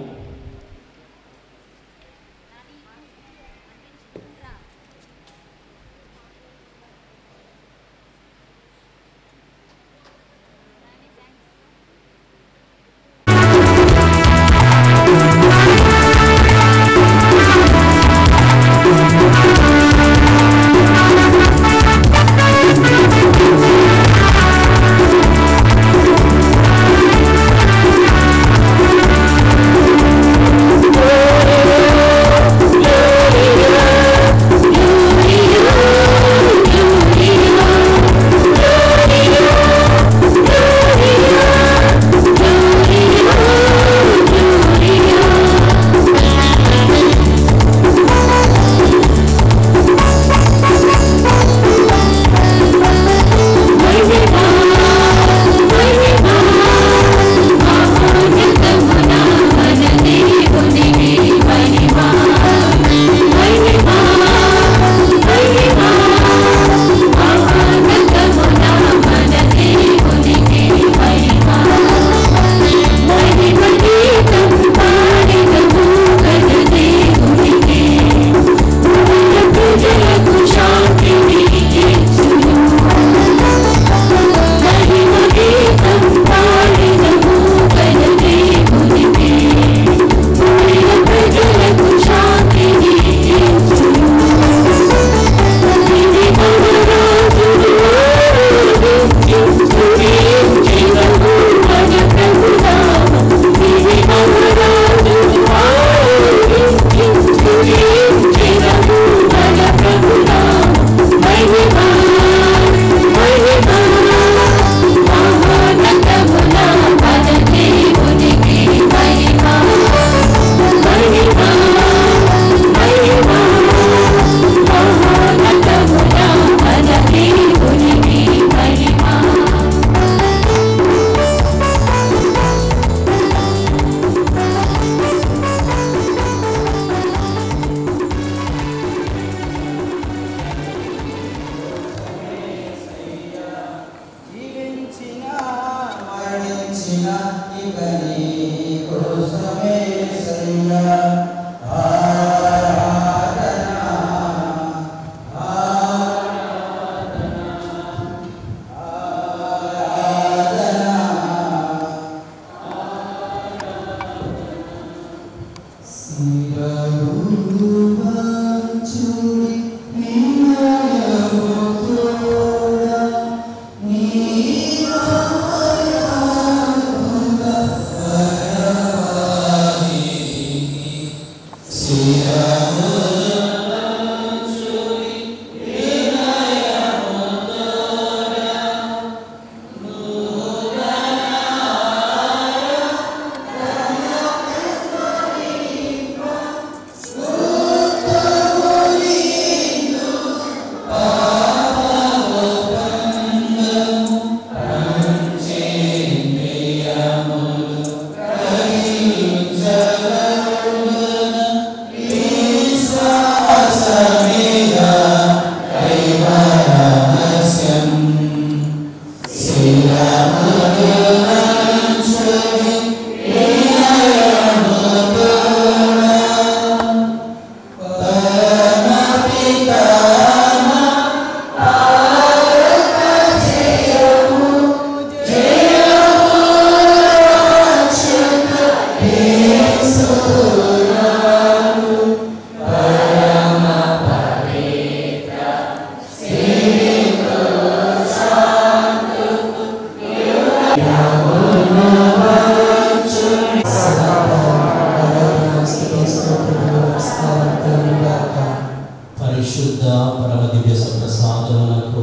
పరిశుద్ధ పరమ దివ్య సప్రసాదమునకు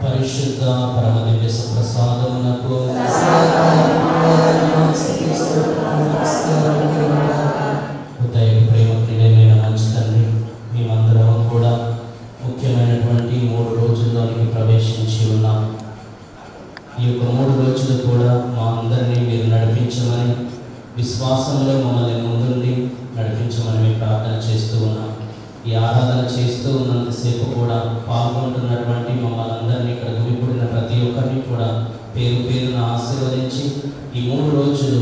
పరిశుద్ధ పరమ దివ్య సప్రసాదమునకు ఉదయ ప్రేమ ప్రియమైన మంచి తండ్రి, మేమందరం కూడా ముఖ్యమైనటువంటి 3 రోజుల్లోనికి ప్రవేశించి ఉన్నాం. ఈ యొక్క 3 రోజులు కూడా మా అందరినీ మీరు నడిపించమని, విశ్వాసంలో మమ్మల్ని ముందుండి నడిపించమని మేము ప్రార్థన చేస్తూ ఉన్నాం. ఈ ఆరాధన చేస్తూ ఉన్నంతసేపు కూడా పాల్గొంటున్నటువంటి మమ్మల్ని అందరినీ ఇక్కడ గుమిపడిన ప్రతి ఒక్కరిని కూడా పేరు పేరున ఆశీర్వదించి ఈ 3 రోజులు,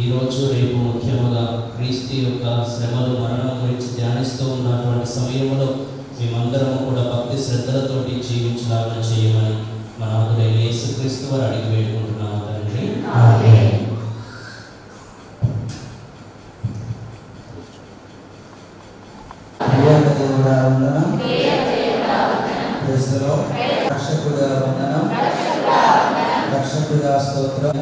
ఈరోజు రేపు ముఖ్యముగా క్రీస్తు యొక్క శ్రమలు మరణం గురించి ధ్యానిస్తూ ఉన్నటువంటి సమయంలో మేమందరం కూడా భక్తి శ్రద్ధలతోటి జీవించలాగా చేయమని మన ఆదుడైన యేసుక్రీస్తు వారు అడిగి వేడుకుంటున్నాము తండ్రి. ఆమేన్. రక్షకుడా స్తోత్రం.